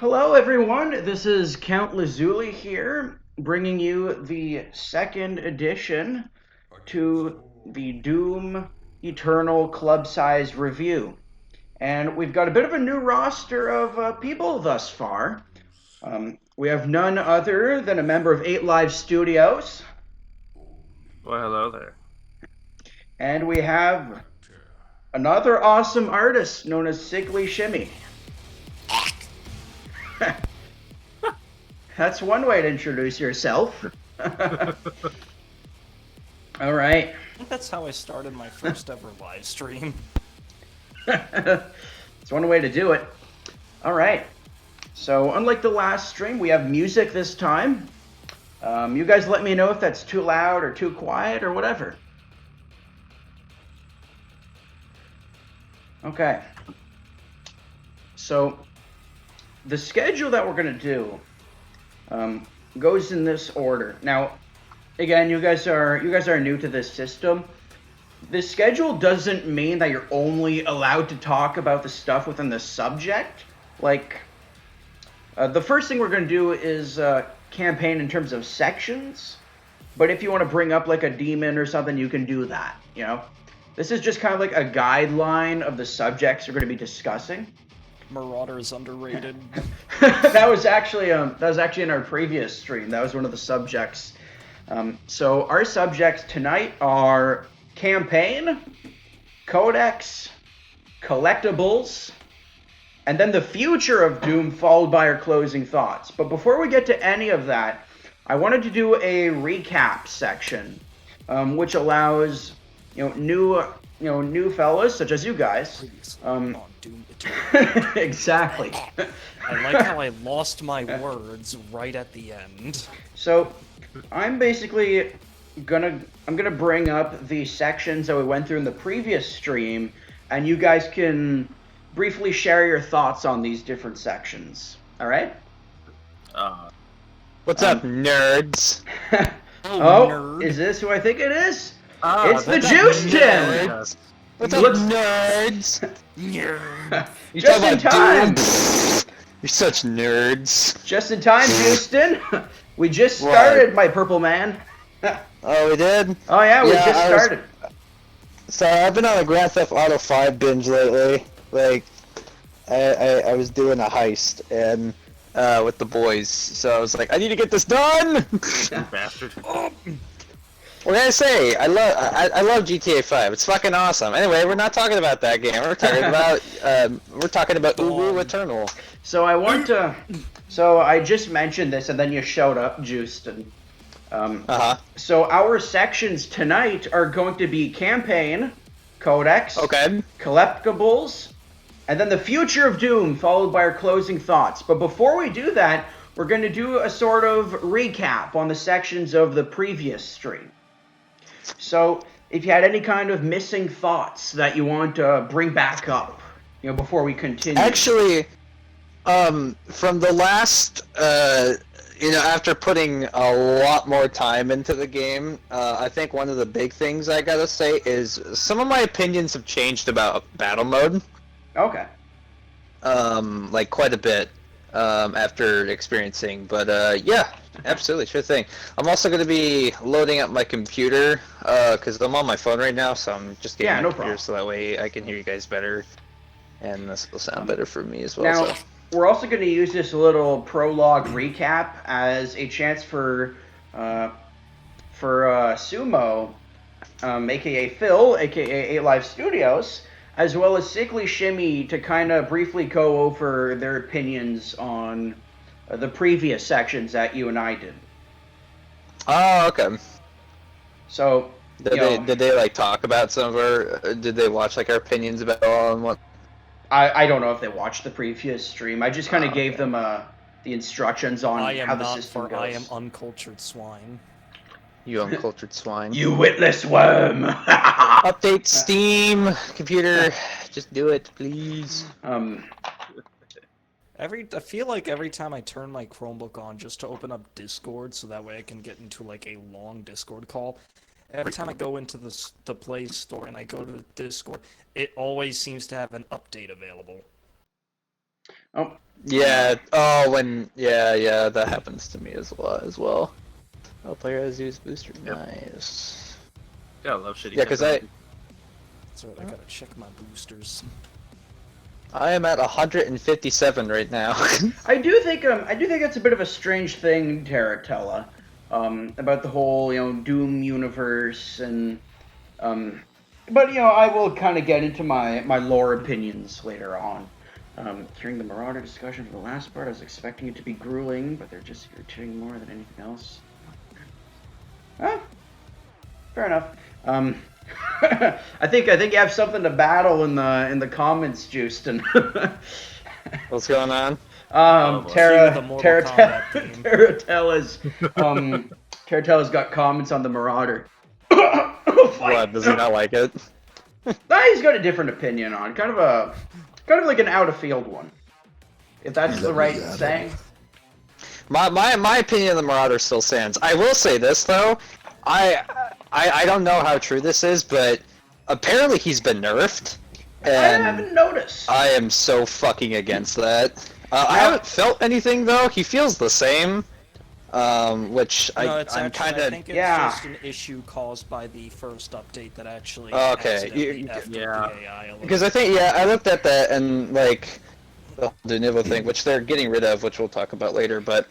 Hello, everyone. This is Count Lazuli here, bringing you the second edition to the Doom Eternal Club Size Review. And we've got a bit of a new roster of people thus far. We have none other than a member of 8 Live Studios, Well, hello there. and we have another awesome artist known as Shimly. That's one way to introduce yourself. All right. I think that's how I started my first ever live stream. It's one way to do it. All right. So, unlike the last stream, we have music this time. You guys let me know if that's too loud or too quiet or whatever. Okay. So, the schedule that we're going to do goes in this order. Now, again, you guys are new to this system. This schedule doesn't mean that you're only allowed to talk about the stuff within the subject. Like, the first thing we're going to do is campaign in terms of sections. But if you want to bring up like a demon or something, you can do that, you know? This is just kind of like a guideline of the subjects we're going to be discussing. Marauder is underrated. that was actually in our previous stream. That was one of the subjects. So our subjects tonight are campaign, Codex, Collectibles, and then the future of Doom, followed by our closing thoughts. But before we get to any of that, I wanted to do a recap section, which allows new fellas such as you guys. On Doom Eternal. Exactly. I like how I lost my words right at the end. So, I'm basically gonna bring up the sections that we went through in the previous stream, and you guys can briefly share your thoughts on these different sections. All right? What's up, nerds? Oh, nerd. is this who I think it is? It's the Jooztin! What's up, nerds? Just in time! You're such nerds. Just in time, Jooztin. We just started, my purple man. Oh, we did? Oh yeah, we just started. So I've been on a Grand Theft Auto 5 binge lately. Like, I was doing a heist and with the boys, so I was like, I need to get this done. You bastard. What can I say? I love GTA 5. It's fucking awesome. Anyway, we're not talking about that game. We're talking about Ubu Eternal. So I want to. So I just mentioned this, and then you showed up, Jooztin. So our sections tonight are going to be campaign, Codex, Okay. Collectibles, and then the future of Doom, followed by our closing thoughts. But before we do that, we're going to do a sort of recap on the sections of the previous stream. So, if you had any kind of missing thoughts that you want to bring back up, before we continue. Actually, from the last, after putting a lot more time into the game, I think one of the big things I gotta say is some of my opinions have changed about battle mode. Okay. Like quite a bit, after experiencing, but yeah, absolutely, sure thing. I'm also going to be loading up my computer, because I'm on my phone right now, so I'm just getting my computer problem. so that way I can hear you guys better, and this will sound better for me as well. Now, we're also going to use this little prologue recap as a chance for Sumo, aka Phil, aka 8 Live Studios, as well as Sickly Shimmy to kind of briefly go over their opinions on the previous sections that you and I did. Oh, okay. So, did they like talk about some of our? Did they watch like our opinions about all and what? I don't know if they watched the previous stream. I just kind of gave them the instructions on how the system goes. I am uncultured swine. You uncultured swine. You witless worm! Update Steam computer. Just do it, please. I feel like every time I turn my Chromebook on just to open up Discord so that way I can get into like a long Discord call, every time I go into the Play Store and I go to Discord, it always seems to have an update available. Oh, Yeah. Oh, yeah, that happens to me as well. Oh, player has used booster. Yep. Nice. Yeah, I love shitty. Yeah, 'cause technology. That's right, I gotta check my boosters. I am at 157 right now. I do think that's a bit of a strange thing, Terratella, about the whole Doom universe and but I will kind of get into my lore opinions later on. Hearing the Marauder discussion for the last part, I was expecting it to be grueling, but they're just irritating more than anything else. Huh? Fair enough. I think you have something to battle in the comments, Jooztin. What's going on? boy. See the Mortal Kombat theme. Terratella's got comments on the Marauder. What, does he not like it? He's got a different opinion on it. Kind of like an out of field one. If that's the right saying. My opinion of the Marauder still stands. I will say this though, I don't know how true this is, but apparently he's been nerfed. And I haven't noticed. I am so fucking against that. I haven't felt anything though. He feels the same, which No, I'm kind I of. think it's Yeah. just an issue caused by the first update that actually Okay, accidentally effed with yeah. the AI a little Because I think I looked at that and like the Nivo thing, which they're getting rid of, which we'll talk about later, but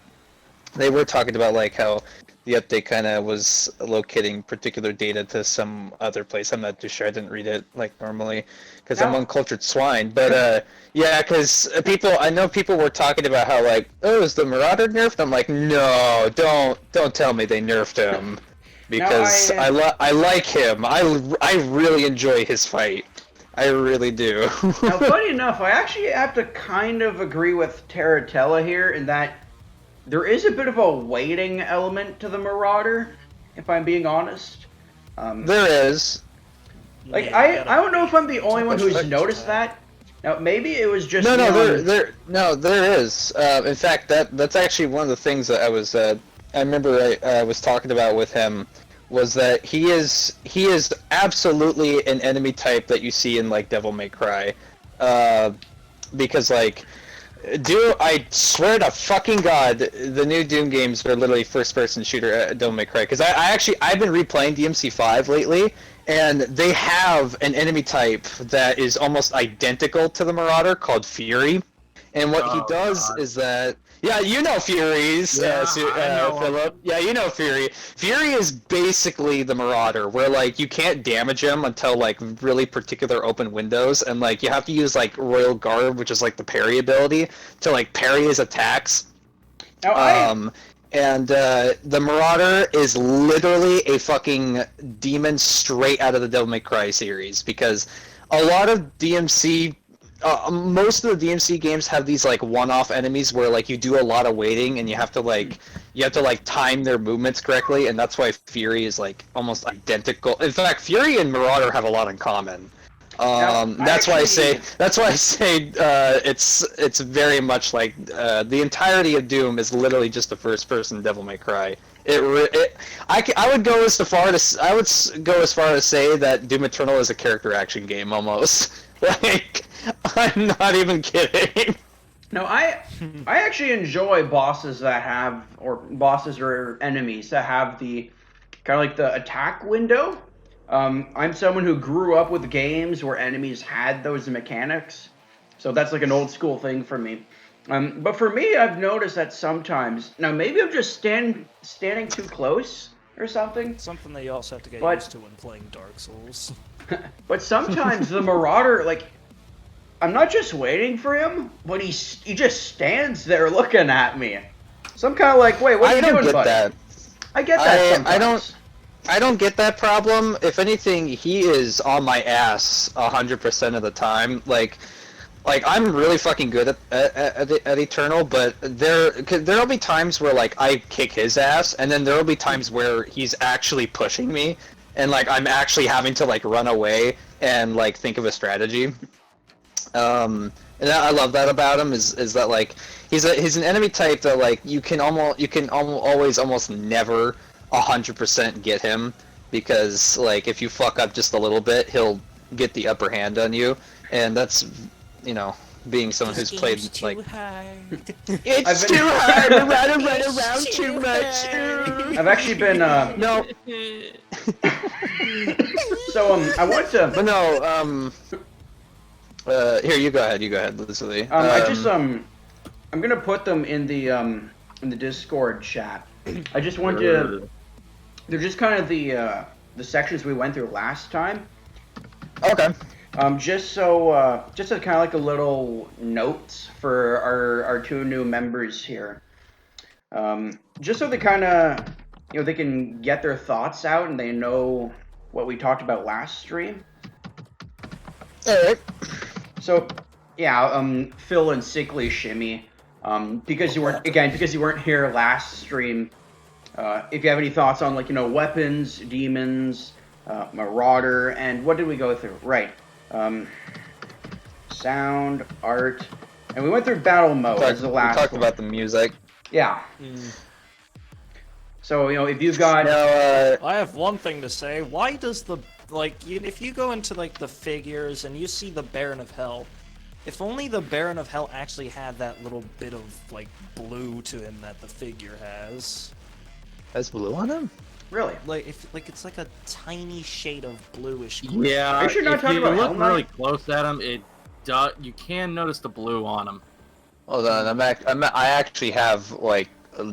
they were talking about like how the update kind of was locating particular data to some other place. I'm not too sure. I didn't read it like normally because I'm No. uncultured swine. But yeah, because I know people were talking about how like, oh, is the Marauder nerfed? I'm like, no, don't tell me they nerfed him because I like him. I really enjoy his fight. I really do. Now, funny enough, I actually have to kind of agree with Terratella here in that there is a bit of a waiting element to the Marauder, if I'm being honest. There is. Like, Yeah, I gotta don't know if I'm the wait. only one who's Respect noticed that. Now, maybe it was just No, me on- there is. In fact, that's actually one of the things that I remember I was talking about with him, was that he is absolutely an enemy type that you see in like Devil May Cry, because like, I swear to fucking God, the new Doom games are literally first-person shooter at Devil May Cry. Because I've been replaying DMC5 lately, and they have an enemy type that is almost identical to the Marauder called Fury. And what he does is that, yeah, you know Furies, Yeah, I know him. Philip. Yeah, you know Fury. Fury is basically the Marauder, where like you can't damage him until like really particular open windows, and like you have to use like Royal Guard, which is like the parry ability, to like parry his attacks. Now, And the Marauder is literally a fucking demon straight out of the Devil May Cry series, because a lot of DMC, most of the DMC games have these like one-off enemies where like you do a lot of waiting and you have to like time their movements correctly, and that's why Fury is like almost identical. In fact, Fury and Marauder have a lot in common. That's why I say it's very much like the entirety of Doom is literally just a first-person Devil May Cry. I would go as far to say that Doom Eternal is a character action game almost. Like, I'm not even kidding. No, I actually enjoy bosses or enemies that have the kind of like the attack window. I'm someone who grew up with games where enemies had those mechanics, so that's like an old school thing for me. But for me, I've noticed that sometimes, now maybe I'm just standing too close or something, Something that you also have to get But- used to when playing Dark Souls. but sometimes the Marauder, like, I'm not just waiting for him, but he just stands there looking at me. So I'm kind of like, wait, what are you doing, get buddy? that. I get that sometimes. I don't get that problem. If anything, he is on my ass 100% of the time. Like I'm really fucking good at Eternal, but there'll be times where like I kick his ass, and then there'll be times where he's actually pushing me, and like I'm actually having to like run away and like think of a strategy. And I love that about him is that like he's an enemy type that like you can always almost never 100% get him, because like if you fuck up just a little bit, he'll get the upper hand on you, and that's being someone who's played like. I've It's been- too hard to run around too much. I've actually been No, so I want to but no. Here, you go ahead. You go ahead, Lizzie. I just I'm gonna put them in the Discord chat. I just want to. They're just kind of the sections we went through last time. Okay. Just so kind of like a little notes for our two new members here. Just so they kind of they can get their thoughts out and they know what we talked about last stream. All right. So, yeah, Phil and Sickly Shimmy, because you weren't here last stream. If you have any thoughts on weapons, demons, Marauder, and what did we go through? Right, sound, art, and we went through battle mode as the last. We talked one. about the music. Yeah. So if you've got. I have one thing to say. Why does the if you go into the figures and you see the Baron of Hell, if only the Baron of Hell actually had that little bit of blue to him that the figure has. Has blue on him? Really? It's like a tiny shade of bluish. Yeah, Are you sure not if talking you about look Hell Knight? really close at him, you can notice the blue on him. Hold on, I actually have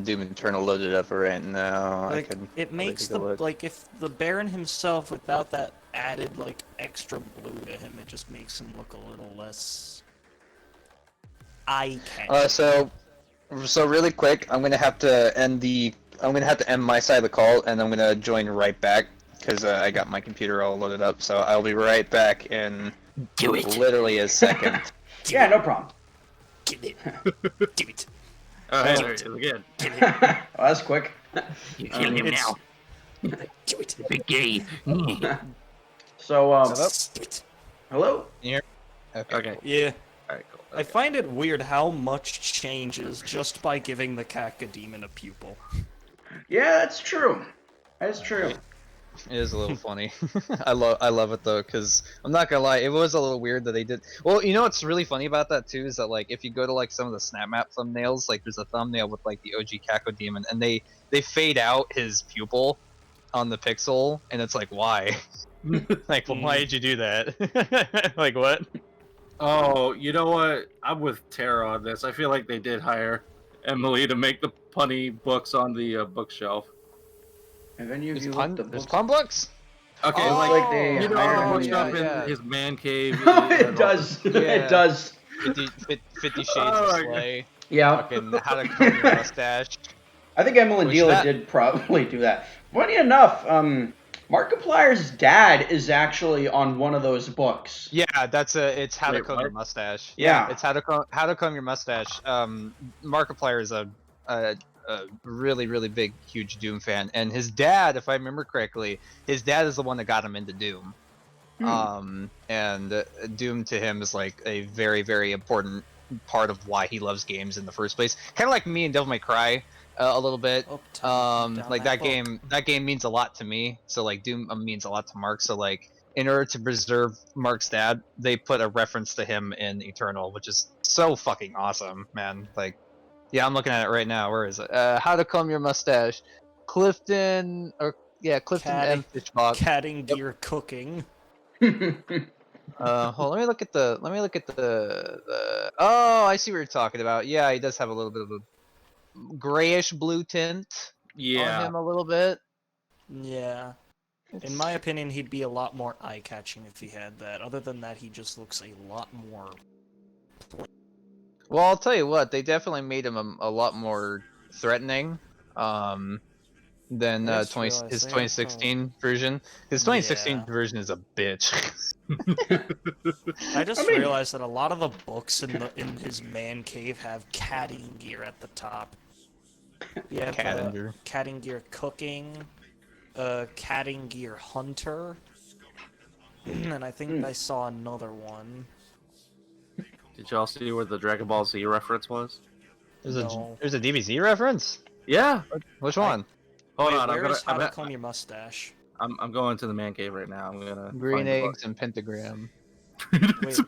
Doom Eternal loaded up right now. It makes if the Baron himself without that added extra blue to him, it just makes him look a little less eye-catching. So really quick, I'm gonna have to end my side of the call, and I'm gonna join right back because I got my computer all loaded up. So I'll be right back in literally a second. Yeah, no problem. Get it. Do it. Oh, hey, there he is again. Well, that's quick. You kill him now. Do it. Big gay. So, Do it. hello? Okay. Yeah. Alright, cool. I find it weird how much changes just by giving the Demon a pupil. Yeah, that's true. That's true. It is a little funny. I love it though, because I'm not gonna lie, it was a little weird that they did. Well, you know what's really funny about that too is that if you go to some of the snap map thumbnails, there's a thumbnail with the OG Kako Demon, and they fade out his pupil on the pixel, and it's why? Why did you do that? What? Oh, you know what? I'm with Tara on this. I feel like they did hire Emily to make the punny books on the bookshelf. Have any of There's you pun, looked the there's books? pun books? Okay, Oh, like like they you know, hire the him, bookshelf yeah. in his man cave. It does. Yeah. It does. 50 Shades Oh, of Slay. Yeah. Fucking how to comb your mustache. I think Emily Which Dealer that- did probably do that. Funny enough, Markiplier's dad is actually on one of those books. Yeah, it's how to Wait, comb what? your mustache. Yeah. It's how to comb your mustache. Markiplier is a really, really big, huge Doom fan, and his dad, if I remember correctly, his dad is the one that got him into Doom. And Doom to him is a very, very important part of why he loves games in the first place. Kind of like me and Devil May Cry a little bit. That game means a lot to me. So Doom means a lot to Mark. So in order to preserve Mark's dad, they put a reference to him in Eternal, which is so fucking awesome, man. Yeah, I'm looking at it right now. Where is it? How to comb your mustache. Clifton M. Fishbach. Catting gear cooking. Hold. Let me look at the. Oh, I see what you're talking about. Yeah, he does have a little bit of a grayish blue tint on Yeah. him a little bit. Yeah. In my opinion, he'd be a lot more eye-catching if he had that. Other than that, he just looks a lot more... Well, I'll tell you what, they definitely made him a lot more threatening than I just his realized they 2016 version. His 2016 Yeah. version is a bitch. I just I mean- realized that a lot of the books in his man cave have catting gear at the top. You have Cattinger. catting gear cooking, catting gear hunter, and I think I saw another one. Did y'all see where the Dragon Ball Z reference was? There's No. a DBZ reference? Yeah. Which one? Hold Wait, on. where's how to comb your mustache? I'm going to the man cave right now. I'm gonna Green find the book. eggs and pentagram. Wait,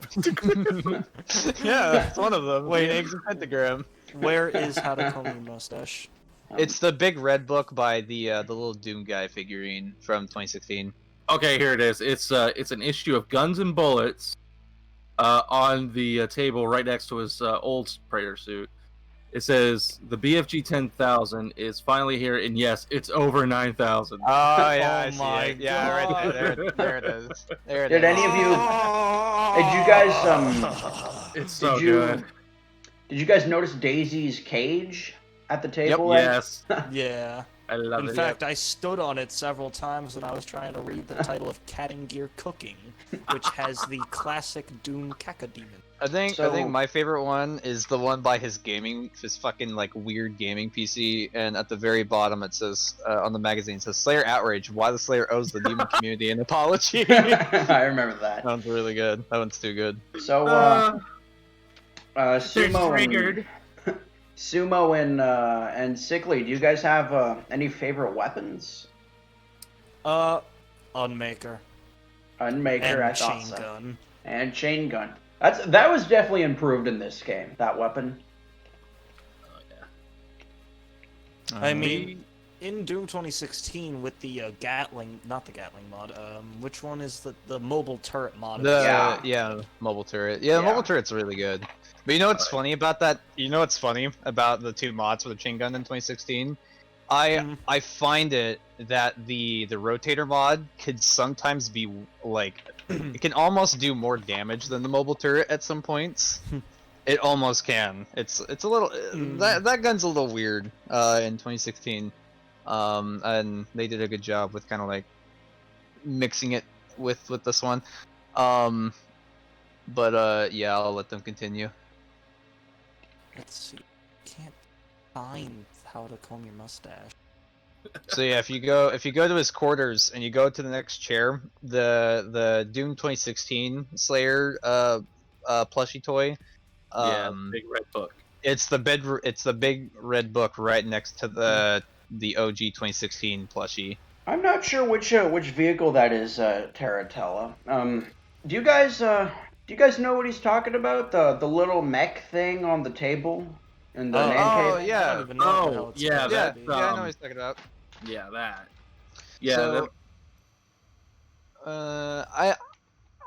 Yeah, it's one of them. Wait. The Eggs and Pentagram. where is How to Comb Your Mustache? It's the big red book by the little Doom guy figurine from 2016. Okay, here it is. It's an issue of Guns and Bullets on the table right next to his old Praetor suit. It says the BFG 10,000 is finally here, and yes, it's over 9,000. Oh yeah, Oh I see my it. Yeah, right there. There it is. There it Did is. any of you? Did you guys It's so did you good. did you guys notice Daisy's cage at the table? Yes, Yeah. I love In it. fact, I stood on it several times when I was trying to read the title of Cat and Gear Cooking, which has the classic Doom Cacodemon. I think So- my favorite one is the one by his fucking like weird gaming PC, and at the very bottom it says on the magazine it says Slayer Outrage, why the Slayer owes the demon community an apology. That I remember that. one's really good. That one's too good. So, Sumo and Sickly, do you guys have any favorite weapons? Unmaker. Unmaker, And I chain thought so. gun. And chain gun. That was definitely improved in this game. That weapon. I mean, in Doom 2016 with the not the Gatling mod, which one is the mobile turret mod? Yeah, mobile turret. Yeah, the Yeah. mobile turret's really good. But you know what's funny about that? You know what's funny about the two mods for the chain gun in 2016? I find it that the rotator mod could sometimes be like it can almost do more damage than the mobile turret at some points. It almost can. It's a little that gun's a little weird in 2016. And they did a good job with kind of like mixing it with this one. But yeah, I'll let them continue. Let's see. Can't find How to Comb Your Mustache. So yeah, if you go to his quarters and you go to the next chair, the Doom 2016 Slayer plushie toy. Yeah, big red book. It's the big red book right next to the OG 2016 plushie. I'm not sure which vehicle that is, Taratella. Do you guys know what he's talking about? The little mech thing on the table in the man oh, cave? yeah. I don't even know what the hell it's yeah, supposed Yeah, to be. yeah, I know what he's talking about. Yeah, that. Yeah, So,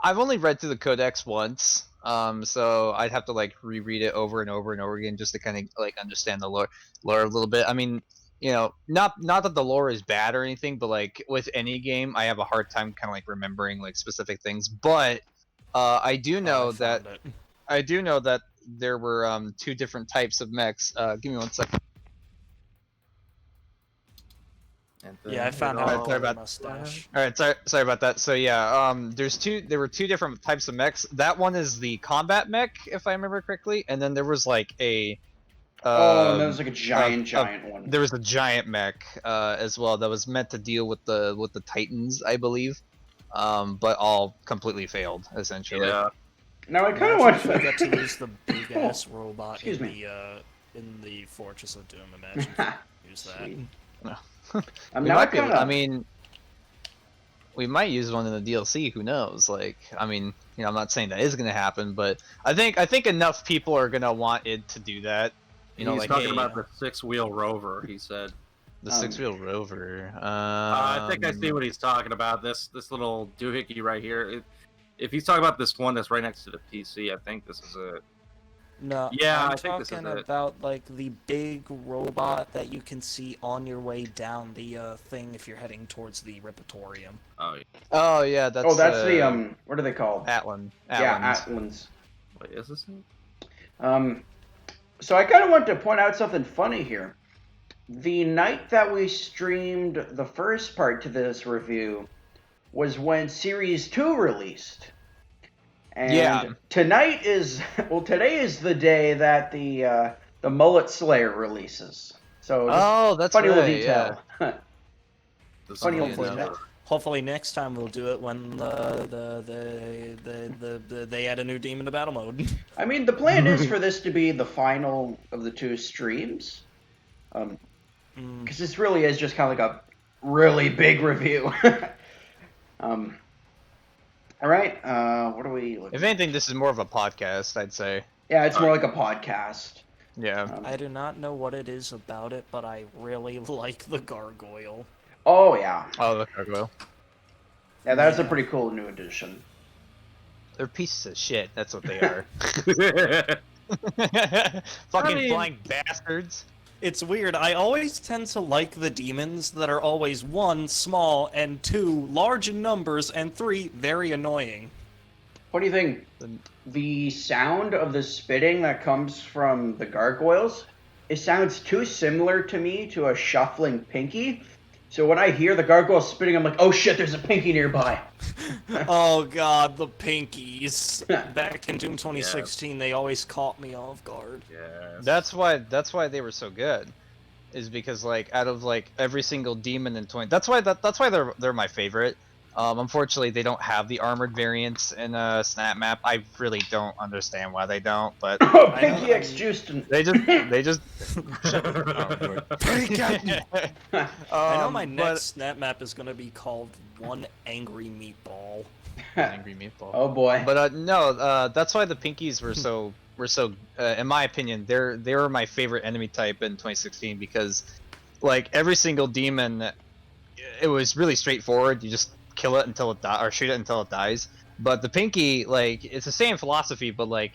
I've only read through the Codex once, so I'd have to like reread it over and over and over again just to kind of like understand the lore a little bit. I mean, you know, not that the lore is bad or anything, but like with any game, I have a hard time kind of like remembering like specific things. But I do know that there were two different types of mechs. Give me 1 second. Yeah, I found How Alright, to sorry Comb Your about- Mustache. All right, sorry about that. So yeah, there were two different types of mechs. That one is the combat mech, if I remember correctly, and then there was like a And there was like a giant one. there was a giant mech as well that was meant to deal with the Titans, I believe, but all completely failed essentially. Yeah. Now I kind of Imagine want if we got to. to use the big ass robot Excuse in me. the Fortress of Doom. Imagine if we use that. Sweet. We Now might be, kinda, I mean, we might use one in the DLC. Who knows? Like, I mean, you know, I'm not saying that is going to happen, but I think enough people are going to want it to do that. You know, He's like talking hey, about the six-wheel rover. He said. the six-wheel rover. I think I see what he's talking about. This little doohickey right here. If he's talking about this one that's right next to the PC, I think this is it. No, Yeah, I'm I think this is talking it. about like the big robot that you can see on your way down the thing if you're heading towards the Repertorium. Oh, yeah. Oh yeah, that's the what are they called? Atlan. Yeah, Atlan's. Atlan's. Wait, is this it? So I kind of want to point out something funny here. The night that we streamed the first part to this review was when Series 2 released. And Yeah. today is the day that the Mullet Slayer releases. So just Oh, that's funny right. little detail. This Funny is little it. detail. Hopefully next time we'll do it when they add a new demon to battle mode. I mean, the plan is for this to be the final of the two streams. Because this really is just kind of like a really big review. All right. What are we looking If at? anything, this is more of a podcast, I'd say. Yeah, it's more like a podcast. Yeah. I do not know what it is about it, but I really like the gargoyle. Oh yeah, Oh, the gargoyle. yeah, that's a Yeah. pretty cool new addition. They're pieces of shit. That's what they are. I Fucking mean- flying bastards. It's weird. I always tend to like the demons that are always 1, small, and 2, large in numbers, and 3, very annoying. What do you think? The sound of the spitting that comes from the gargoyles, it sounds too similar to me to a shuffling pinky. So when I hear the gargoyle spitting, I'm like, oh shit, there's a pinky nearby. Oh god, the pinkies. Back in Doom 2016, they always caught me off guard. Yes. That's why they were so good. Is because like out of like every single demon in 20, that's why they're my favorite. Unfortunately, they don't have the armored variants in Snap Map. I really don't understand why they don't, but Oh, I Pinky know, X Jooztin. they just. I know my but- next snap map is gonna be called One Angry Meatball. Angry meatball. Oh boy. But no, that's why the pinkies were so. In my opinion, they were my favorite enemy type in 2016 because, like every single demon, it was really straightforward. You just kill it until it dies, or shoot it until it dies. But the pinky, like it's the same philosophy, but like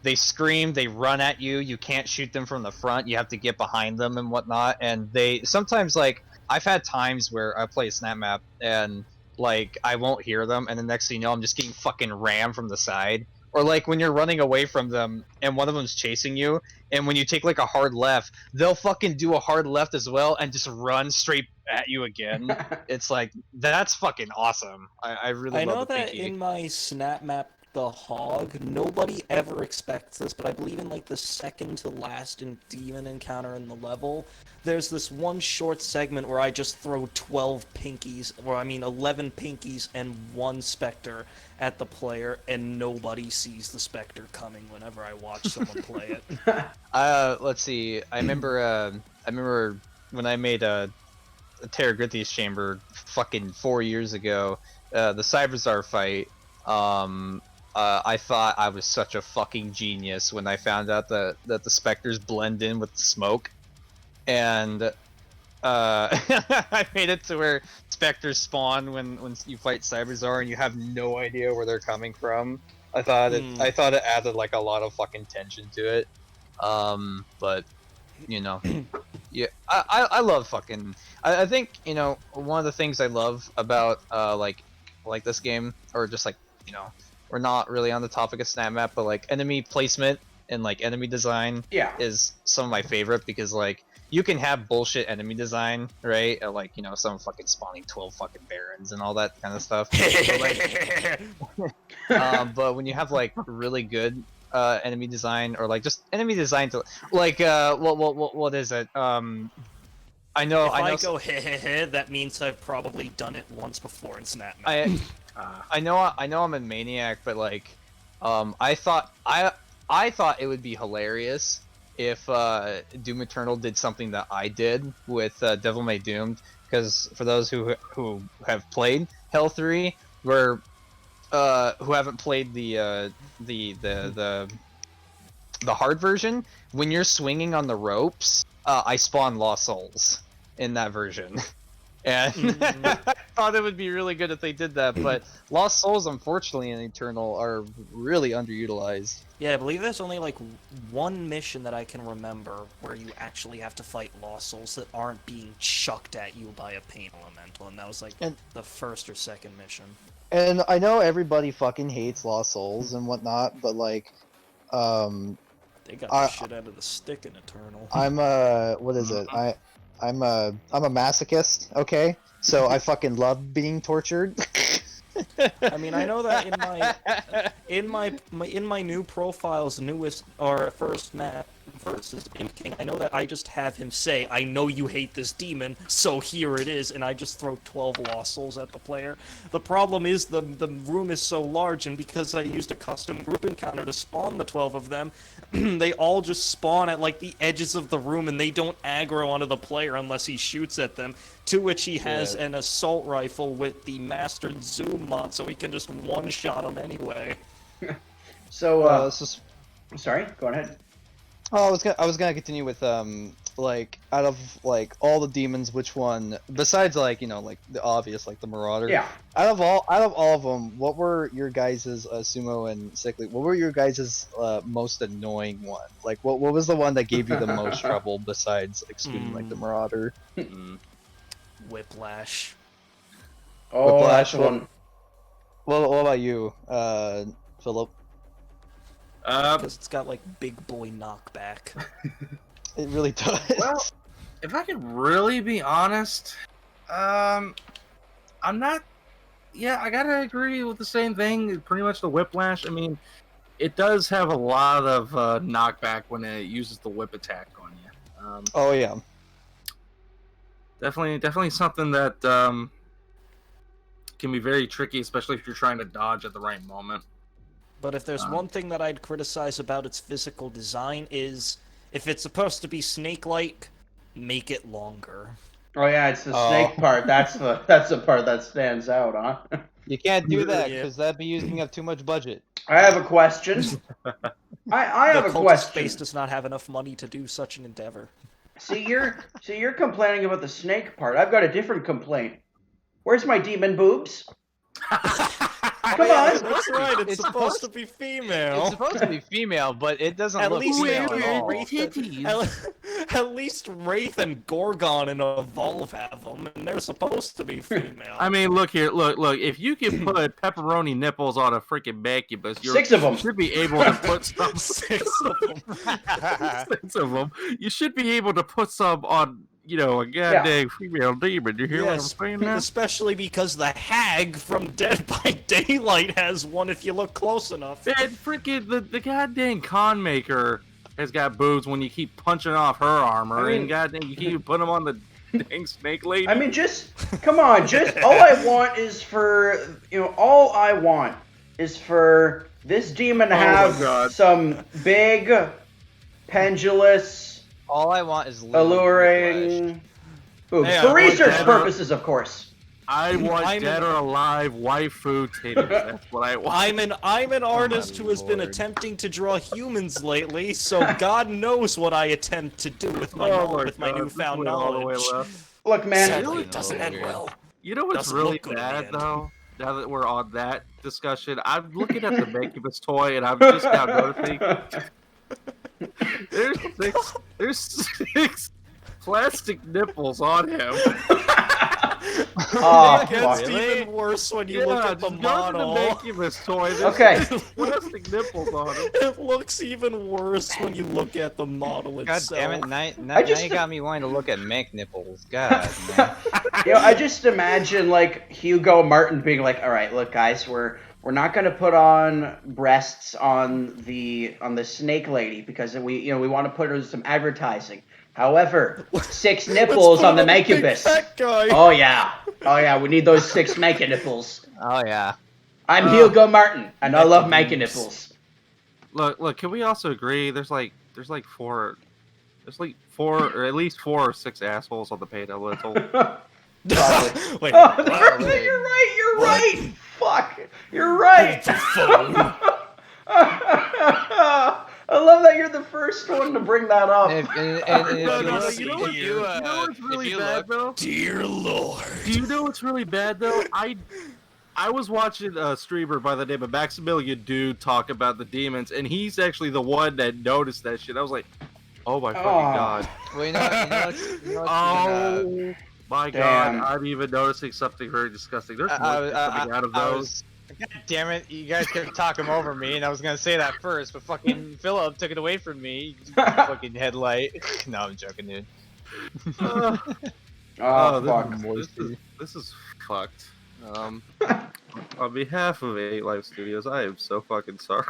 they scream, they run at you. You can't shoot them from the front. You have to get behind them and whatnot. And they sometimes like I've had times where I play a snap map and like I won't hear them, and the next thing you know, I'm just getting fucking rammed from the side. Or like when you're running away from them and one of them's chasing you, and when you take like a hard left, they'll fucking do a hard left as well and just run straight at you again. It's like that's fucking awesome. I really I know love the that pinky. in my snap map, the hog, nobody ever expects this, but I believe in like the second to last demon encounter in the level, there's this one short segment where I just throw 12 pinkies, or I mean 11 pinkies and 1 specter at the player, and nobody sees the specter coming whenever I watch someone play it. Let's see. I remember when I made a Terragrithius chamber fucking 4 years ago. The Cyberzar fight. I thought I was such a fucking genius when I found out that the specters blend in with the smoke, and I made it to where specters spawn when you fight Cyberzar and you have no idea where they're coming from. I thought it added like a lot of fucking tension to it. But you know, yeah, I love fucking. I think you know one of the things I love about like this game, or just like you know, we're not really on the topic of snap map, but like enemy placement and like enemy design Yeah. is some of my favorite because like you can have bullshit enemy design, right? Like you know, some fucking spawning 12 fucking barons and all that kind of stuff. But when you have like really good enemy design, or like just enemy design to like what is it? I know If I I know go heh, that means I've probably done it once before in snap map. I know I'm a maniac, but like I thought it would be hilarious if Doom Eternal did something that I did with Devil May Doomed, because for those who have played Hell 3, where who haven't played the hard version, when you're swinging on the ropes, I spawn Lost Souls in that version. And I thought it would be really good if they did that, but Lost Souls, unfortunately, in Eternal are really underutilized. Yeah, I believe there's only like one mission that I can remember where you actually have to fight Lost Souls that aren't being chucked at you by a pain elemental, and that was like the first or second mission. And I know everybody fucking hates Lost Souls and whatnot, but like, They got the shit out of the stick in Eternal. I'm what is it? I'm a masochist, okay? So I fucking love being tortured. I mean, I know that in my new profile's newest or first map, versus Imp King, I know that I just have him say, I know you hate this demon, so here it is, and I just throw 12 lost souls at the player. The problem is the room is so large, and because I used a custom group encounter to spawn the 12 of them, they all just spawn at like the edges of the room, and they don't aggro onto the player unless he shoots at them, to which he has an assault rifle with the mastered zoom mod, so he can just one-shot them anyway. So, this is sorry, go ahead. Oh, I was gonna continue with like out of like all the demons, which one besides like like the obvious like the Marauder? Yeah. Out of all of them, what were your guys's Sumo and Sickly? What were your guys's most annoying one? Like what was the one that gave you the most trouble besides excluding like the Marauder? Whiplash. Oh, Whiplash, that's one. What about you, Philip? Because it's got like big boy knockback. It really does. Well, if I could really be honest, I'm not. Yeah, I gotta agree with the same thing. Pretty much the whiplash. I mean, it does have a lot of knockback when it uses the whip attack on you. Oh yeah. Definitely something that can be very tricky, especially if you're trying to dodge at the right moment. But if there's one thing that I'd criticize about its physical design is, if it's supposed to be snake-like, make it longer. Oh yeah, it's the snake part. That's the part that stands out, huh? You can't do that Yeah. because that'd be using up too much budget. I have a question. I have The a cultist question. base does not have enough money to do such an endeavor. See, you're complaining about the snake part. I've got a different complaint. Where's my demon boobs? Come on. That's right, it's It's supposed to be female. It's supposed to be female, but it doesn't At look least female at all. At least Wraith and Gorgon and Evolve have them, and they're supposed to be female. I mean, look here, look. If you can put pepperoni nipples on a freaking Macubus, you 6 of them. should be able to put some. 6 of them. 6 of them. You should be able to put some on, a goddamn female demon. You hear what I'm saying now? Especially because the Hag from Dead by Daylight has one if you look close enough. And freaking the goddamn con maker has got boobs when you keep punching off her armor, and goddamn you keep putting them on the dang snake lady. I mean, come on. All I want is for this demon to Oh my have God. some big, pendulous, All I want is literal whiplash. alluring boobs. Hey, I For want research that. purposes, of course. I want I'm dead or alive waifu titties. That's what I want. I'm an artist who has been Lord. attempting to draw humans lately, so God knows what I attempt to do with my Oh my God, newfound this went all the way knowledge. left. Look, man. Sadly, it doesn't end well. You know what's Doesn't really look good in the bad end. though? Now that we're on that discussion, I'm looking at the Macubus toy, and I'm just now noticing there's six plastic nipples on him. Oh, It gets fuck. even worse when you look at the just model. Go to the Macubus toy. There's Okay. plastic nipples on him. It looks even worse when you look at the model God itself. damn it! Now I just- you got me wanting to look at Mank nipples. God, man. I just imagine like Hugo Martin being like, "All right, look, guys, we're not gonna put on breasts on the snake lady because we want to put her some advertising. However, 6 nipples on the Macubus. That guy. Oh yeah, we need those 6 Macubus nipples. Oh yeah. I'm Hugo Martin, and I love Macubus nipples. Look. Can we also agree? There's like 4, or at least 4 or 6 assholes on the payday little. Probably. Wait, Oh, what? you're right. Fuck, you're right. The phone. I love that you're the first one to bring that up. And if No, you no, look- you know if what? you, You know uh, what's really if you bad look- though? Dear Lord. Do you know what's really bad though? I was watching a streamer by the name of Maximilian Dude talk about the demons, and he's actually the one that noticed that shit. I was like, oh my fucking god. Well, you know what's Oh my Damn. god, I'm even noticing something very disgusting. There's I- more coming out of those. God damn it! You guys kept talking over me, and I was gonna say that first, but fucking Philip took it away from me. You fucking headlight. No, I'm joking, dude. Uh, Oh, this, fuck. this is fucked. On behalf of 8 Life Studios, I am so fucking sorry.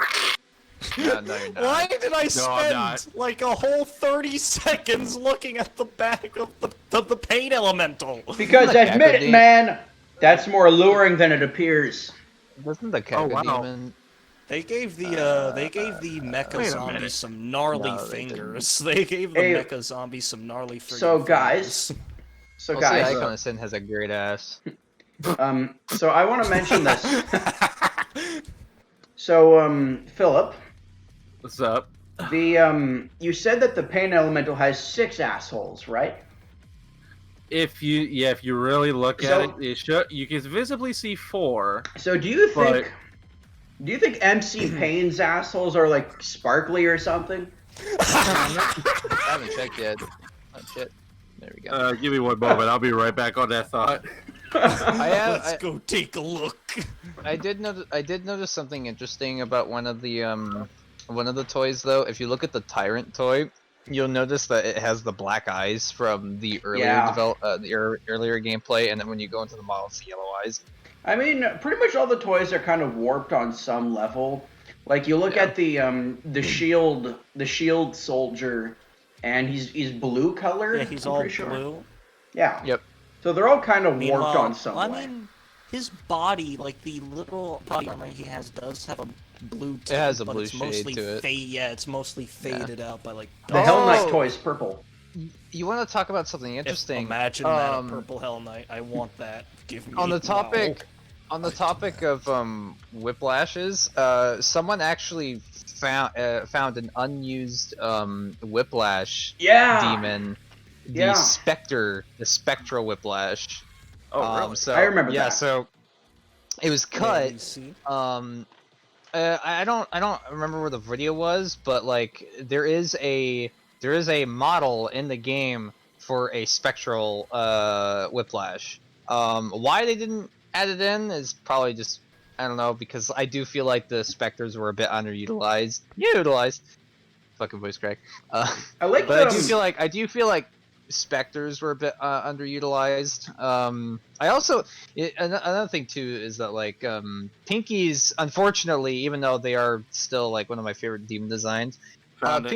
No, no, you're not. Why did I I'm not. spend like a whole 30 seconds looking at the back of the paint elemental? Because Isn't the admit it, Cacodemon- man, that's more alluring than it appears. Doesn't the Oh, wow. Cacodemon... They gave the mecha wait a zombie minute. some gnarly No, they fingers. They gave the Hey, mecha zombie some gnarly friggin' so guys, fingers. so Also, the guys, Icon of Sin has a great ass. so I want to mention this. So, Philip, What's up? you said that the pain elemental has 6 assholes, right? If you really look So- at it, you can visibly see 4. So do you But- think MC Payne's assholes are like sparkly or something? I haven't checked yet. Oh shit. There we go. Give me one moment. I'll be right back on that thought. Let's go take a look. I did notice something interesting about one of the toys though. If you look at the Tyrant toy, you'll notice that it has the black eyes from the earlier Yeah. earlier gameplay, and then when you go into the model, it's yellow eyes. I mean, pretty much all the toys are kind of warped on some level. Like you look at the shield soldier, and he's blue color. Yeah, he's I'm all pretty sure. blue. Yeah. Yep. So they're all kind of warped Meanwhile, on some I way. mean, his body, like the little body armor he has, does have a blue tint, has a but blue it's shade mostly to it. Yeah, it's mostly faded out by like. The Hell Knight Oh! toy's purple. You want to talk about something interesting? Imagine that a purple Hell Knight. I want that. Give me. On the now. topic, on the topic of whiplashes, someone actually found an unused whiplash Yeah. demon, the Yeah. spectral whiplash. Oh, really? So I remember yeah, that. so it was Yeah, cut. you see? I don't remember where the video was, but like there is a model in the game for a spectral whiplash. Why they didn't add it in is probably just, I don't know, because I do feel like the specters were a bit underutilized. Fucking voice crack. I like But the. I do feel like specters were a bit underutilized. I also another thing too is that like Pinkies, unfortunately, even though they are still like one of my favorite demon designs, Found it.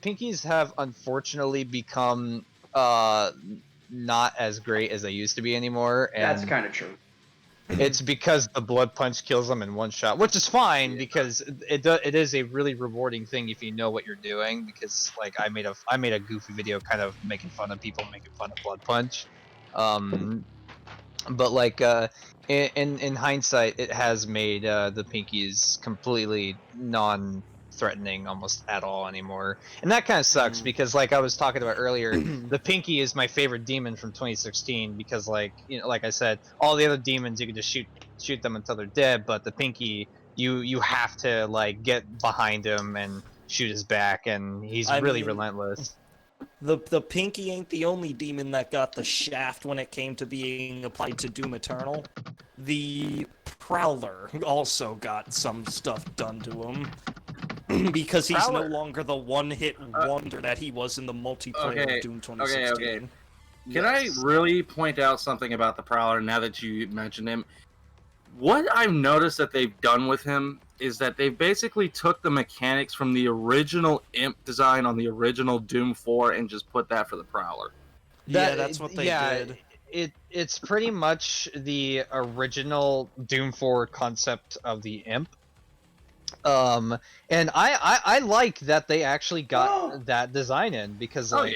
Pinkies have unfortunately become not as great as they used to be anymore, and That's kind of true. it's because the blood punch kills them in one shot, which is fine because it is a really rewarding thing if you know what you're doing. Because like I made a goofy video kind of making fun of people making fun of blood punch, but like in hindsight, it has made the Pinkies completely non-threatening almost at all anymore, and that kind of sucks because like I was talking about earlier, the Pinky is my favorite demon from 2016 because like like I said, all the other demons you can just shoot them until they're dead, but the Pinky you have to like get behind him and shoot his back, and he's really relentless. The Pinky ain't the only demon that got the shaft when it came to being applied to Doom Eternal. The Prowler also got some stuff done to him. Because he's Prowler. no longer the one-hit wonder that he was in the multiplayer Okay, of Doom 2016. okay. Can I really point out something about the Prowler now that you mentioned him? What I've noticed that they've done with him is that they basically took the mechanics from the original Imp design on the original Doom 4 and just put that for the Prowler. Yeah, that's what they did. It's pretty much the original Doom 4 concept of the Imp. And I like that they actually got that design in because like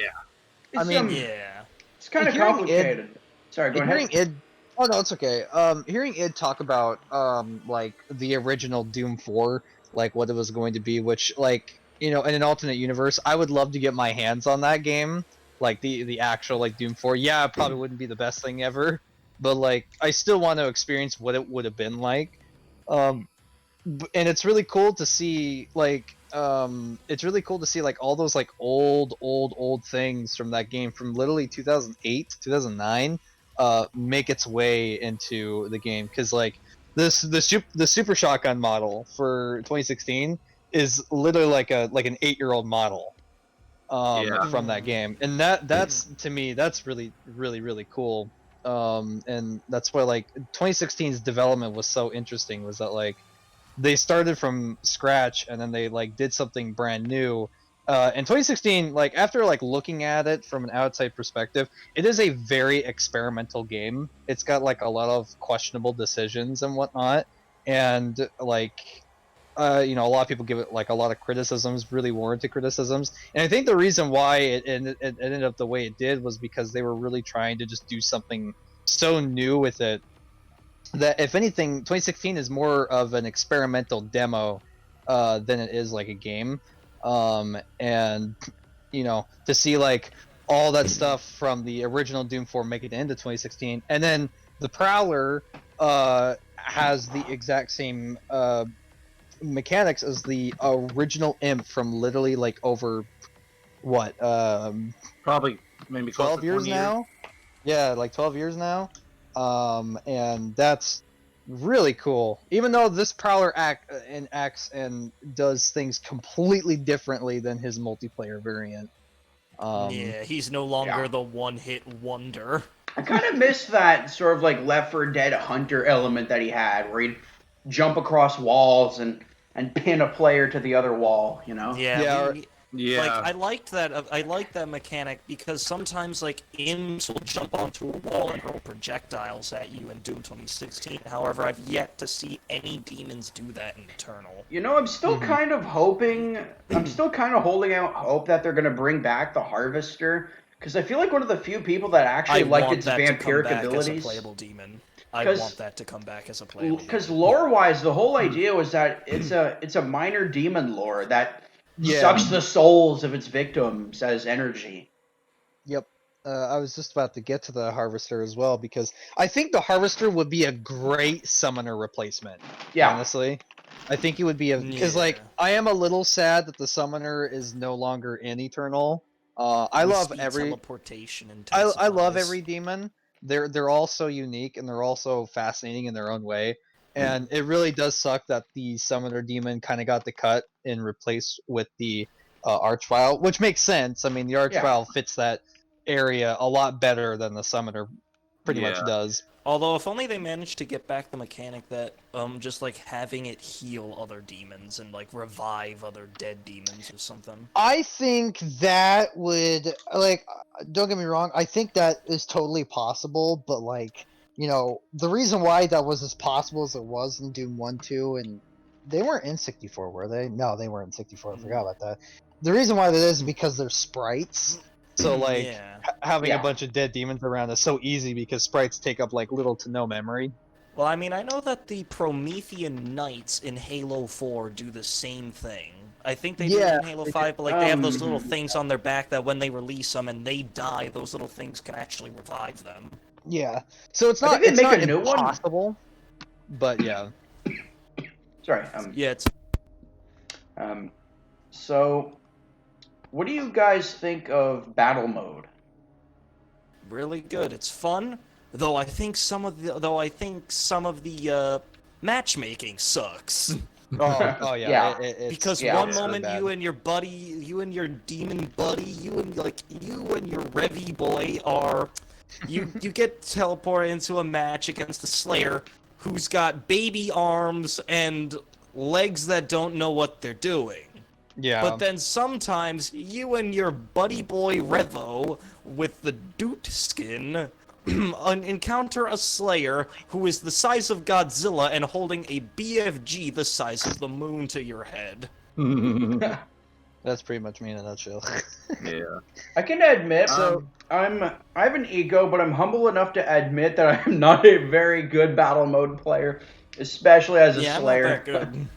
It's, Yeah. It's kind of Hearing complicated. Sorry, go ahead. Oh no, it's okay. Hearing Id talk about like the original Doom 4, like what it was going to be, which like in an alternate universe, I would love to get my hands on that game, like the actual like Doom 4. Yeah, it probably wouldn't be the best thing ever, but like I still want to experience what it would have been like. And it's really cool to see like all those like old things from that game from literally 2008 2009 make its way into the game, because like the super shotgun model for 2016 is literally like an 8-year-old model from that game, and that's to me that's really cool. And that's why like 2016's development was so interesting, was that like they started from scratch and then they like did something brand new. In 2016, like after like looking at it from an outside perspective, it is a very experimental game. It's got like a lot of questionable decisions and whatnot, and like you know, a lot of people give it like a lot of criticisms, really warranted criticisms. And I think the reason why it ended up the way it did was because they were really trying to just do something so new with it that, if anything, 2016 is more of an experimental demo than it is like a game. And you know, to see like all that stuff from the original Doom 4 make it into 2016, and then the Prowler has the exact same mechanics as the original Imp from literally like over what Probably maybe close 12 to years 20 now. Yeah, like 12 years now. And that's really cool. Even though this Prowler acts and does things completely differently than his multiplayer variant. Yeah, he's no longer Yeah. the one-hit wonder. I kind of miss that sort of like Left 4 Dead hunter element that he had, where he'd jump across walls and pin a player to the other wall. You know? Yeah, Yeah, Yeah. like I liked that. I liked that mechanic because sometimes like imps will jump onto a wall and hurl projectiles at you in Doom 2016. However, I've yet to see any demons do that in Eternal. You know, I'm still Mhm. kind of hoping. I'm still kind of holding out hope that they're gonna bring back the Harvester, because I feel like one of the few people that actually I liked want its that to come vampiric back abilities. as a playable demon. I 'Cause- want that to come back as a playable Because demon. lore-wise, the whole idea was that it's a minor demon lore that Yeah. sucks the souls of its victims as energy. Yep. I was just about to get to the Harvester as well, because I think the Harvester would be a great summoner replacement. Yeah. Honestly, I think it would be because like Yeah. I am a little sad that the summoner is no longer in Eternal. I love Speed every teleportation I love intensifies. every demon. They're all so unique and they're also fascinating in their own way. And it really does suck that the summoner demon kind of got the cut and replaced with the archvile, which makes sense. I mean, the archvile fits that area a lot better than the summoner pretty much Yeah. does. Although, if only they managed to get back the mechanic that, just like having it heal other demons and like revive other dead demons or something. I think that would like don't get me wrong, I think that is totally possible, but like, you know, the reason why that was as possible as it was in Doom 1, 2, and they weren't in 64, were they? No, they weren't in 64. I forgot about that. The reason why that is because they're sprites. So like Yeah. having a Yeah. bunch of dead demons around is so easy because sprites take up like little to no memory. Well, I mean, I know that the Promethean Knights in Halo 4 do the same thing. I think they do it Yeah, in Halo they 5, but like they have those Um, little things on their back that when they release them and they die, those little things can actually revive them. Yeah. So it's I not think they it's make not a new one. impossible. But yeah. Sorry. Yeah, it's So, what do you guys think of battle mode? really good. It's fun, though I think some of the matchmaking sucks. Oh yeah. Yeah. It's Because yeah, one it's moment bad. you and your buddy, you and your demon buddy, you and your Revy boy are, you get teleported into a match against a Slayer who's got baby arms and legs that don't know what they're doing. Yeah. But then sometimes you and your buddy boy Revo with the doot skin encounter a Slayer who is the size of Godzilla and holding a BFG the size of the moon to your head. That's pretty much me in a nutshell. Yeah. I can admit, So- I have an ego, but I'm humble enough to admit that I'm not a very good battle mode player, especially as a Yeah, Slayer. I'm not that good.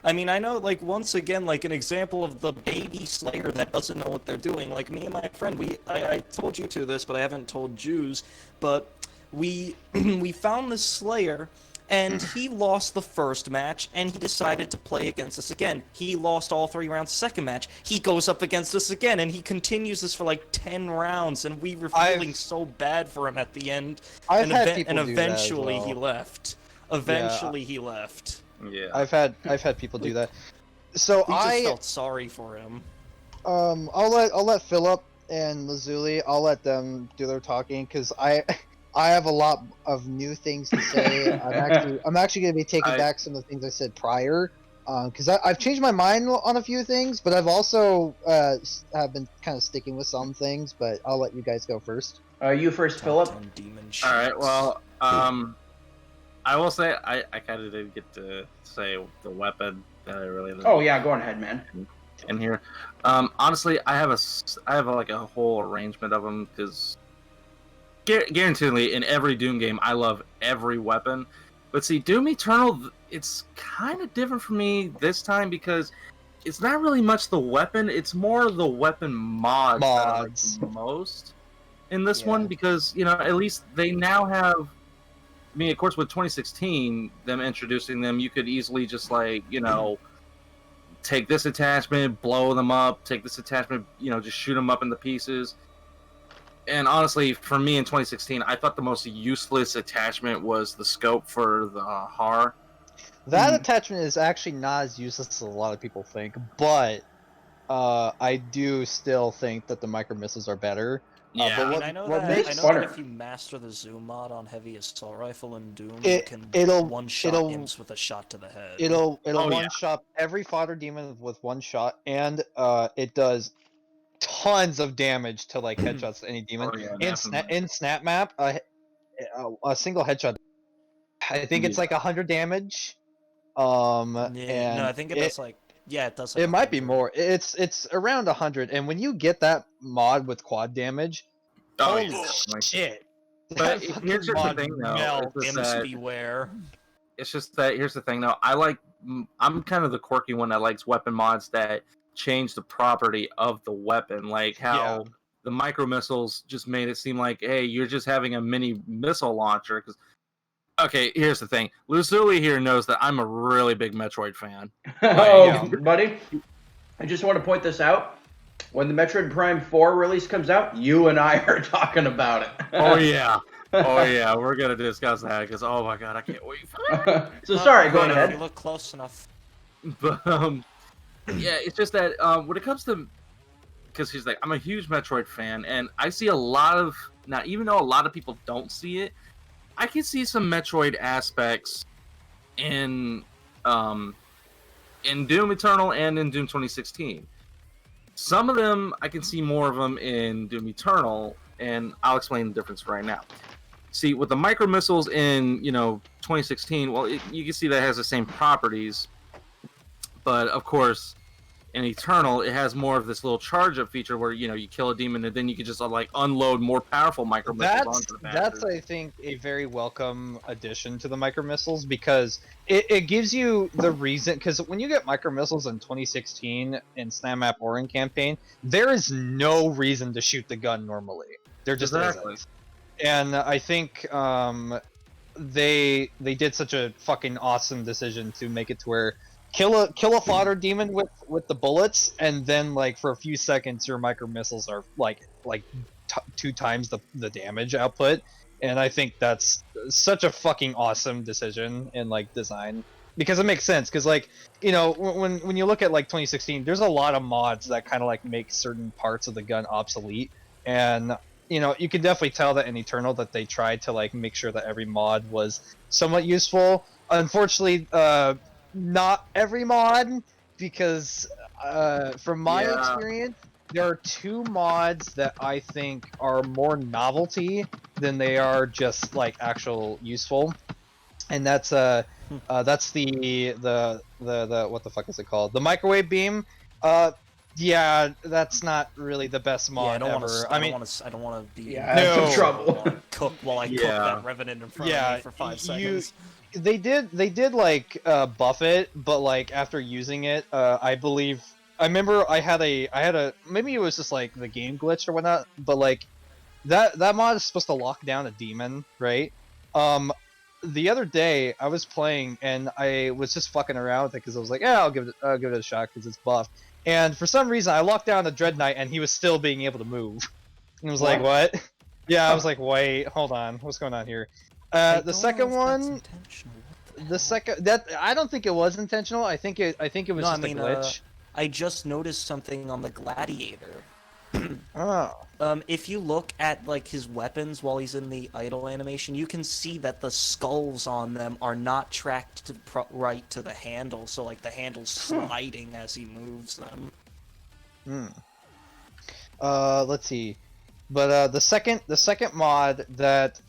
I mean, I know, like, once again, like, an example of the baby Slayer that doesn't know what they're doing. Like, me and my friend, I told you to this, but I haven't told Jews, but we found this Slayer, and he lost the first match, and he decided to play against us again. He lost all 3 rounds the second match. He goes up against us again, and he continues this for, like, 10 rounds, and we were feeling so bad for him at the end. I've and had people do that as eventually well. he left. Eventually he left. Yeah. I've had people do that. So We just I felt sorry for him. I'll let Philip and Lazuli, I'll let them do their talking, because I have a lot of new things to say. I'm actually going to be taking I- back some of the things I said prior, because I've changed my mind on a few things, but I've also have been kind of sticking with some things. But I'll let you guys go first. You first, Top Philip. 10 demon All right. shields. Well, I will say I kind of did get to say the weapon that I really Oh yeah, go on ahead, man. in here. Honestly, I have like a whole arrangement of them because guaranteedly in every Doom game, I love every weapon. But see, Doom Eternal, it's kind of different for me this time because it's not really much the weapon; it's more the weapon mods that I like the most in this one because at least they now have. I mean, of course, with 2016, them introducing them, you could easily just take this attachment, blow them up, take this attachment, just shoot them up into pieces. And honestly, for me in 2016, I thought the most useless attachment was the scope for the HAR. That attachment is actually not as useless as a lot of people think, but I do still think that the micro missiles are better. Yeah. But I mean, what, I know what that makes if you master the zoom mod on heavy assault rifle in Doom, you can it'll one-shot imps with a shot to the head. it'll Oh, yeah. one shot every fodder demon with one shot, and it does tons of damage to like headshots to any demon. Oh, yeah, in definitely. snap map, a single headshot, I think it's Yeah. like 100 damage. Yeah, And no, I think it does like it does. Like it might be 100. more. It's around 100, and when you get that mod with quad damage, Oh, holy yeah, definitely. shit! But That here's fucking just the mod thing, though. melts. It's just Imps that beware. here's the thing, though. I'm kind of the quirky one that likes weapon mods that change the property of the weapon, like how the micro missiles just made it seem like, hey, you're just having a mini missile launcher. Because okay, here's the thing. Luzuli here knows that I'm a really big Metroid fan. Buddy, I just want to point this out. When the Metroid Prime 4 release comes out, you and I are talking about it. Oh yeah. Oh yeah, we're gonna discuss that because oh my god, I can't wait for that. So sorry, go If ahead. you look close enough. But yeah, it's just that when it comes to, because he's like, I'm a huge Metroid fan, and I see a lot of now, even though a lot of people don't see it, I can see some Metroid aspects in Doom Eternal and in Doom 2016. Some of them I can see more of them in Doom Eternal, and I'll explain the difference right now. See, with the micro missiles in 2016, well, you can see that it has the same properties, but of course, in Eternal, it has more of this little charge up feature where you kill a demon and then you can just like unload more powerful micro missiles onto the That's bastard. I think a very welcome addition to the micro missiles because it gives you the reason, because when you get micro missiles in 2016 in Snap Map or in campaign, there is no reason to shoot the gun normally. There just isn't. And I think they did such a fucking awesome decision to make it to where kill a fodder demon with the bullets, and then like for a few seconds your micro missiles are like 2 times the damage output. And I think that's such a fucking awesome decision in like design, because it makes sense, because like when you look at like 2016, there's a lot of mods that kind of like make certain parts of the gun obsolete, and you can definitely tell that in Eternal that they tried to like make sure that every mod was somewhat useful. Unfortunately, not every mod, because from my experience, there are 2 mods that I think are more novelty than they are just like actual useful, and that's the what the fuck is it called? The microwave beam. Yeah, that's not really the best mod ever. I don't want to be some trouble. while I cook that Revenant in front of me for 5 seconds. They did like buff it, but like after using it, I remember I had a maybe it was just like the game glitch or whatnot, but like that mod is supposed to lock down a demon, right? The other day I was playing and I was just fucking around with it because I was like, yeah, I'll give it a shot because it's buffed. And for some reason I locked down the Dread Knight and he was still being able to move. And I was like, what? Yeah, I was like, wait, hold on, what's going on here? The second one, I don't think it was intentional. I think it was just a glitch. I just noticed something on the Gladiator. Oh. If you look at like his weapons while he's in the idle animation, you can see that the skulls on them are not tracked to right to the handle, so like the handle's sliding as he moves them. Hmm. Let's see. But the second mod that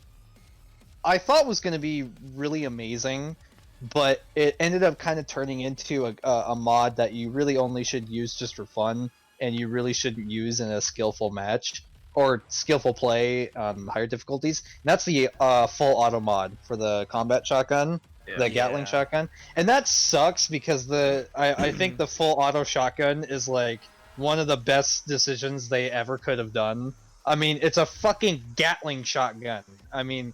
I thought was going to be really amazing, but it ended up kind of turning into a mod that you really only should use just for fun, and you really shouldn't use in a skillful match or skillful play on higher difficulties. And that's the full auto mod for the combat shotgun, the Gatling Yeah. shotgun, and that sucks because I think the full auto shotgun is like one of the best decisions they ever could have done. I mean, it's a fucking Gatling shotgun. I mean,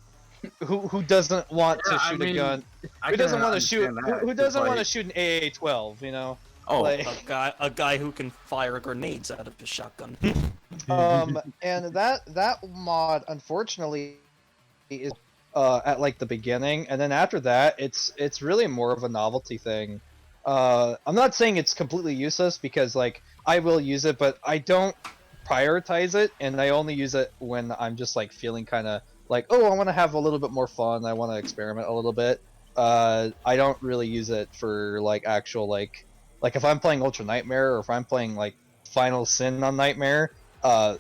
who doesn't want to shoot a gun? Who doesn't want to shoot? Who doesn't want to shoot an AA-12? You know. Oh, Like, A guy who can fire grenades out of his shotgun. and that mod unfortunately is at like the beginning, and then after that, it's really more of a novelty thing. I'm not saying it's completely useless because like I will use it, but I don't prioritize it, and I only use it when I'm just like feeling kind of like, oh, I want to have a little bit more fun. I want to experiment a little bit. I don't really use it for like actual like if I'm playing Ultra Nightmare or if I'm playing like Final Sin on Nightmare. I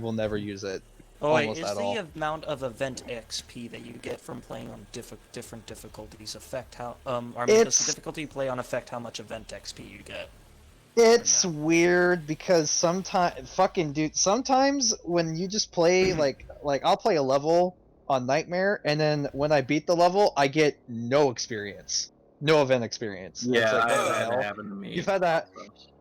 will never use it. Oh wait, Almost is at the all. amount of event XP that you get from playing on different difficulties affect how does It's- the difficulty you play on affect how much event XP you get? It's weird because sometimes when you just play like I'll play a level on Nightmare, and then when I beat the level, I get no experience, no event experience. And it's yeah, like, I what had the that hell? happen to me. You've had that.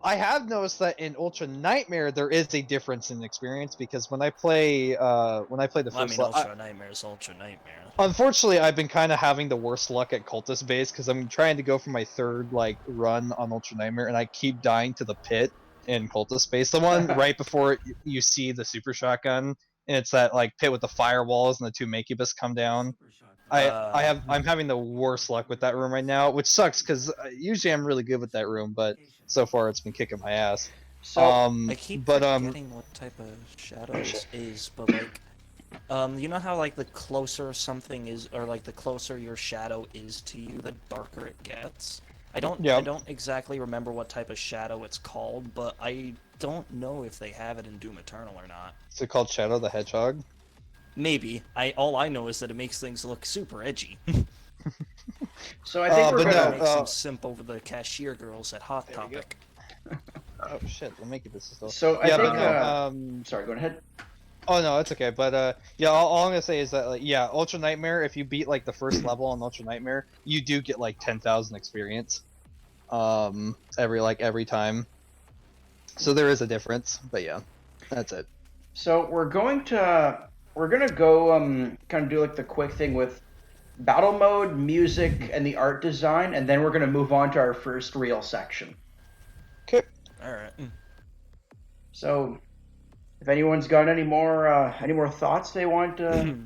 I have noticed that in Ultra Nightmare there is a difference in experience because when I play the Well, I first mean, level, Ultra Nightmare is Ultra Nightmare. unfortunately, I've been kind of having the worst luck at Cultist base because I'm trying to go for my third like run on Ultra Nightmare, and I keep dying to the pit in Cultist base, the one right before you see the super shotgun, and it's that like pit with the firewalls and the two Makubus come down. I'm having the worst luck with that room right now, which sucks because usually I'm really good with that room, but so far it's been kicking my ass. So I keep forgetting what type of shadow this is, but like, you know how like the closer something is, or like the closer your shadow is to you, the darker it gets. I don't exactly remember what type of shadow it's called, but I don't know if they have it in Doom Eternal or not. Is it called Shadow the Hedgehog? Maybe. All I know is that it makes things look super edgy. so I think we're but gonna no, Make some simp over the cashier girls at Hot There we go. Topic. Oh shit, let me get this still. So I Yeah, think but no, sorry, go ahead. Oh no, it's okay. But yeah, all I'm gonna say is that like, yeah, Ultra Nightmare. If you beat like the first level on Ultra Nightmare, you do get like 10,000 experience. Every time. So there is a difference, but yeah, that's it. So we're gonna go kind of do like the quick thing with battle mode, music, and the art design, and then we're gonna move on to our first real section. Okay. Alright. So if anyone's got any more thoughts they want to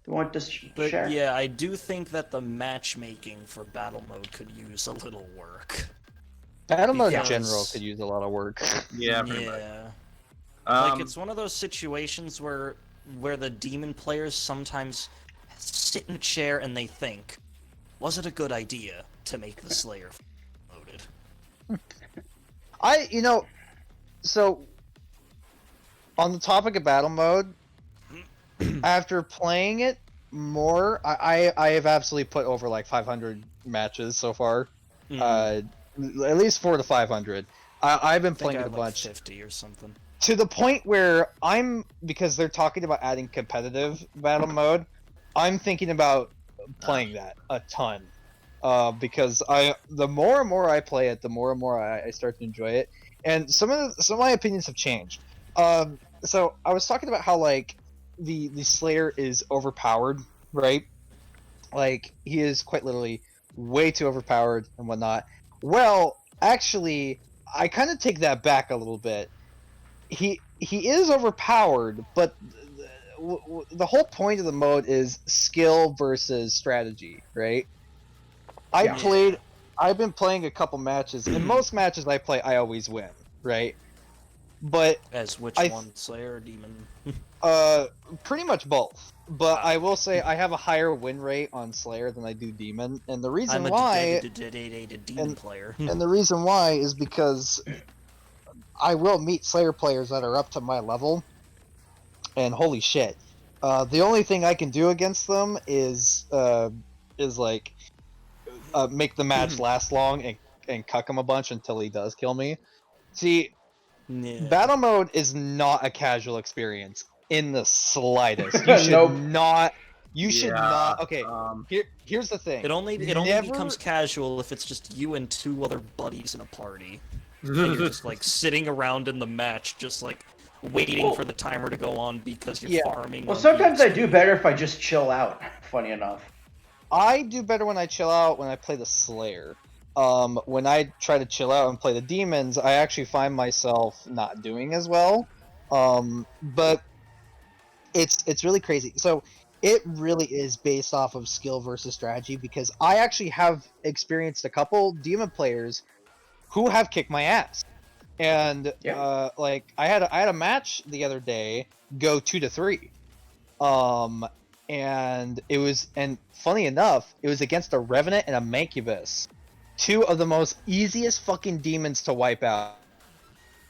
But share. yeah, I do think that the matchmaking for battle mode could use a little work. Battle mode in Because- general could use a lot of work. Yeah, pretty much. Yeah. Um, Like, it's one of those situations where the demon players sometimes sit in a chair and they think, was it a good idea to make the Slayer loaded? So on the topic of battle mode, after playing it more, I have absolutely put over like 500 matches so far. At least 400 to 500. I've been I think playing I it a had like bunch. 50 or something. To the point where because they're talking about adding competitive battle mode, I'm thinking about playing that a ton. Because the more and more I play it, the more and more I start to enjoy it. And some of my opinions have changed. So I was talking about how like the Slayer is overpowered, right? Like he is quite literally way too overpowered and whatnot. Well, actually, I kind of take that back a little bit. He is overpowered, but the whole point of the mode is skill versus strategy, right? Yeah. I've been playing a couple matches, and most matches I play, I always win, right? But As which I- one, Slayer or Demon? pretty much both. But I will say I have a higher win rate on Slayer than I do Demon, and the reason I'm a why, dedicated Demon player. and the reason why is because I will meet Slayer players that are up to my level, and holy shit, the only thing I can do against them is like make the match last long and cuck him a bunch until he does kill me. See, Yeah. battle mode is not a casual experience in the slightest. You should Nope. not. You should Yeah, not. Okay, here's the thing. It only Never- becomes casual if it's just you and 2 other buddies in a party, and you're just like sitting around in the match, just like waiting for the timer to go on because you're farming. Well, on sometimes I EXP. do better if I just chill out. Funny enough. I do better when I chill out when I play the Slayer. When I try to chill out and play the demons, I actually find myself not doing as well. But it's really crazy. So it really is based off of skill versus strategy, because I actually have experienced a couple demon players who have kicked my ass. And Yeah. like I had a match the other day go 2-3. And it was, and funny enough, it was against a Revenant and a Mancubus. 2 of the most easiest fucking demons to wipe out.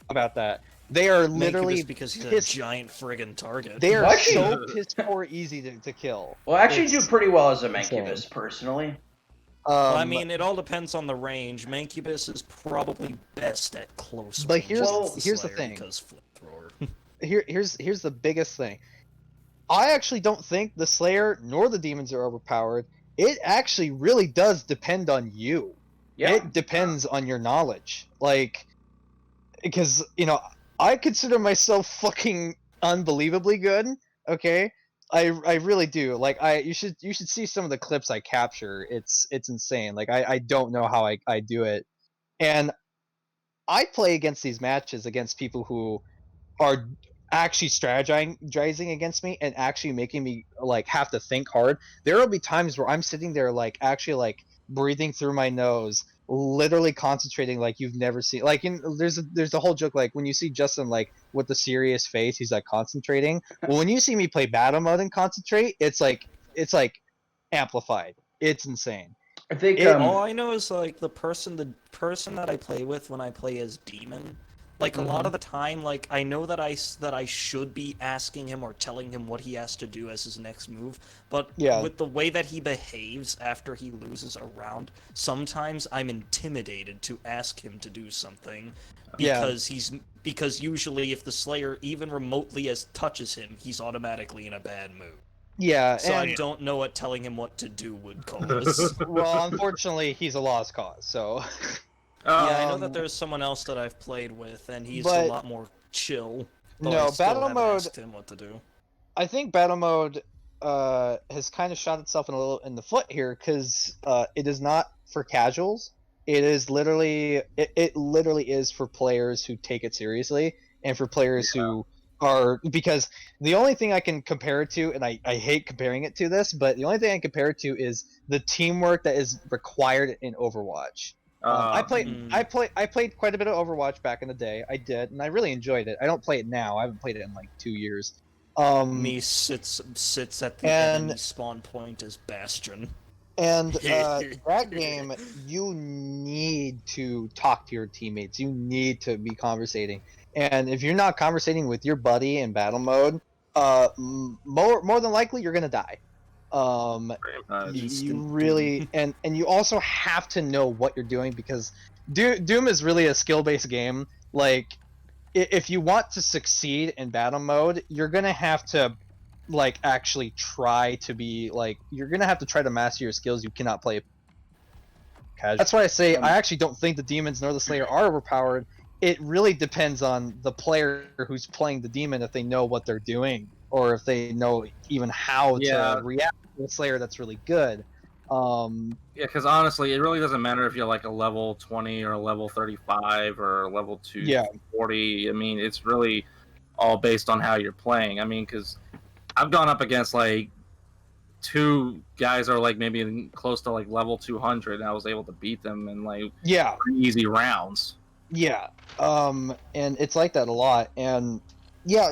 About that. They are literally Mancubus because he's a piss- giant friggin' target. They are Well, actually- so piss poor easy to kill. Well, I actually It's do pretty well as a insane. Mancubus, personally. Well, I mean, it all depends on the range. Mancubus is probably best at close But range here's- against here's the Slayer thing. because flamethrower. here's the biggest thing. I actually don't think the Slayer nor the demons are overpowered. It actually really does depend on you. Yeah. It depends on your knowledge. Like, because, I consider myself fucking unbelievably good, okay? I really do. Like, you should see some of the clips I capture. It's insane. Like, I don't know how I do it. And I play against these matches against people who are actually strategizing against me and actually making me like have to think hard. There will be times where I'm sitting there like actually like breathing through my nose, literally concentrating like you've never seen. Like there's a whole joke like when you see Jooztin like with the serious face, he's like concentrating. Well, when you see me play battle mode and concentrate, it's like amplified. It's insane. I think All I know is like the person that I play with when I play as Demon. Like a lot of the time, like I know that I should be asking him or telling him what he has to do as his next move, but with the way that he behaves after he loses a round, sometimes I'm intimidated to ask him to do something because usually if the Slayer even remotely touches him, he's automatically in a bad mood. Yeah, So and I don't know what telling him what to do would cause. well, unfortunately, he's a lost cause. So Yeah, I know that there's someone else that I've played with, and he's a lot more chill. But No, I still battle haven't mode- asked him what to do. I think battle mode has kind of shot itself in the foot here because it is not for casuals. It is literally it literally is for players who take it seriously and for players who are, because the only thing I can compare it to, and I hate comparing it to this, but the only thing I can compare it to is the teamwork that is required in Overwatch. I played quite a bit of Overwatch back in the day. I did, and I really enjoyed it. I don't play it now. I haven't played it in like 2 years. Me sits at the enemy spawn point as Bastion. And that game, you need to talk to your teammates. You need to be conversating. And if you're not conversating with your buddy in battle mode, more than likely you're gonna die. You really and you also have to know what you're doing, because Doom is really a skill-based game. Like, if you want to succeed in battle mode, you're gonna have to like actually try to be like, you're gonna have to try to master your skills. You cannot play casual. That's why I say I actually don't think the demons nor the Slayer are overpowered. It really depends on the player who's playing the demon, if they know what they're doing or if they know even how to react to a Slayer that's really good. Yeah, because honestly, it really doesn't matter if you're like a level 20 or a level 35 or a level 240. I mean, it's really all based on how you're playing. I mean, because I've gone up against like 2 guys that are like maybe close to like level 200, and I was able to beat them in like pretty easy rounds. Yeah, And it's like that a lot. And yeah,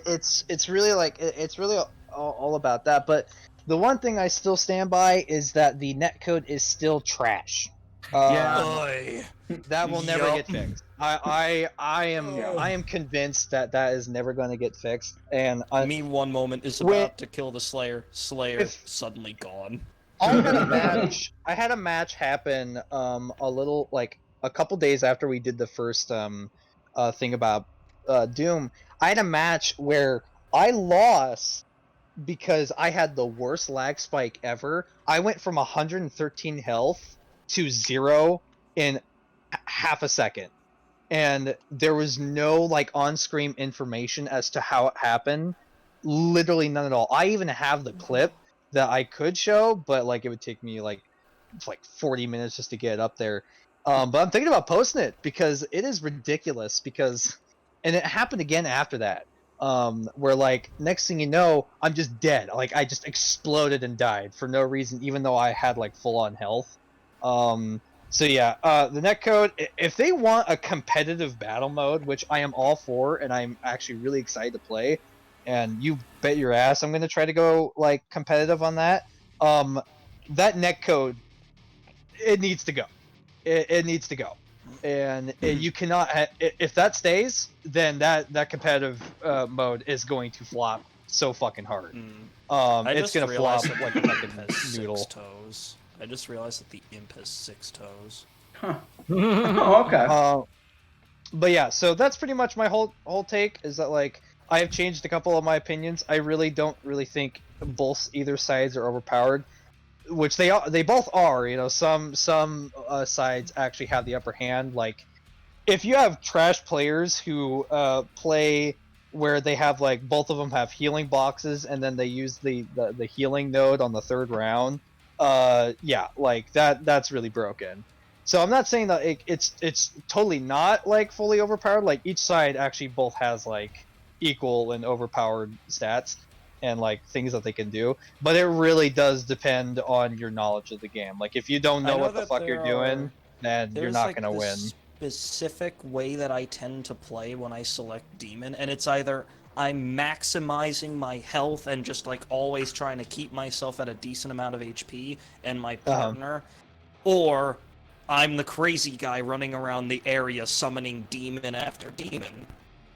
it's really like it's really all about that. But the one thing I still stand by is that the netcode is still trash. Yeah. Oy. That will never Yup. get fixed. I am convinced that that is never going to get fixed. And Me one moment is When- about to kill the Slayer. Slayer If- suddenly gone. I had a match. I had a match happen a little like a couple days after we did the first thing about Doom. I had a match where I lost because I had the worst lag spike ever. I went from 113 health to 0 in half a second. And there was no like on-screen information as to how it happened. Literally none at all. I even have the clip that I could show, but like it would take me like 40 minutes just to get it up there. But I'm thinking about posting it because it is ridiculous. And it happened again after that. Where like next thing you know, I'm just dead. Like I just exploded and died for no reason, even though I had like full on health. So yeah, the netcode. If they want a competitive battle mode, which I am all for, and I'm actually really excited to play, and you bet your ass I'm gonna try to go like competitive on that. That netcode, it needs to go. It needs to go, and you cannot. If that stays, then that competitive mode is going to flop so fucking hard. I It's just gonna flop realized that like the a imp fucking has noodle. 6 toes. I just realized that the imp has 6 toes. Huh. Oh, okay. But yeah, so that's pretty much my whole take. Is that like I have changed a couple of my opinions. I really don't really think both either sides are overpowered, which they both are. Some sides actually have the upper hand. Like if you have trash players who play where they have like both of them have healing boxes and then they use the healing node on the third round, yeah, like that's really broken. So I'm not saying that it's totally not like fully overpowered. Like each side actually both has like equal and overpowered stats and like things that they can do, but it really does depend on your knowledge of the game. Like if you don't know what the that fuck you're doing, then you're there's not like gonna win. this specific way that I tend to play when I select demon, and it's either I'm maximizing my health and just like always trying to keep myself at a decent amount of HP and my partner, or I'm the crazy guy running around the area summoning demon after demon.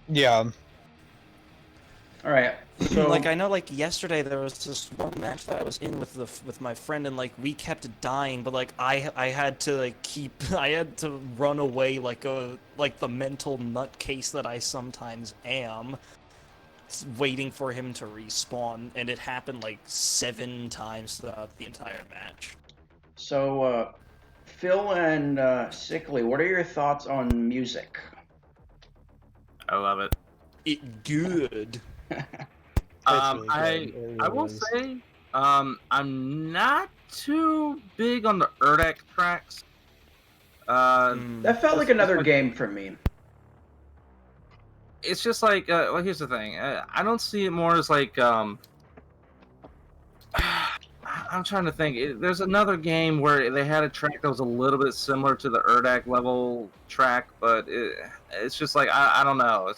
Yeah. All right. So Like I know, like yesterday there was this one match that I was in with my friend, and like we kept dying, but like I had to like I had to run away like the mental nutcase that I sometimes am, waiting for him to respawn, and it happened like 7 times throughout the entire match. So, Phil and Sickly, what are your thoughts on music? I love it. It good. I will say, I'm not too big on the Urdak tracks. That felt like another game for me. It's just like, well, here's the thing. I don't see it more as like, I'm trying to think. There's another game where they had a track that was a little bit similar to the Urdak level track, but it's just like, I don't know.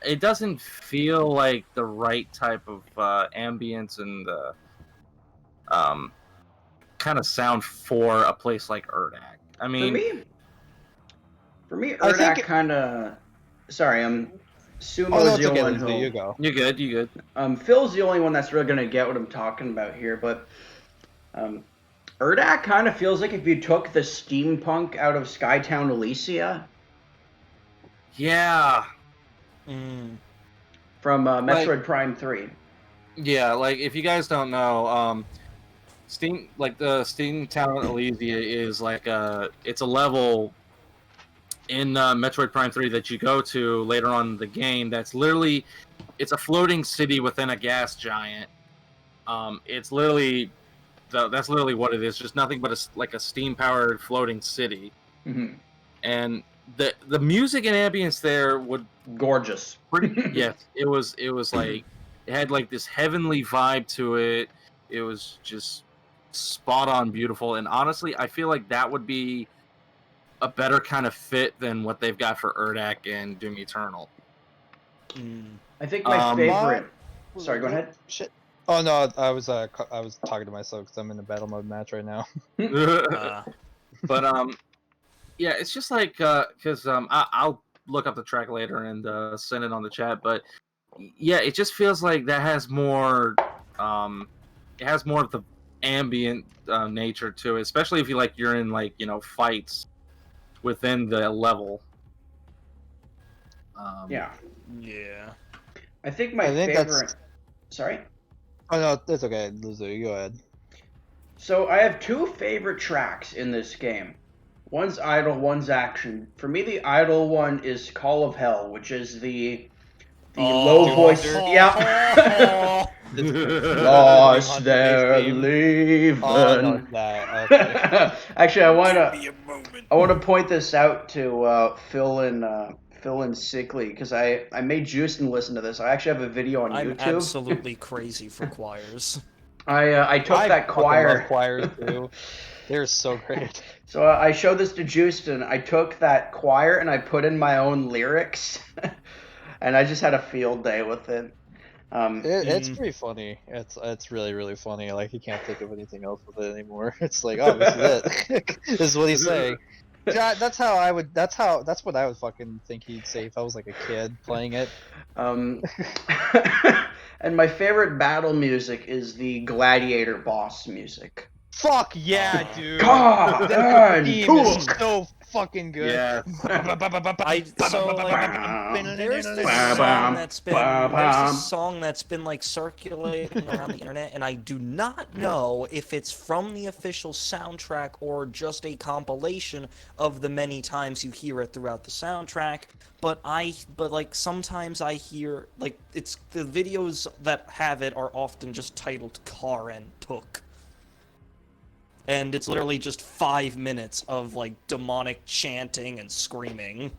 It doesn't feel like the right type of ambience and kind of sound for a place like Urdak. I mean, For me, I think Urdak kind of. Sorry, Sumo's Oh, no, it's the okay. only one Lindsay, who. you go. you're good. You good. Phil's the only one that's really gonna get what I'm talking about here, but Urdak kind of feels like if you took the steampunk out of Skytown Elysia Yeah. from Metroid Prime 3. Yeah, like if you guys don't know, the Steam Town Elysia is like it's a level in Metroid Prime 3 that you go to later on in the game. That's literally, it's a floating city within a gas giant. It's literally, that's literally what it is. Just nothing but a steam powered floating city. Mm-hmm. And the music and ambience there would Gorgeous. yes, it was like it had like this heavenly vibe to it. It was just spot on beautiful, and honestly I feel like that would be a better kind of fit than what they've got for Urdak and Doom Eternal. I think my favorite. Sorry, go ahead. Shit. Oh no, I was talking to myself because I'm in a battle mode match right now. But yeah, it's just like because I'll look up the track later and send it on the chat. But yeah, it just feels like that has more. It has more of the ambient nature to it, especially if you're in fights within the level. Yeah. I think I think favorite. that's- Sorry. Oh no, that's okay. Lizzie, you go ahead. So I have two favorite tracks in this game. One's idle, one's action. For me, the idle one is Call of Hell, which is the low voice. Yeah. Lost their leaving. Oh no, that. Okay. Actually, I want to point this out to Phil and Sickly because I made Jooztin listen to this. I actually have a video on I'm YouTube. absolutely crazy for choirs. I took that fucking choir. love choirs too. They're so great. So I showed this to Jooztin. I took that choir and I put in my own lyrics, and I just had a field day with it. It's pretty funny. It's really really funny. Like you can't think of anything else with it anymore. It's like, oh, this is it. This is what he's saying. Yeah, that's what I would fucking think he'd say if I was like a kid playing it. And my favorite battle music is the Gladiator boss music. Fuck yeah, dude! God, That theme cool. is so fucking good. Yeah. There's this song that's been like circulating around the internet, and I do not know if it's from the official soundtrack or just a compilation of the many times you hear it throughout the soundtrack. But like sometimes I hear like it's the videos that have it are often just titled "Car and Took." And it's literally just 5 minutes of like demonic chanting and screaming.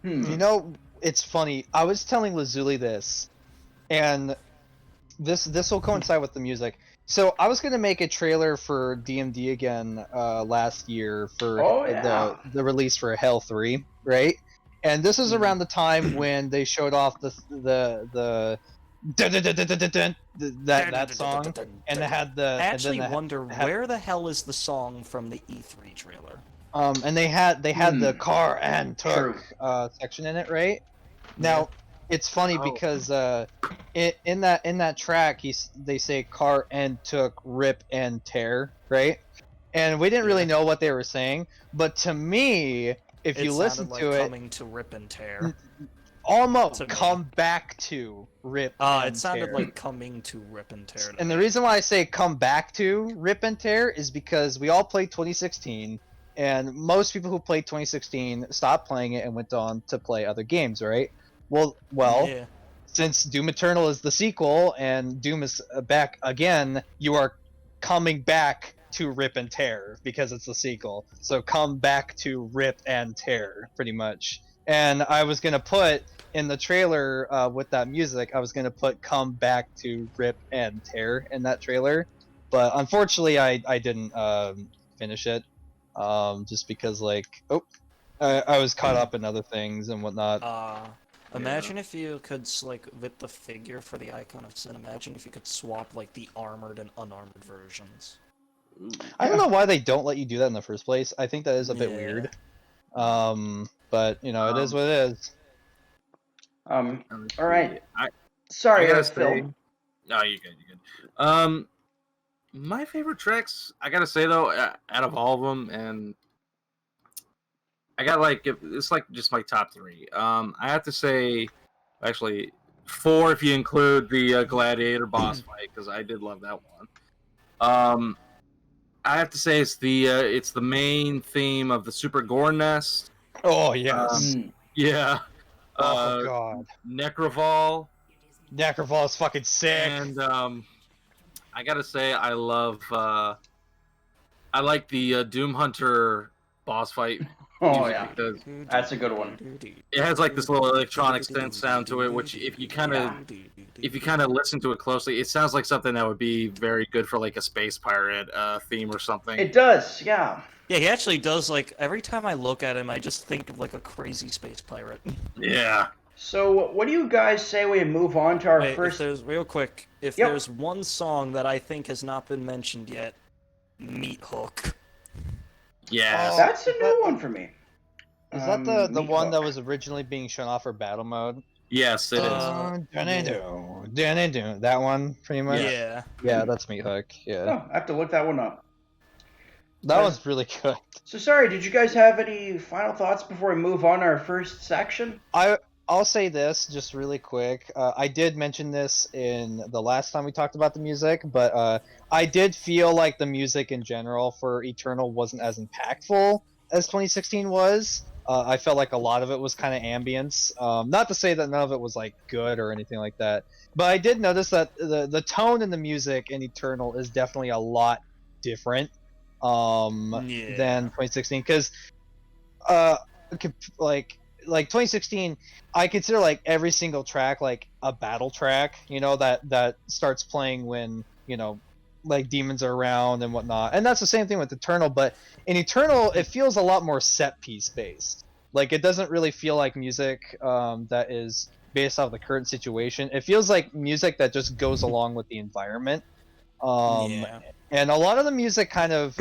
You know, it's funny. I was telling Lazuli this, and this will coincide with the music. So I was gonna make a trailer for DMD again last year for the release for Hell 3, right? And this is around the time when they showed off the that song, and it had the. I actually and then wonder where the hell is the song from the E3 trailer. And they had the car and took section in it, right? Now, it's funny because in that track they say car and took, rip and tear, right? And we didn't really know what they were saying, but to me, if you listen to it, coming to rip and tear. Almost come back to rip and it sounded tear. like coming to rip and tear. And the reason why I say come back to rip and tear is because we all played 2016, and most people who played 2016 stopped playing it and went on to play other games, right? Well, yeah. Since Doom Eternal is the sequel and Doom is back again, you are coming back to rip and tear because it's the sequel. So come back to rip and tear, pretty much. And I was gonna put in the trailer with that music, I was gonna put "Come Back to Rip and Tear" in that trailer, but unfortunately, I didn't finish it, just because I was caught up in other things and whatnot. Imagine if you could with the figure for the Icon of Sin. Imagine if you could swap like the armored and unarmored versions. I don't know why they don't let you do that in the first place. I think that is a bit weird. But you know, it is what it is. All right. Sorry, Phil. No, you're good. My favorite tracks, I gotta say though, out of all of them, and I got it's just my top 3. I have to say, actually, 4 if you include the Gladiator boss fight, because I did love that one. I have to say it's the main theme of the Super Gore Nest. Oh yes. Yeah. Oh god. Necroval. Necroval is fucking sick. And I gotta say I love I like the Doom Hunter boss fight. Oh yeah, that's a good one. It has like this little electronic synth sound to it, which if you kind of if you kind of listen to it closely, it sounds like something that would be very good for like a space pirate theme or something. It does, yeah. Yeah, he actually does. Like every time I look at him, I just think of like a crazy space pirate. Yeah. So, what do you guys say we move on to our Wait, first? if Yep. there's one song that I think has not been mentioned yet, Meat Hook. Yes. That's a new one for me. Is that the Meat one that Hook. was originally being shown off for battle mode? Yes, it is. That one, pretty much. Yeah. Yeah, that's Meat Hook. Yeah, Oh, I have to look that one up. that one's really good. So, sorry, did you guys have any final thoughts before we move on to our first section? I'll say this just really quick. I did mention this in the last time we talked about the music, but I did feel like the music in general for Eternal wasn't as impactful as 2016 was. I felt like a lot of it was kind of ambience. Not to say that none of it was like good or anything like that, but I did notice that the tone in the music in Eternal is definitely a lot different than 2016. Because like 2016, I consider like every single track like a battle track, you know, that starts playing when, you know, like demons are around and whatnot. And that's the same thing with Eternal, but in Eternal it feels a lot more set piece based. Like it doesn't really feel like music that is based off the current situation. It feels like music that just goes along with the environment. And a lot of the music kind of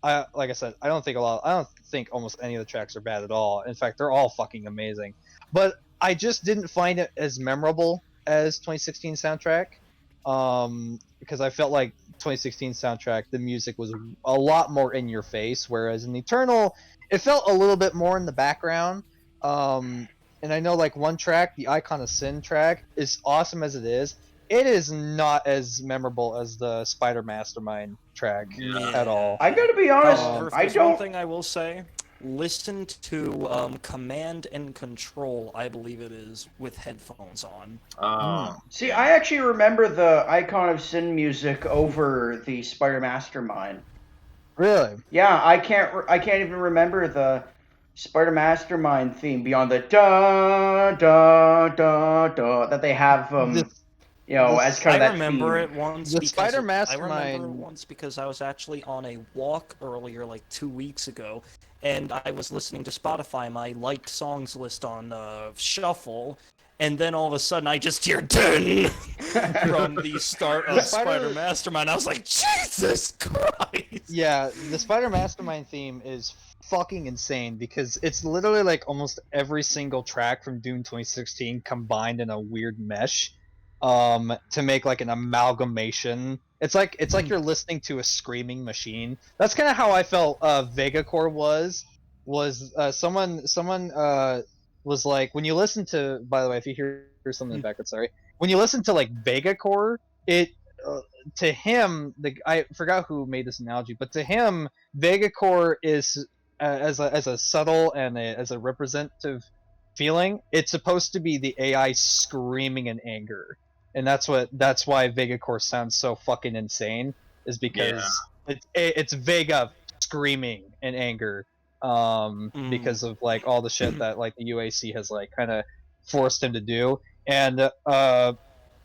like I said, I don't think almost any of the tracks are bad at all. In fact, they're all fucking amazing. But I just didn't find it as memorable as 2016 soundtrack. Because I felt like 2016 soundtrack, the music was a lot more in your face, whereas in Eternal, it felt a little bit more in the background. And I know like one track, the Icon of Sin track, is awesome as it is. It is not as memorable as the Spider Mastermind track at all. I gotta be honest, However, if I there's don't. one thing I will say, listen to Command and Control, I believe it is, with headphones on. See, I actually remember the Icon of Sin music over the Spider Mastermind. Really? Yeah, I can't even remember the Spider Mastermind theme beyond the da da da da that they have. You know, as kind of that I remember theme. it once The because Spider I remember it Mastermind. once because I was actually on a walk earlier, like 2 weeks ago, and I was listening to Spotify, my liked songs list on Shuffle, and then all of a sudden I just hear "dun" from the start of Spider Mastermind. I was like, Jesus Christ! Yeah, the Spider Mastermind theme is fucking insane because it's literally like almost every single track from Doom 2016 combined in a weird mesh to make like an amalgamation. It's like you're listening to a screaming machine. That's kind of how I felt Vegacore was someone was like, when you listen to, by the way, if you hear something in the background, sorry, when you listen to like Vegacore, it to him, I forgot who made this analogy, but to him, Vegacore is as a subtle and as a representative feeling, it's supposed to be the AI screaming in anger, and that's why Vegacore sounds so fucking insane, is because it's Vega screaming in anger, because of like all the shit that like the UAC has like kind of forced him to do, and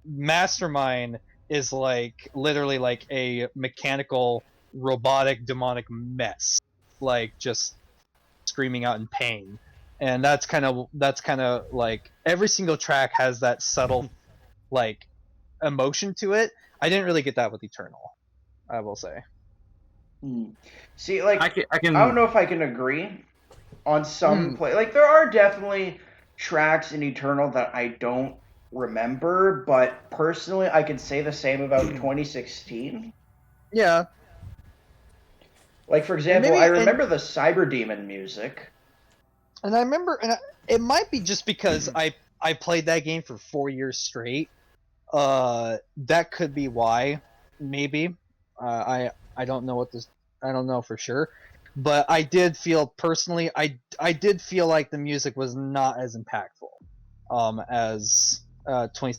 Mastermind is like literally like a mechanical robotic demonic mess, like just screaming out in pain. And that's kind of like every single track has that subtle like emotion to it. I didn't really get that with Eternal, I will say. See, like I can. I don't know if I can agree on some play. Like there are definitely tracks in Eternal that I don't remember, but personally, I can say the same about 2016. Yeah. Like for example, I remember the Cyber Demon music. And I remember, it might be just because I played that game for 4 years straight. That could be why, maybe. I don't know I don't know for sure, but I did feel personally, I did feel like the music was not as impactful, as 20.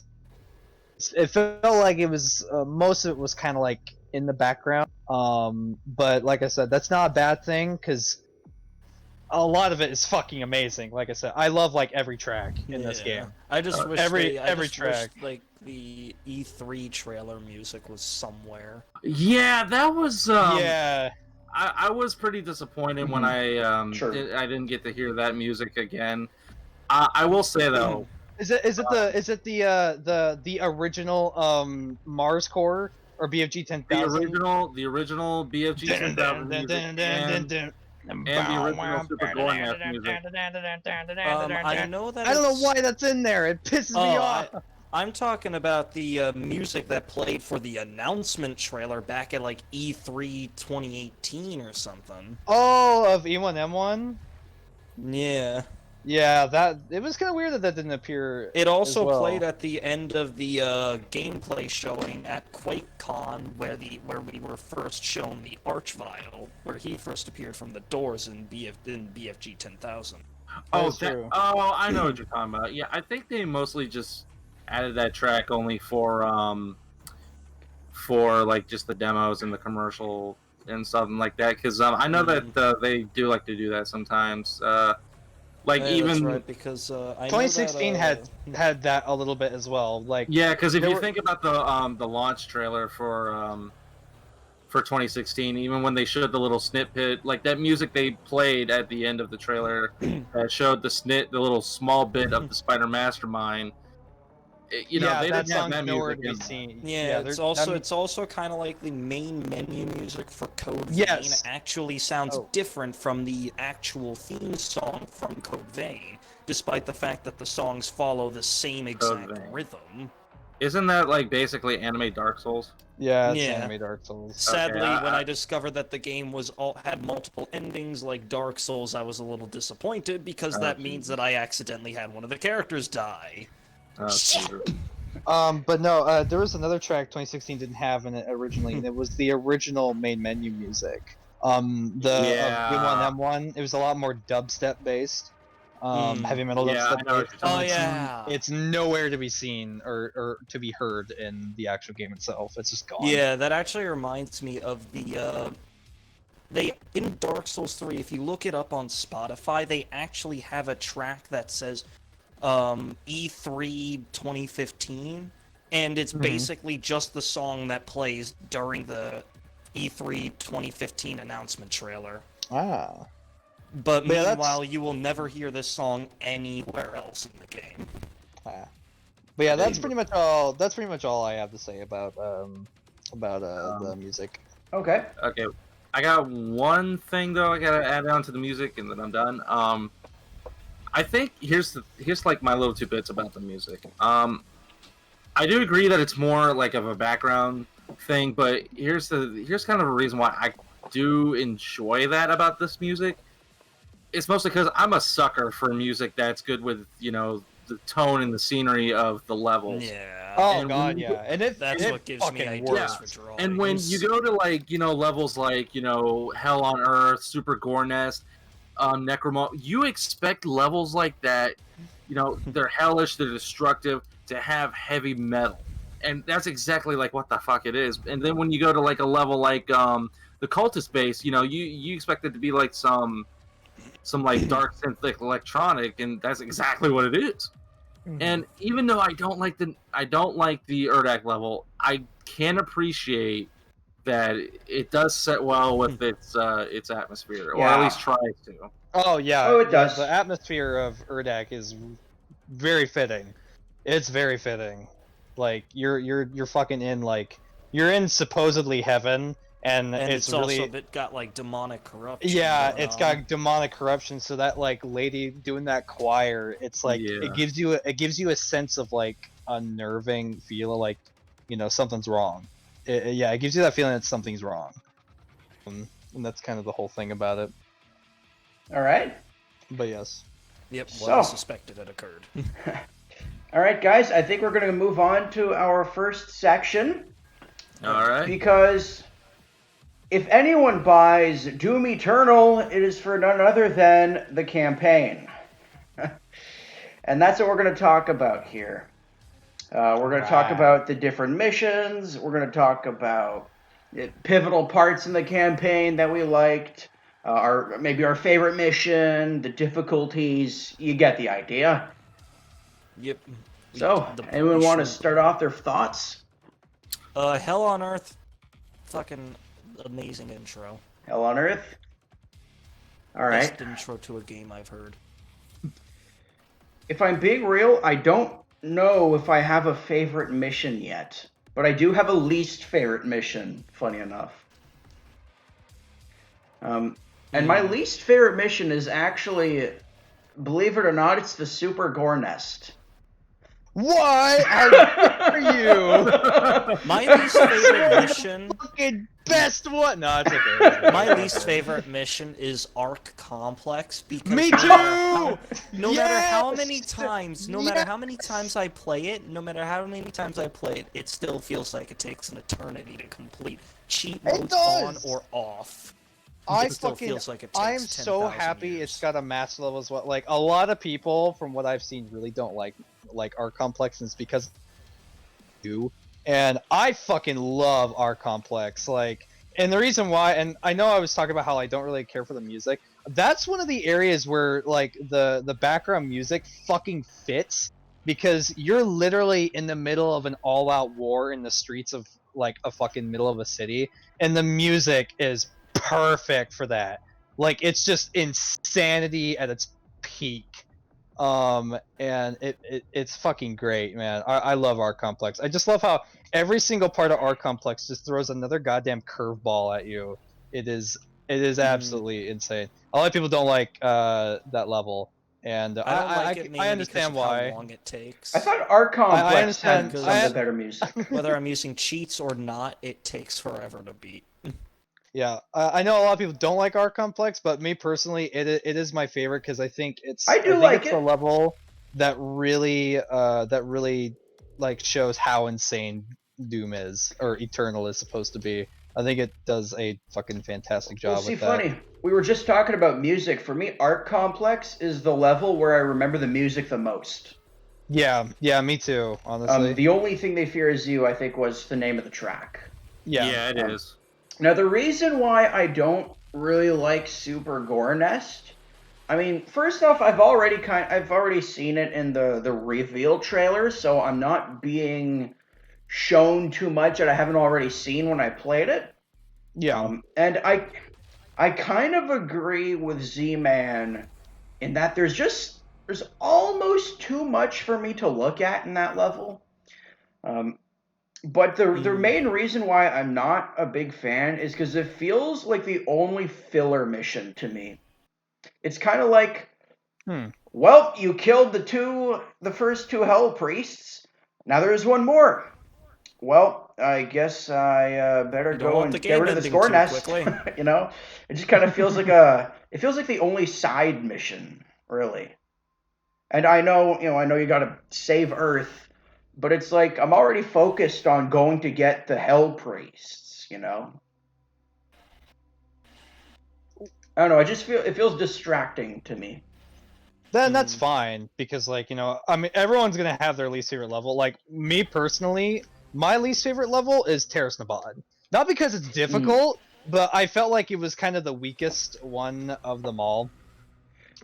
It felt like it was most of it was kind of like in the background. But like I said, that's not a bad thing, because a lot of it is fucking amazing. Like I said, I love like every track in this Yeah. game. I just wish every I just track. Wish, like the E3 trailer music was somewhere. Yeah, that was. Yeah. I was pretty disappointed when Sure. I didn't get to hear that music again. I will say though, Is it the original Mars Core or BFG 10,000? the original BFG 10,000 music and the original Super Gornath music. I know that I don't know it's- why that's in there. It pisses me off. I'm talking about the music that played for the announcement trailer back at like E3 2018 or something. Oh, of E1M1. Yeah. Yeah, that it was kind of weird that that didn't appear. It also as well. played at the end of the gameplay showing at QuakeCon, where we were first shown the Archvile, where he first appeared from the doors in BFG 10,000. Oh, That's true. oh, I know what you're talking about. Yeah, I think they mostly just added that track only for like just the demos and the commercial and something like that. Because I know that they do like to do that sometimes. Like Yeah, even that's right, because I know 2016 that, had that a little bit as well. Like yeah, because if there you were- think about the launch trailer for 2016, even when they showed the little snippet, like that music they played at the end of the trailer that showed the little small bit of the Spider Mastermind. You know, yeah, they that didn't have song's that nowhere music to be in there. seen. Yeah, there- it's also kind of like the main menu music for Code Yes. Vein actually sounds Oh. different from the actual theme song from Code Vein, despite the fact that the songs follow the same exact Vein. rhythm. Isn't that like basically anime Dark Souls? Yeah, it's Yeah. anime Dark Souls. Sadly, Okay, when I discovered that the game had multiple endings like Dark Souls, I was a little disappointed because that means that I accidentally had one of the characters die. But no, there was another track 2016 didn't have in it originally, and it was the original main menu music. Yeah. V1M1, it was a lot more dubstep based, heavy metal Yeah, I dubstep know what based. you're Oh talking yeah. It's nowhere to be seen or to be heard in the actual game itself. It's just gone. Yeah, that actually reminds me of the they in Dark Souls 3, if you look it up on Spotify, they actually have a track that says E3 2015, and it's basically just the song that plays during the E3 2015 announcement trailer. Ah. But Yeah, that's- meanwhile, you will never hear this song anywhere else in the game. Ah. But yeah, that's pretty much all. That's pretty much all I have to say about the music. Okay. Okay, I got one thing though I gotta add on to the music, and then I'm done. I think here's like my little 2 bits about the music. I do agree that it's more like of a background thing, but here's kind of a reason why I do enjoy that about this music. It's mostly because I'm a sucker for music that's good with, you know, the tone and the scenery of the levels. Yeah. Oh And god, when you- yeah, and That's it what gives me fucking ideas works. for drawings. And when you go to like, you know, levels like, you know, Hell on Earth, Super Gore Nest, Necromorph, you expect levels like that, you know, they're hellish, they're destructive, to have heavy metal. And that's exactly like what the fuck it is. And then when you go to like a level like the Cultist base, you know, you expect it to be like some like dark synthetic electronic, and that's exactly what it is. And even though I don't like the Urdak level, I can appreciate that it does set well with its atmosphere, or at Yeah. least tries to. Oh yeah. Oh, it does. The atmosphere of Urdak is very fitting. It's very fitting. Like you're fucking in like you're in supposedly heaven, and it's really also got like demonic corruption. yeah, going it's on. got demonic corruption. So that like lady doing that choir, it's like Yeah. it gives you a sense of like unnerving feel, like you know something's wrong. It gives you that feeling that something's wrong. And that's kind of the whole thing about it. All right. But yes. Yep, well, I So- suspected it occurred. All right, guys. I think we're going to move on to our first section All right. because if anyone buys Doom Eternal, it is for none other than the campaign. And that's what we're going to talk about here. We're going to talk about the different missions. We're going to talk about pivotal parts in the campaign that we liked. our favorite mission, the difficulties. You get the idea. Yep. So, anyone want to start off their thoughts? Hell on Earth, fucking amazing intro. Hell on Earth. All right. Best intro to a game I've heard. If I'm being real, I don't know if I have a favorite mission yet, but I do have a least favorite mission. Funny enough. And my least favorite mission is actually, believe it or not, it's the Super Gore Nest. Why? How dare you? My least favorite mission. Fucking best one. No, it's okay. My least favorite mission is Arc Complex because Me no too! No matter how Yes! many times, no matter how many times I play it, it still feels like it takes an eternity to complete. Cheat modes on does! or off. I It still fucking, feels like it takes I'm so 10,000 happy years. it's got a master level as well. Like, a lot of people, from what I've seen, really don't like Art Complex, and it's because you. And I fucking love Art Complex. Like, and the reason why, and I know I was talking about how I don't really care for the music. That's one of the areas where, like, the background music fucking fits, because you're literally in the middle of an all-out war in the streets of, like, a fucking middle of a city, and the music is perfect for that. Like, it's just insanity at its peak. And it's fucking great, man. I love Art Complex. I just love how every single part of Art Complex just throws another goddamn curveball at you. It is absolutely insane. A lot of people don't like that level, and I don't like it mainly I understand because of why. how long it takes. I thought Art Complex understand- had some of the better music. Whether I'm using cheats or not, it takes forever to beat. Yeah, I know a lot of people don't like Art Complex, but me personally, it is my favorite because I think it's I do think like it's it. the level that really like shows how insane Doom is, or Eternal is supposed to be. I think it does a fucking fantastic job Well, see, with that. funny. We were just talking about music. For me, Art Complex is the level where I remember the music the most. Yeah, me too. Honestly, The only thing they fear is you, I think, was the name of the track. yeah. it is. Now, the reason why I don't really like Super Gore Nest, I mean, first off, I've already seen it in the reveal trailer, so I'm not being shown too much that I haven't already seen when I played it. And I kind of agree with Z-Man in that there's almost too much for me to look at in that level. But the main reason why I'm not a big fan is because it feels like the only filler mission to me. It's kind of like, well, you killed the first two Hell Priests. Now there's one more. Well, I guess I better You don't go want and the get game rid of this ending Gore too Nest. quickly. You know, it just kind of feels like the only side mission, really. And I know you gotta save Earth. But it's like I'm already focused on going to get the Hell Priests, you know? I don't know, it feels distracting to me. Then that's fine, because, like, you know, I mean, everyone's gonna have their least favorite level. Like, me personally, my least favorite level is Terrace Nabad. Not because it's difficult, but I felt like it was kind of the weakest one of them all.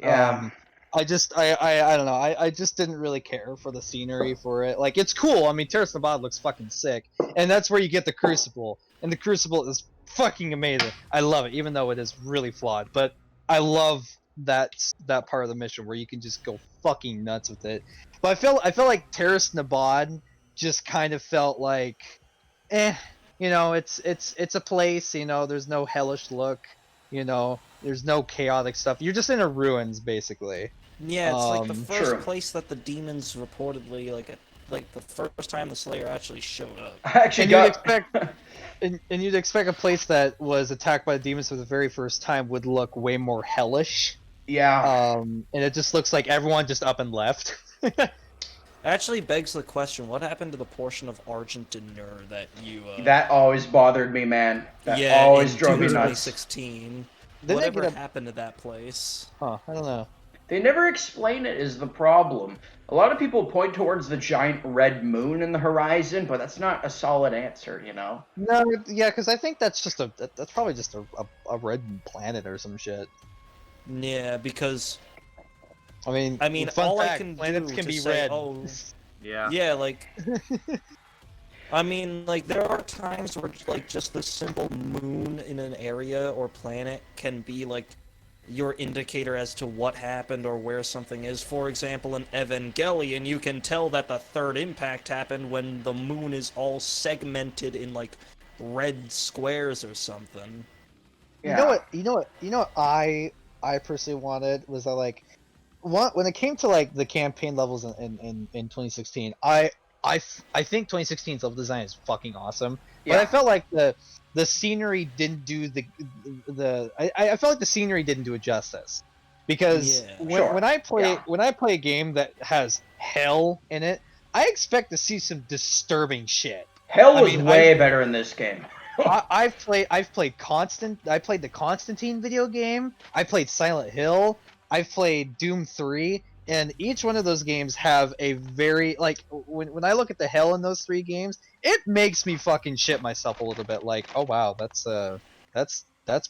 Yeah. I don't know. I just didn't really care for the scenery for it. Like, it's cool. I mean, Terrace Nabad looks fucking sick, and that's where you get the Crucible, and the Crucible is fucking amazing. I love it, even though it is really flawed. But I love that part of the mission where you can just go fucking nuts with it. But I felt like Terrace Nabad just kind of felt like, you know, it's a place. You know, there's no hellish look. You know, there's no chaotic stuff. You're just in a ruins, basically. Yeah, it's like the first True. place that the demons reportedly, like the first time the Slayer actually showed up. I actually And got you'd expect, and you'd expect a place that was attacked by the demons for the very first time would look way more hellish. Yeah. And it just looks like everyone just up and left. Actually begs the question, what happened to the portion of Argent and Nur that you That always bothered me, man. That yeah, always in drove me Doom nuts. 2016. Didn't they Whatever get a- happened to that place? Huh? I don't know. They never explain it is the problem. A lot of people point towards the giant red moon in the horizon, but that's not a solid answer, you know? No, yeah, because I think that's just that's probably just a red planet or some shit. Yeah, because I mean, fun all fact, I can planets do can to be say, red. oh, Yeah. yeah, like, I mean, like, there are times where, like, just the simple moon in an area or planet can be, like, your indicator as to what happened or where something is. For example, in Evangelion, you can tell that the third impact happened when the moon is all segmented in, like, red squares or something. You know what? I personally wanted was that like, when it came to like the campaign levels in 2016, I think 2016's level design is fucking awesome. But I Yeah. felt like the scenery didn't do I felt like the scenery didn't do it justice. Because Yeah. Sure. when I play Yeah. when I play a game that has hell in it, I expect to see some disturbing shit. Hell I was mean, way better in this game. I've played I played the Constantine video game. I played Silent Hill. I've played Doom 3, and each one of those games have a very like when I look at the hell in those three games, it makes me fucking shit myself a little bit. Like, oh wow, that's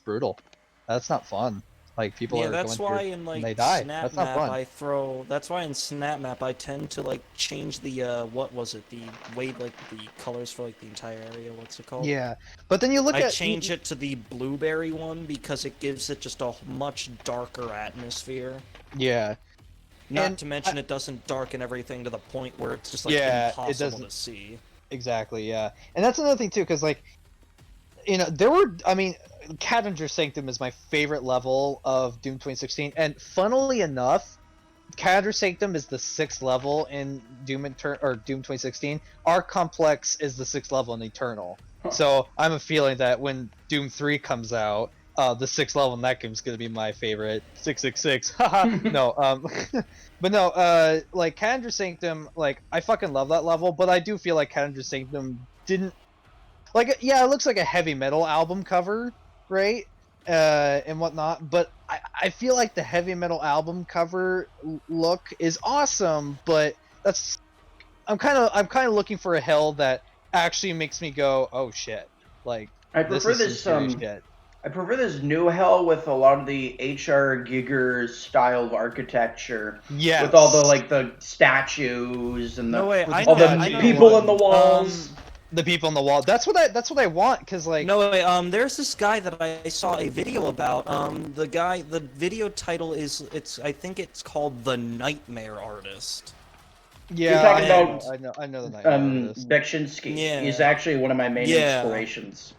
brutal. That's not fun. Like people Yeah, are that's going why through in and like they die. Snap That's not Map fun. that's why in Snap Map I tend to like change the what was it? The way like the colors for like the entire area, what's it called? Yeah, but then you look I at change it to the blueberry one because it gives it just a much darker atmosphere. yeah, Not and to mention it doesn't darken everything to the point where it's just like yeah, it impossible doesn't to see. exactly. Yeah, and that's another thing too, because like there were, I mean, Cavendish Sanctum is my favorite level of Doom 2016, and funnily enough, Cavendish Sanctum is the 6th level in Doom Doom 2016. Our complex is the 6th level in Eternal. So I'm a feeling that when Doom 3 comes out, the 6th level in that game is going to be my favorite. 666. Haha. No, but no, like Cavendish Sanctum, like I fucking love that level, but I do feel like Cavendish Sanctum didn't like, yeah, it looks like a heavy metal album cover, right? And whatnot, but I feel like the heavy metal album cover look is awesome, but that's I'm kind of looking for a hell that actually makes me go, oh shit, like I this prefer is some this serious shit. I prefer this new hell with a lot of the H.R. Giger style of architecture, Yes. with all the like the statues and No way, I all know, the I know people what. in the walls. The people on the wall. That's what I want, cause like No way, there's this guy that I saw a video about. The video title is I think it's called The Nightmare Artist. You're yeah, talking I know the Nightmare Artist. Beksinski. Yeah. He's actually one of my main Yeah. inspirations.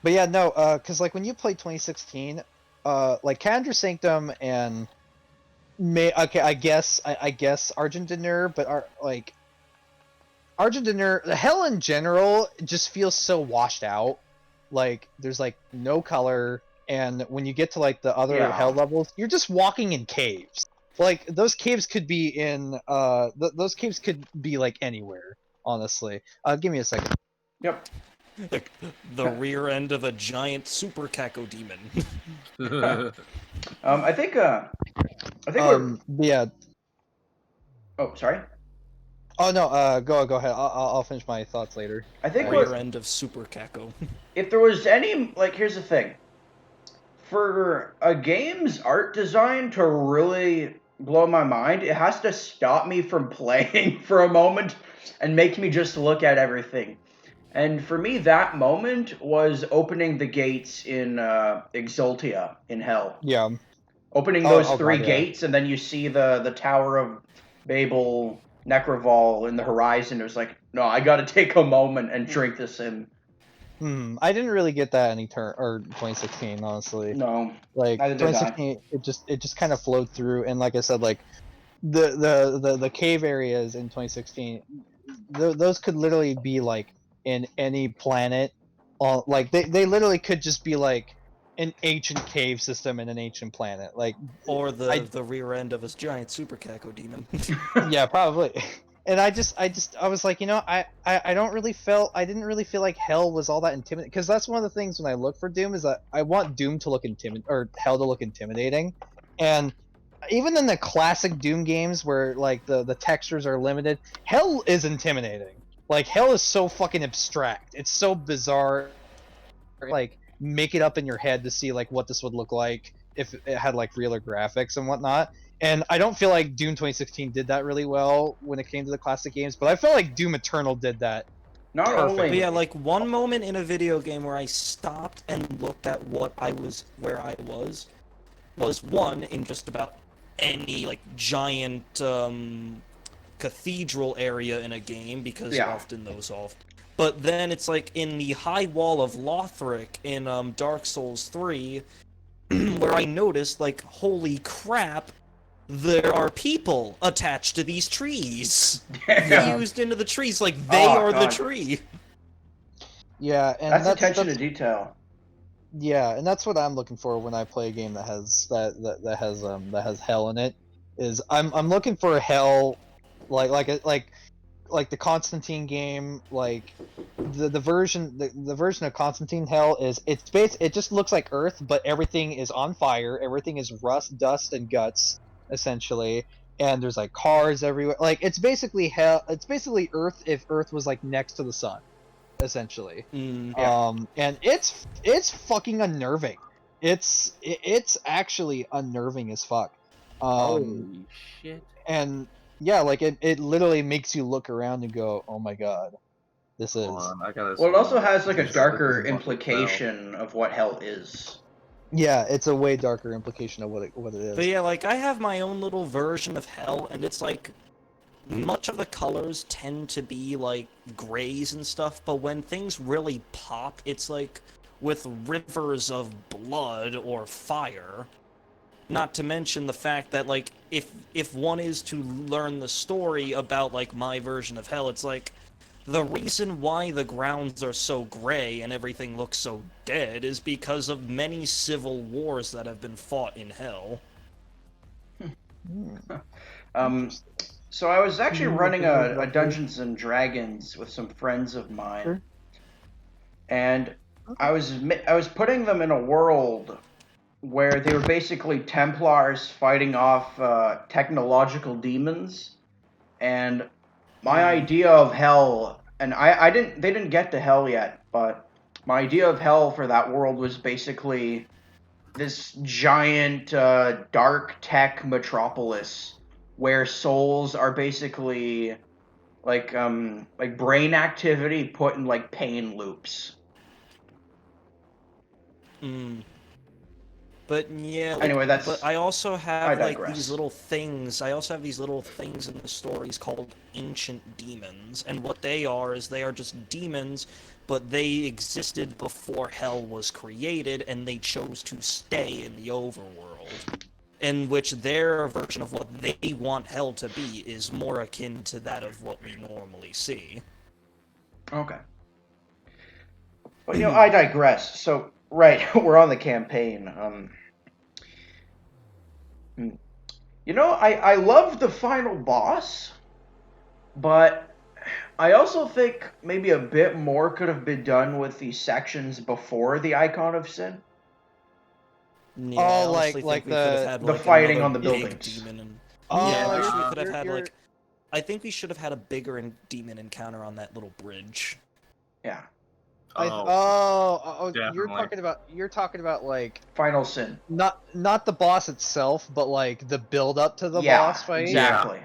But yeah, no, cause like when you play 2016, like Candra Sanctum and I guess Argentiner, but like Argentiner, the hell in general just feels so washed out. Like there's like no color, and when you get to like the other Yeah. hell levels, you're just walking in caves. Like those caves could be in those caves could be like anywhere, honestly. Give me a second. Yep. The rear end of a giant super Kako demon. I think we're. Yeah. Oh, sorry. Oh no, go ahead. I'll finish my thoughts later. I think Rear we're. end of super Kako. If there was any, like, here's the thing. For a game's art design to really blow my mind, it has to stop me from playing for a moment and make me just look at everything. And for me, that moment was opening the gates in Exultia in Hell. Yeah. Opening those three God, yeah. gates, and then you see the Tower of Babel, Necroval in the horizon. It was like, no, I got to take a moment and drink this in. I didn't really get that in 2016, honestly. No, Like neither did I. 2016, it just kind of flowed through, and like I said, like the cave areas in 2016, those could literally be like in any planet. Like they literally could just be like an ancient cave system in an ancient planet. Like Or the rear end of a giant super Kako demon. yeah, probably. And I was like, I didn't really feel like hell was all that intimidating, because that's one of the things when I look for Doom is that I want Doom to look or hell to look intimidating, and even in the classic Doom games where like the textures are limited, hell is intimidating. Like hell is so fucking abstract. It's so bizarre. Like make it up in your head to see like what this would look like if it had like realer graphics and whatnot. And I don't feel like Doom 2016 did that really well when it came to the classic games, but I feel like Doom Eternal did that. Not Perfect. only But yeah, like one moment in a video game where I stopped and looked at where I was one in just about any like giant cathedral area in a game, because Yeah. often those off. But then it's like in the High Wall of Lothric in Dark Souls 3, where I noticed like, holy crap, there are people attached to these trees. Yeah. Fused into the trees, like they Oh, are the God. tree. Yeah, and that's attention to detail. Yeah, and that's what I'm looking for when I play a game that has that has hell in it. Is I'm looking for a hell like the Constantine game, like the version of Constantine hell is it just looks like Earth, but everything is on fire, everything is rust, dust, and guts essentially, and there's like cars everywhere. Like it's basically hell. It's basically Earth if Earth was like next to the sun, essentially. Yeah. And it's fucking unnerving. It's actually unnerving as fuck. Holy shit. And yeah, like it literally makes you look around and go, oh my god, this is. Hold on, I gotta Well, it see also what- has like a this darker is fucking implication of what hell is. Yeah, it's a way darker implication of what it is. But yeah, like I have my own little version of hell, and it's like much of the colors tend to be like grays and stuff, but when things really pop, it's like with rivers of blood or fire. Not to mention the fact that like if one is to learn the story about like my version of hell, it's like the reason why the grounds are so gray and everything looks so dead is because of many civil wars that have been fought in hell. So I was actually running a Dungeons and Dragons with some friends of mine, Sure. and I was putting them in a world where they were basically Templars fighting off technological demons, and my idea of hell, and they didn't get to hell yet, but my idea of hell for that world was basically this giant dark tech metropolis where souls are basically like brain activity put in like pain loops. But yeah. Anyway, But I also have I like digress. these little things. I also have these little things in the stories called ancient demons, and what they are is they are just demons, but they existed before hell was created, and they chose to stay in the overworld. In which their version of what they want hell to be is more akin to that of what we normally see. Okay. But I digress. So right, we're on the campaign. I love the final boss, but I also think maybe a bit more could have been done with the sections before the Icon of Sin. Yeah, I honestly think we could have had the like fighting another on the big buildings. demon and Oh, yeah, I wish you're- we could have had you're- like. I think we should have had a bigger demon encounter on that little bridge. Yeah. You're definitely. talking about like Final Sin. not the boss itself, but like the build up to the Yeah, boss fight. exactly.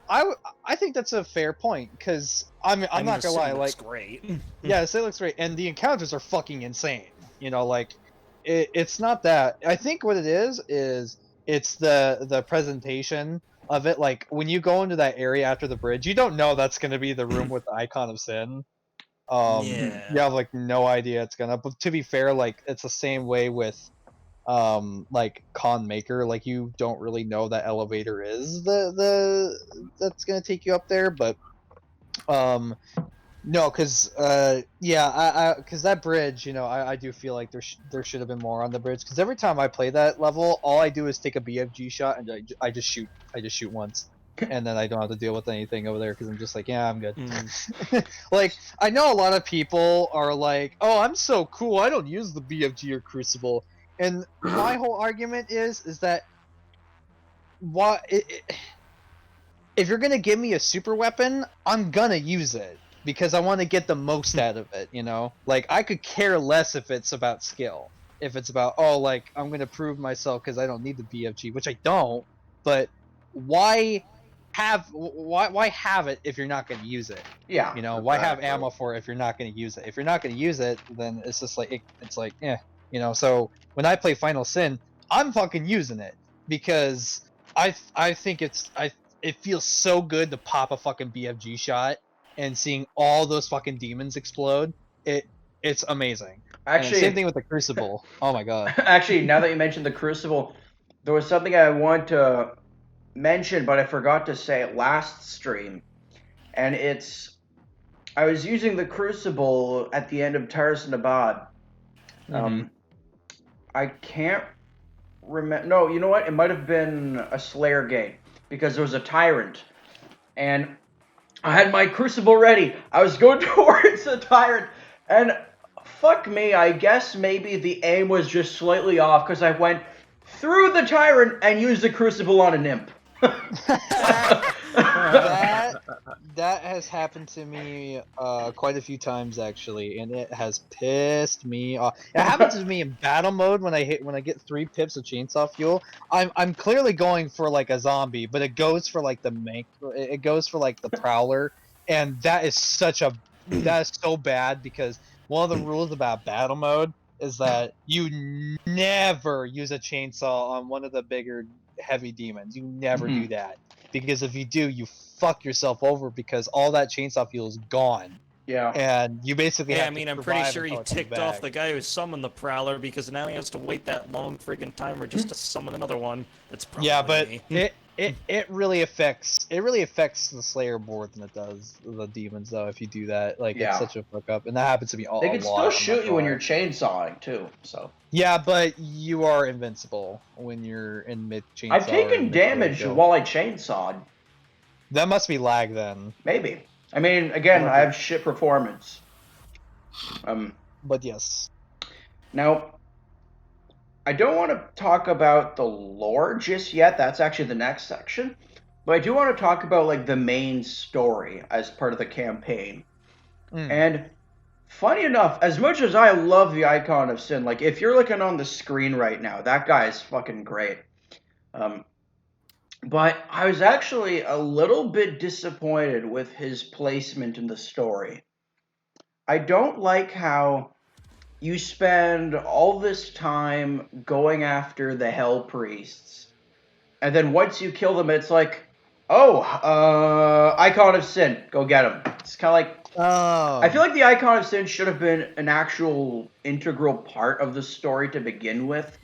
I think that's a fair point because I'm I mean, not the gonna lie, scene like looks great. yeah, it looks great, and the encounters are fucking insane. Like it's not that. I think what it is it's the presentation of it. Like when you go into that area after the bridge, you don't know that's gonna be the room with the Icon of Sin. Yeah. You have like no idea it's gonna. But to be fair, like it's the same way with like Con Maker. Like you don't really know that elevator is the that's gonna take you up there, but no, because because that bridge, I do feel like there should have been more on the bridge. Because every time I play that level, all I do is take a BFG shot and I just shoot once, and then I don't have to deal with anything over there because I'm just like, yeah, I'm good. Like I know a lot of people are like, oh, I'm so cool, I don't use the BFG or Crucible, and my whole argument is that if you're gonna give me a super weapon, I'm gonna use it because I want to get the most out of it. You know, like I could care less if it's about skill. If it's about like I'm gonna prove myself because I don't need the BFG, which I don't. But why have it if you're not gonna use it? Yeah. You know, why have Exactly. ammo for it if you're not gonna use it? If you're not gonna use it, then it's just like it's like you know. So when I play Final Sin, I'm fucking using it because I think it feels so good to pop a fucking BFG shot and seeing all those fucking demons explode. It's amazing. And Actually, same thing with the Crucible. Oh my god. actually, now that you mentioned the Crucible, there was something I want to mention, but I forgot to say it last stream. And I was using the Crucible at the end of Taras Nabad. Mhm. I can't remember. No, you know what? It might have been a Slayer gate because there was a Tyrant, and I had my Crucible ready. I was going towards the Tyrant, and fuck me, I guess maybe the aim was just slightly off because I went through the Tyrant and used the Crucible on an imp. That has happened to me quite a few times actually, and it has pissed me off. It happens to me in battle mode when I get 3 pips of chainsaw fuel. I'm clearly going for like a zombie, but it goes for like the mank. It goes for like the prowler, and that is so bad because one of the rules about battle mode is that you never use a chainsaw on one of the bigger heavy demons. You never do that. Because if you do, you fuck yourself over because all that chainsaw fuel is gone, Yeah. and you basically Yeah, have I mean, to I'm pretty survive sure he until it comes ticked off back. the guy who summoned the Prowler because now he has to wait that long friggin' timer just to summon another one. It's probably Yeah, but me. it really affects the Slayer more than it does the demons though. If you do that, like Yeah. it's such a fuck up, and that happens to me a They lot. can still I'm not shoot you gonna when lie. you're chainsawing too. So Yeah, but you are invincible when you're in mid chainsaw. I've or taken mid damage kill. while I chainsawed. That must be lag then. Maybe. I mean, again, I have shit performance. But yes. Now, I don't want to talk about the lore just yet. That's actually the next section. But I do want to talk about like the main story as part of the campaign. And funny enough, as much as I love the Icon of Sin, like if you're looking on the screen right now, that guy is fucking great. But I was actually a little bit disappointed with his placement in the story. I don't like how you spend all this time going after the Hell Priests, and then once you kill them, it's like, oh, Icon of Sin, go get him. It's kind of like, I feel like the Icon of Sin should have been an actual integral part of the story to begin with.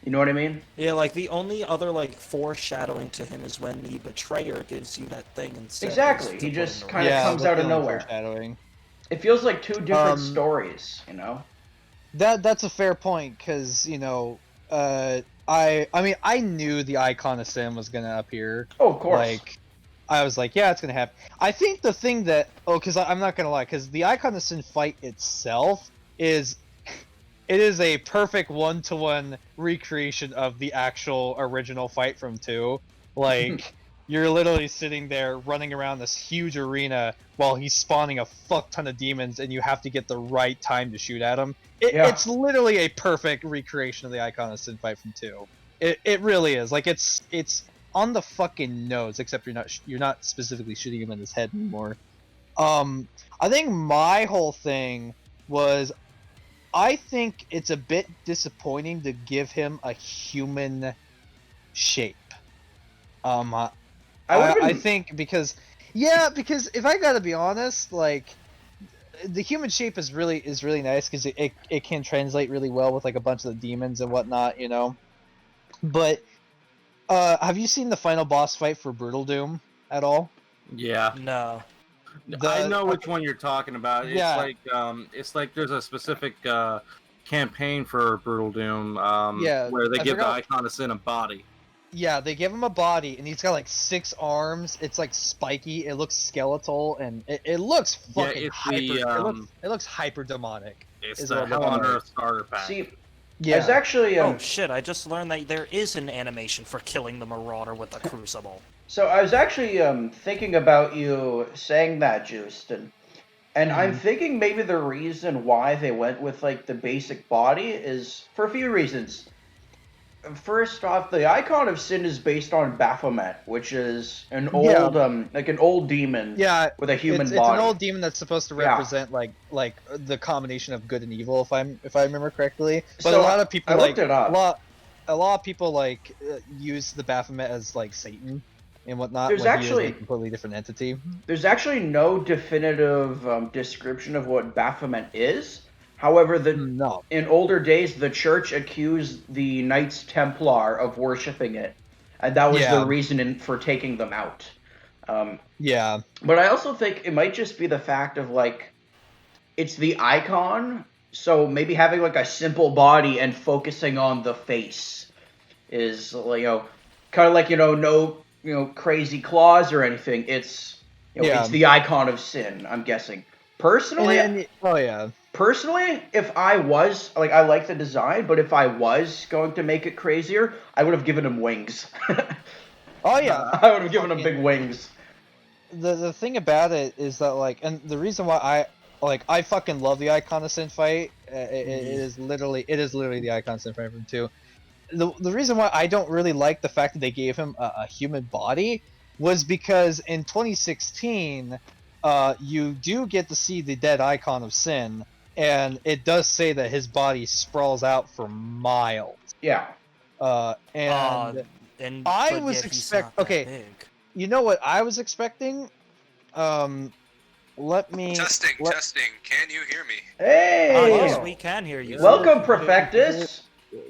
You know what I mean? Yeah, like the only other like foreshadowing to him is when the Betrayer gives you that thing and says Exactly. to He put just in the kind of room. comes that's out the of only nowhere. foreshadowing. It feels like two different stories, you know? That's a fair point because you know, I mean I knew the Icon of Sin was gonna appear. Oh, of course. Like, I was like, yeah, it's gonna happen. I think the thing that because I'm not gonna lie, because the Icon of Sin fight itself is a perfect one-to-one recreation of the actual original fight from 2. Like, you're literally sitting there running around this huge arena while he's spawning a fuck ton of demons, and you have to get the right time to shoot at him. It's literally a perfect recreation of the Icon of Sin fight from 2. It really is. Like, it's on the fucking nose, except you're not specifically shooting him in his head anymore. I think my whole thing was, I think it's a bit disappointing to give him a human shape. I think because if I gotta be honest, like the human shape is really nice because it can translate really well with like a bunch of the demons and whatnot, you know. But have you seen the final boss fight for Brutal Doom at all? Yeah. No. I know which one you're talking about. Yeah. It's like there's a specific campaign for Brutal Doom where they give the Icon of Sin a body. Yeah, they give him a body, and he's got like 6 arms. It's like spiky. It looks skeletal, and it looks fucking hyper. It looks hyper demonic. It's the Hell on Earth starter pack. See, I was actually Oh shit! I just learned that there is an animation for killing the Marauder with a crucible. so I was actually thinking about you saying that, Jooztin. And I'm thinking maybe the reason why they went with like the basic body is for a few reasons. First off, the icon of sin is based on Baphomet, which is an old like an old demon Yeah, with a human it's body. an old demon that's supposed to Yeah. represent like the combination of good and evil, if I remember correctly. But So a lot of people I like looked it up. a lot of people like use the Baphomet as like Satan and whatnot. There's when he is actually- a completely different entity. There's actually no definitive description of what Baphomet is. However, No. in older days, the church accused the Knights Templar of worshiping it, and that was Yeah. the reason for taking them out. Yeah. But I also think it might just be the fact of like, it's the icon, so maybe having like a simple body and focusing on the face is, kind of like, no, crazy claws or anything. It's, it's the icon of sin, I'm guessing. Personally, Oh yeah. Personally, if I was, like, I like the design, but if I was going to make it crazier, I would have given him wings. Oh yeah. I would have given him big wings. The thing about it is that like, and the reason why I fucking love the Icon of Sin fight. It is literally the Icon of Sin fight from 2. The reason why I don't really like the fact that they gave him a human body was because in 2016, you do get to see the dead Icon of Sin, and it does say that his body sprawls out for miles. Yeah. And I but was yet he's expect- not that okay. big. You know what I was expecting? Let me Testing, can you hear me? Hey! Oh, yes, we can hear you. Welcome, Profectus!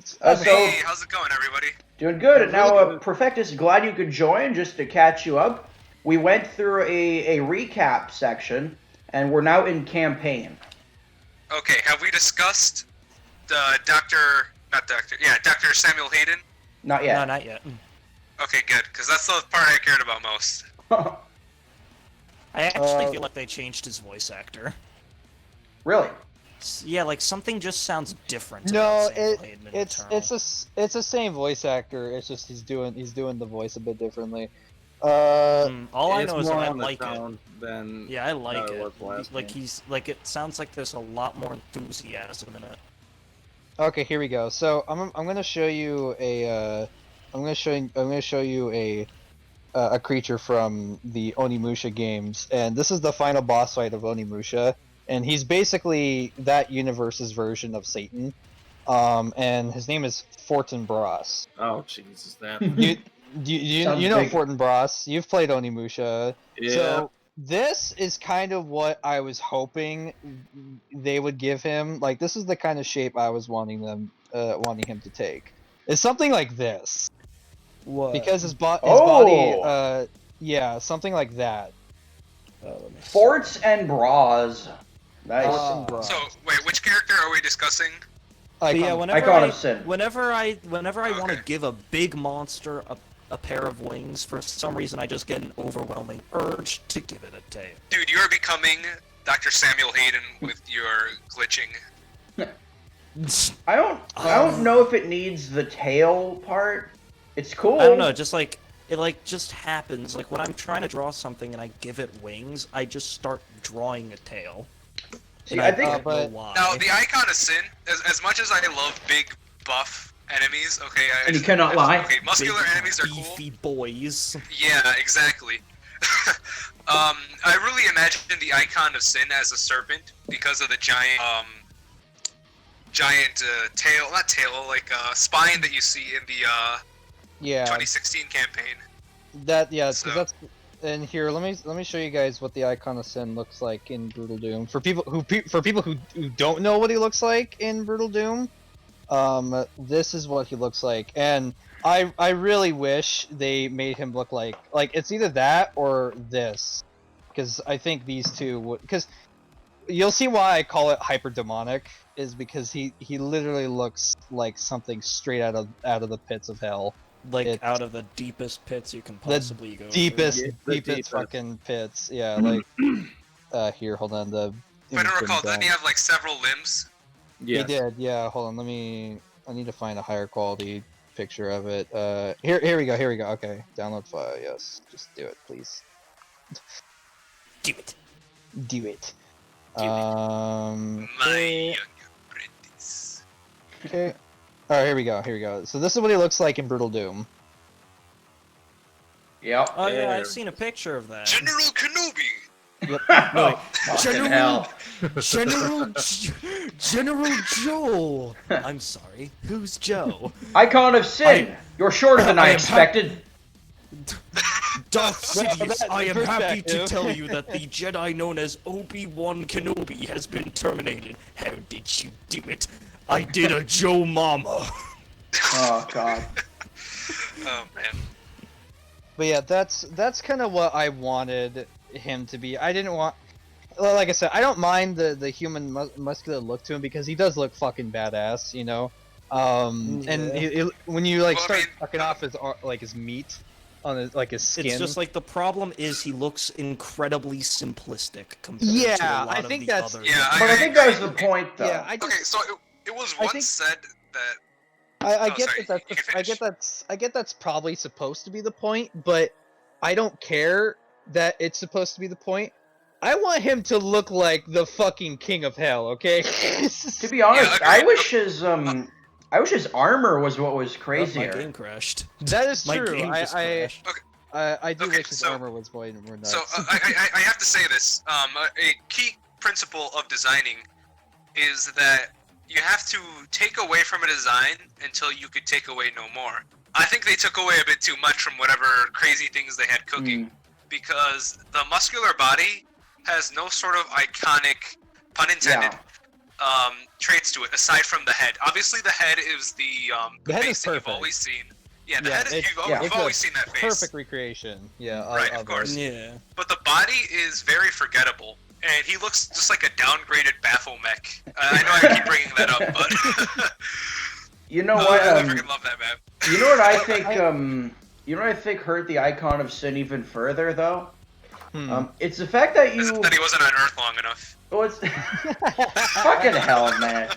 So, Hey, how's it going, everybody? doing good. And now, Profectus, glad you could join, just to catch you up. We went through a recap section, and we're now in campaign. Okay, have we discussed the Dr. Samuel Hayden? Not No, yet. not yet. Okay, good, because that's the part I cared about most. I actually feel like they changed his voice actor. Really? Yeah, like something just sounds different. No, about Samuel Hayden in Eternal. it's the same voice actor. It's just he's doing the voice a bit differently. All I It's know is more that I on the like it. tone than Yeah, I like it it. was last Like game. it sounds like there's a lot more enthusiasm in it. Okay, here we go. So I'm gonna show you a a creature from the Onimusha games, and this is the final boss fight of Onimusha, and he's basically that universe's version of Satan. And his name is Fortinbras. Oh Jesus, that. You Sounds know big. Fortinbras. You've played Onimusha. Yeah. So this is kind of what I was hoping they would give him. Like, this is the kind of shape I was wanting him to take. It's something like this. What? Because his Oh! body, yeah, something like that. Forts and bras. Nice. Fortinbras. So, wait, which character are we discussing? But yeah, Icon- whenever Icon I, of Sin. whenever I want to Okay. give a big monster a pair of wings, for some reason I just get an overwhelming urge to give it a tail. Dude, you are becoming Dr. Samuel Hayden with your glitching. I don't know if it needs the tail part. It's cool. I don't know, just like it just happens. Like when I'm trying to draw something and I give it wings, I just start drawing a tail. See, And I think don't know but- why. Now, the Icon of Sin, as much as I love big, buff enemies, okay, And you cannot lie. Okay, muscular Big, enemies are cool. beefy boys. Yeah, exactly. I really imagine the Icon of Sin as a serpent because of the giant tail, not tail, like spine that you see in the Yeah, 2016 campaign. because So- that's. And here, let me show you guys what the Icon of Sin looks like in Brutal Doom. For people who don't know what he looks like in Brutal Doom, this is what he looks like. And I really wish they made him look like it's either that or this, because I think these two would. Because you'll see why I call it hyper demonic is because he literally looks like something straight out of the pits of hell. Like It's- out of the deepest pits you can possibly go. Deepest, Yeah, the deepest deepest. fucking pits. Yeah, like here, hold on. The If I don't image recall, didn't doesn't he have like several limbs? He Yes. did. Yeah, hold on. Let me I need to find a higher quality picture of it. Here we go. Here we go. Okay, download file. Yes, just do it, please. Do it. Do it. My young apprentice. Okay. All right, here we go. Here we go. So this is what he looks like in Brutal Doom. Yep. Oh yeah, I've seen a picture of that. General Kenobi. No. Fucking hell. General Joel. I'm sorry. Who's Joe? Icon of Sin. You're shorter than I expected. Darth Sidious, I am happy to perspective. tell you that the Jedi known as Obi-Wan Kenobi has been terminated. How did you do it? I did a Joe Mama. Oh god. Oh man. But yeah, that's kind of what I wanted him to be. I didn't want, well, like I said, I don't mind the human muscular look to him because he does look fucking badass, you know. And when you like Well, I start mean, sucking off his meat on his skin. It's just like the problem is he looks incredibly simplistic compared to a Yeah, lot I of think the that's- other. Yeah, But I think that was the point, though. yeah, I just, Okay, so it was I once think- said that. I Oh, get sorry, that you that's can I get that's probably supposed to be the point, but I don't care that it's supposed to be the point. I want him to look like the fucking king of hell, okay? To be honest, agreed. I wish his armor was what was Oh, my crazier. game crashed. That is My true. game just crashed. I do Okay, wish his so- armor was more nuts. So I have to say this. A key principle of designing is that you have to take away from a design until you could take away no more. I think they took away a bit too much from whatever crazy things they had cooking, because the muscular body has no sort of iconic, pun intended, traits to it aside from the head. Obviously, the head is the The head is face that you've perfect. always seen. Yeah, the Yeah, head. it's- You've yeah, it's always a seen that face. Perfect recreation. Yeah, Right, of course. Yeah. But the body is very forgettable, and he looks just like a downgraded Baphomet. I know I keep bringing that up, but You know what? I freaking love that map. You know what I think? You know what I think hurt the Icon of Sin even further, though. It's the fact that Is you. it that he wasn't on Earth long enough? Well, it's fucking hell, man.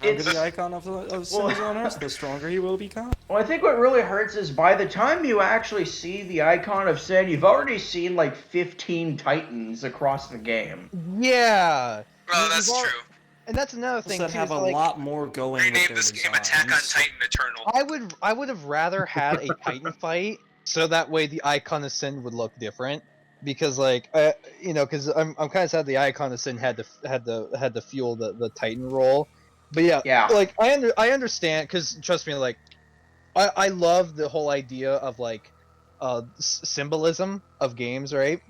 It's It's the icon of sin is on Earth, the stronger he will become. well, I think what really hurts is by the time you actually see the Icon of Sin, you've already seen like 15 Titans across the game. Yeah. Well, You've that's al- true. And that's another thing That too. have is, a like, lot more going with Rename their this game designs. Attack on Titan Eternal. I would have rather had a Titan fight so that way the Icon of Sin would look different. Because like because I'm kind of sad the Icon of Sin had to fuel the Titan roll. But yeah, like I understand because trust me, like I love the whole idea of like symbolism of games, right?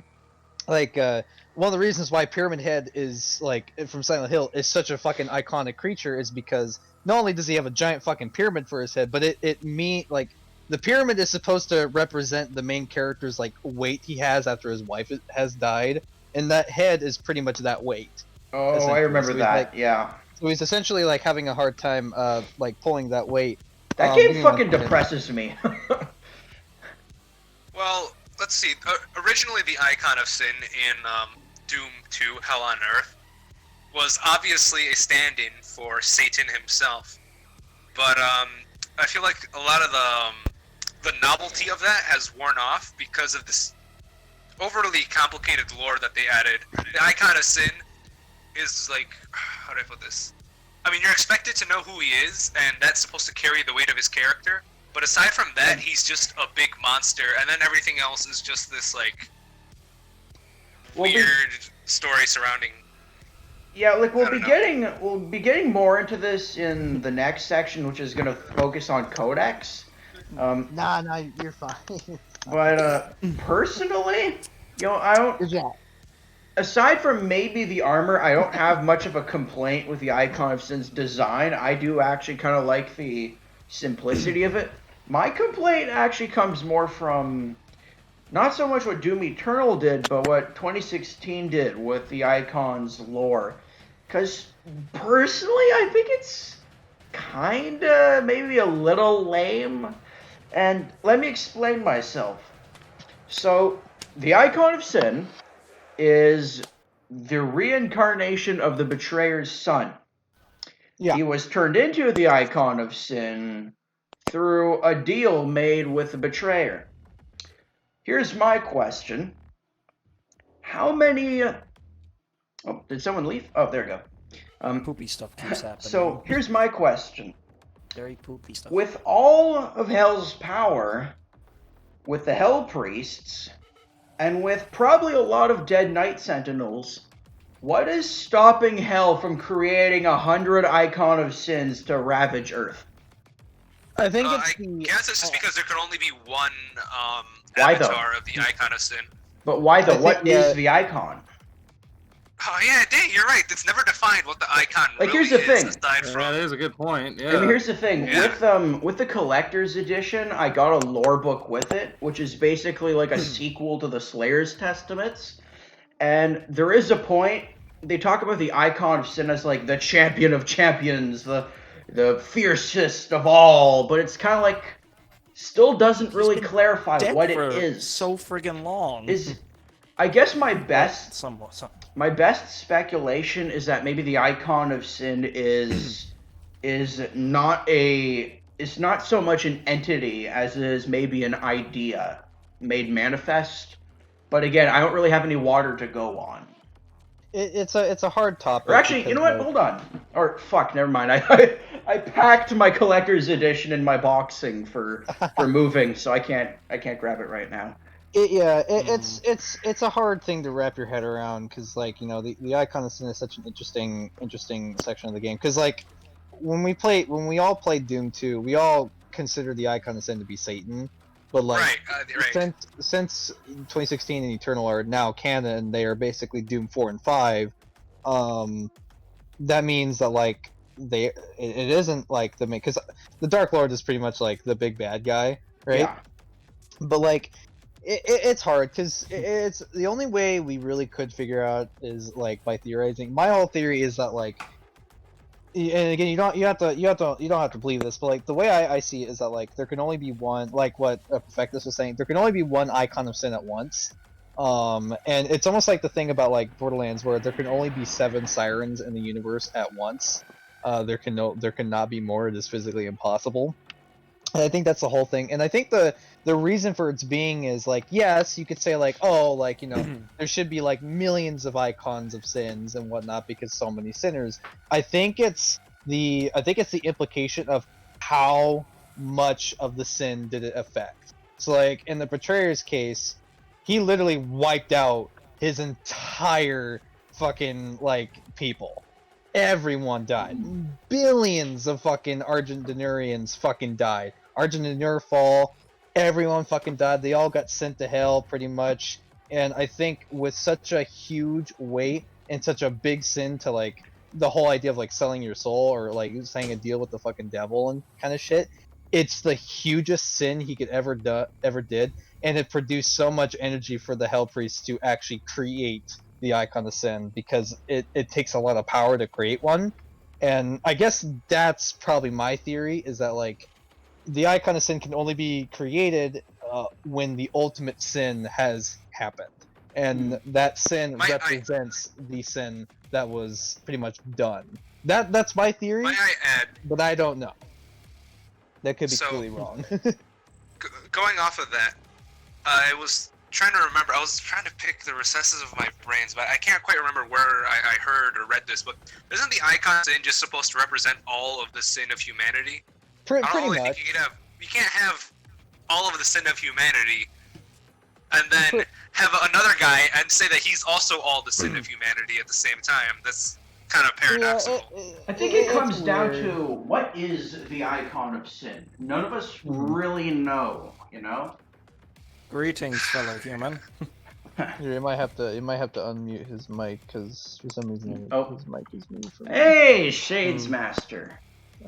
Like one of the reasons why Pyramid Head is like from Silent Hill is such a fucking iconic creature is because not only does he have a giant fucking pyramid for his head, but like the pyramid is supposed to represent the main character's like weight he has after his wife has died, and that head is pretty much that weight. Oh, I essentially. remember So he's, that. like- Yeah. So he's essentially like having a hard time like pulling that weight. That Give game me fucking 1 second. depresses me. Well, let's see. Originally, the Icon of Sin in Doom 2: Hell on Earth was obviously a stand-in for Satan himself, but I feel like a lot of the novelty of that has worn off because of this overly complicated lore that they added. The Icon of Sin is like, how do I put this? I mean, you're expected to know who he is, and that's supposed to carry the weight of his character. But aside from that, he's just a big monster, and then everything else is just this like weird story surrounding. Yeah, like I don't we'll be getting more into this in the next section, which is gonna focus on Codex. Nah, you're fine. But personally, I don't. Yeah. Aside from maybe the armor, I don't have much of a complaint with the Icon of Sin's design. I do actually kind of like the simplicity of it. My complaint actually comes more from not so much what Doom Eternal did, but what 2016 did with the Icon's lore. Because personally, I think it's kinda maybe a little lame. And let me explain myself. So, the Icon of Sin is the reincarnation of the Betrayer's son. Yeah. He was turned into the icon of sin through a deal made with the betrayer. Here's my question. How many... Oh, did someone leave? Oh, there we go. Poopy stuff keeps happening. So, here's my question. Very poopy stuff. With all of Hell's power, with the Hell Priests, and with probably a lot of dead Night Sentinels, what is stopping Hell from creating 100 Icon of Sins to ravage Earth? I think I guess it's just because there could only be one Why though? avatar of the Icon of Sin. But why though? I What think, is the icon? Oh yeah, dang, you're right. It's never defined what the icon Like, really here's the is, thing. aside Yeah, from. that is a good point. Yeah. I mean, here's the thing. Yeah. With the collector's edition, I got a lore book with it, which is basically like a sequel to the Slayer's Testaments. And there is a point they talk about the icon of sin as like the champion of champions, the fiercest of all, but it's kind of like still doesn't really been clarify Dead what for it is. so friggin' long. I guess my best Some. speculation is that maybe the icon of sin is not so much an entity as it is maybe an idea made manifest. But again, I don't really have any water to go on. it's a hard topic. Or actually, you know what? Hold on. Or fuck, never mind. I packed my collector's edition in my boxing for moving, so I can't grab it right now. It's a hard thing to wrap your head around because like the icon of sin is such an interesting section of the game because like when we all played Doom 2, we all considered the icon of sin to be Satan, but like Right. since 2016 and Eternal are now canon, they are basically Doom 4 and 5. That means that like it isn't like the main, because the Dark Lord is pretty much like the big bad guy, right? Yeah. But like it's hard because it's the only way we really could figure out is like by theorizing. My whole theory is that like, and again, you don't have to believe this, but like the way I see it is that like there can only be one, like what Profectus was saying, there can only be one icon of sin at once. And it's almost like the thing about like Borderlands where there can only be 7 sirens in the universe at once. There cannot be more. It is physically impossible. And I think that's the whole thing. And I think the reason for its being is like, yes, you could say like, oh, like, there should be like millions of icons of sins and whatnot because so many sinners. I think it's the implication of how much of the sin did it affect. So like in the Betrayer's case, he literally wiped out his entire fucking like people. Everyone died. Billions of fucking Argentinians fucking died. Argentinir fall. Everyone fucking died. They all got sent to hell pretty much. And I think with such a huge weight and such a big sin to like the whole idea of like selling your soul or like saying a deal with the fucking devil and kind of shit, it's the hugest sin he could ever did, and it produced so much energy for the Hell Priests to actually create the icon of sin because it takes a lot of power to create one. And I guess that's probably my theory, is that like the icon of sin can only be created when the ultimate sin has happened, and that sin represents the sin that was pretty much done. That's my theory. Might I add? But I don't know. That could be So- completely wrong. Going off of that, I was trying to remember. I was trying to pick the recesses of my brains, but I can't quite remember where I heard or read this. But isn't the icon of sin just supposed to represent all of the sin of humanity? I don't Pretty really much. think you can't have all of the sin of humanity, and then have another guy and say that he's also all the sin of humanity at the same time. That's kind of paradoxical. I think it comes down to what is the icon of sin. None of us really know, you know? Greetings, fellow human. Here, you might have to unmute his mic because for some reason his mic is muted. Hey, Shadesmaster.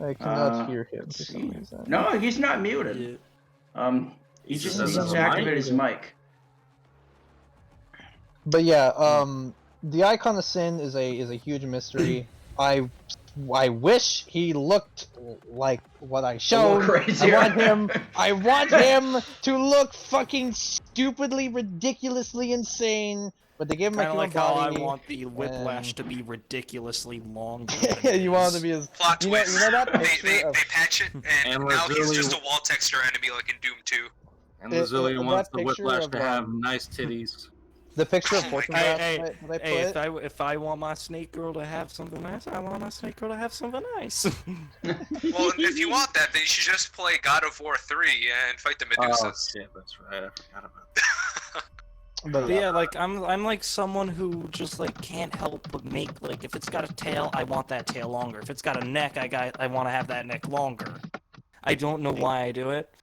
I cannot hear him for Let's some see. reason. No, he's not muted. He just needs doesn't to have a activate mic. his mic. But yeah, the icon of sin is a huge mystery. I I wish he looked like what I A showed. little crazier. I want him to look fucking stupidly, ridiculously insane. But they gave him a Kind of human like how I body. want the whiplash to be ridiculously longer. Yeah, you want him to be as Plot you know, twist. you know that They, picture they, of they patch it, and And now he's Lazuli- just a wall texture enemy like in Doom 2. And It- Lazuli that wants the picture Whiplash of, to have nice titties. the picture of Oh my Fortune God. that I put. Hey, if I want my snake girl to have something nice, I want my snake girl to have something nice. Well, if you want that, then you should just play God of War 3 and fight the Oh Medusas. shit, that's right. I forgot about that. But Yeah, like I'm like someone who just like can't help but make like if it's got a tail, I want that tail longer. If it's got a neck, I want to have that neck longer. I don't know why I do it,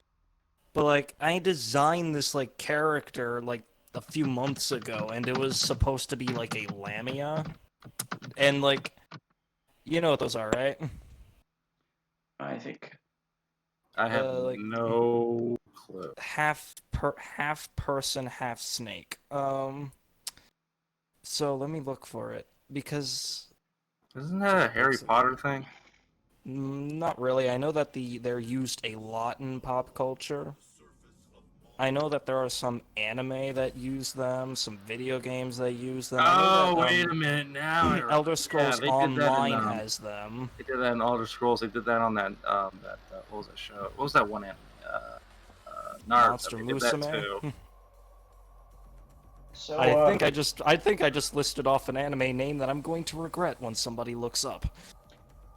but like I designed this like character like a few months ago, and it was supposed to be like a lamia, and like you know what those are, right? I think. I have like- no clue. half person, half snake. So let me look for it because Isn't that a Harry Potter thing? not really. I know that they're used a lot in pop culture. I know that there are some anime that use them, some video games that use them. I know Oh, that, wait a minute. Now I remember. Elder Scrolls they did that in, Online has them. They did that in Elder Scrolls. They did that on that what was that show? What was that one anime? Naruto. Monster They did that Musume. too. So I think I just listed off an anime name that I'm going to regret when somebody looks up.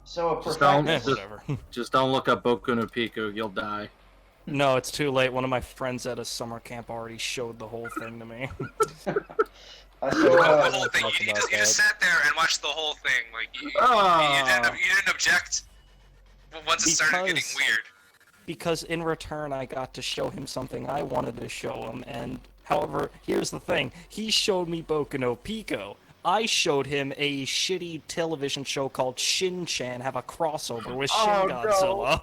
So a Just don't- Eh, Profectus. whatever. Just don't look up Boku no Pico. You'll die. No, it's too late. One of my friends at a summer camp already showed the whole thing to me. So The whole thing. talk You about just that. sat there and watched the whole thing. Like you Ah. didn't object once it started getting Because- weird. Because in return, I got to show him something I wanted to show him, and however, here's the thing: he showed me Boku no Pico. I showed him a shitty television show called Shin-Chan have a crossover with Shin Godzilla.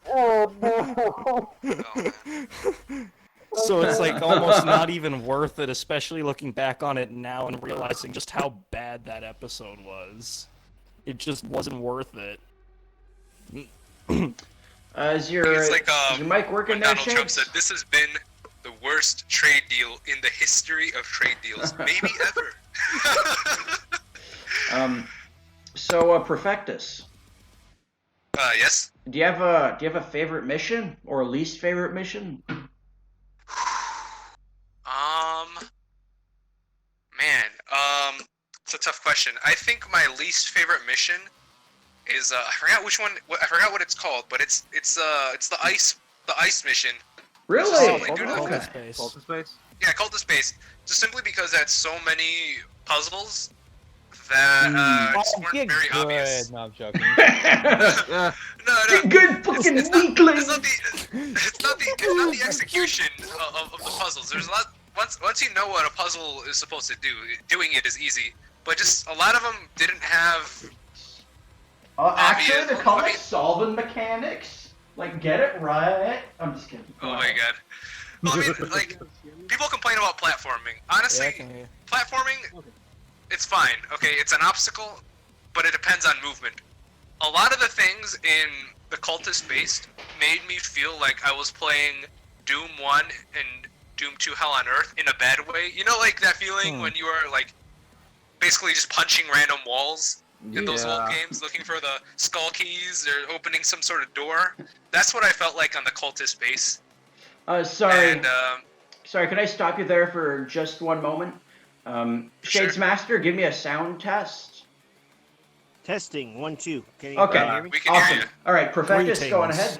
Oh, man. So it's like almost not even worth it, especially looking back on it now and realizing just how bad that episode was. It just wasn't worth it. is your It's like is your mic working when there, Donald Trump Shades? said, "This has been the worst trade deal in the history of trade deals, maybe ever." So Profectus. Yes. Do you have a favorite mission or least favorite mission? It's a tough question. I think my least favorite mission is I forgot which one. I forgot what it's called, but it's the ice mission. Really? Oh, Cult dude, of Okay. Space. Ultra Space? Yeah, Cult of Space. Just simply because it had so many puzzles that just weren't Get very good. obvious. No, I'm joking. Yeah. No. You good fucking weakling. It's not the execution of the puzzles. There's a lot. Once you know what a puzzle is supposed to do, doing it is easy. But just a lot of them didn't have. Actually, obvious- the comic I mean- solving mechanics. Like, get it right. I'm just kidding. Oh my god. Well, I mean, like, people complain about platforming. Honestly, Yeah, I can hear you. platforming, it's fine. Okay, it's an obstacle, but it depends on movement. A lot of the things in the cultist based made me feel like I was playing Doom 1 and Doom 2 Hell on Earth in a bad way. You know, like that feeling when you are like basically just punching random walls in those old games, looking for the skull keys or opening some sort of door. That's what I felt like on the cultist base. Sorry. And Sorry, can I stop you there for just one moment? Sure. Shadesmaster, give me a sound test. Testing 1 2. Can you Okay. hear me? we can Awesome. hear you. All right, Profectus, going Greetings. ahead.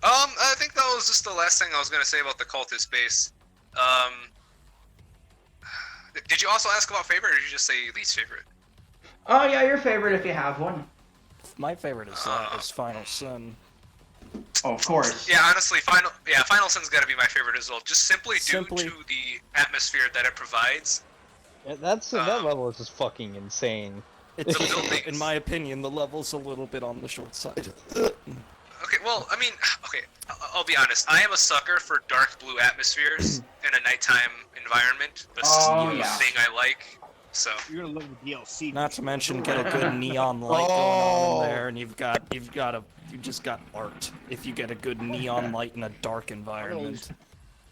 I think that was just the last thing I was gonna say about the cultist base. Did you also ask about favorite, or did you just say least favorite? Oh yeah, your favorite if you have one. My favorite is Final Sin. Oh, of course. Yeah, honestly, Final Sin's gotta be my favorite as well. Just simply due to the atmosphere that it provides. That level is just fucking insane. It's, The buildings. in my opinion, the level's a little bit on the short side. Okay, well, I mean, okay, I'll be honest. I am a sucker for dark blue atmospheres in a nighttime environment. This Oh, is the yeah. thing I like. So You're gonna love the DLC. Not to mention get a good neon light going on in there, and you just got art if you get a good neon light in a dark environment.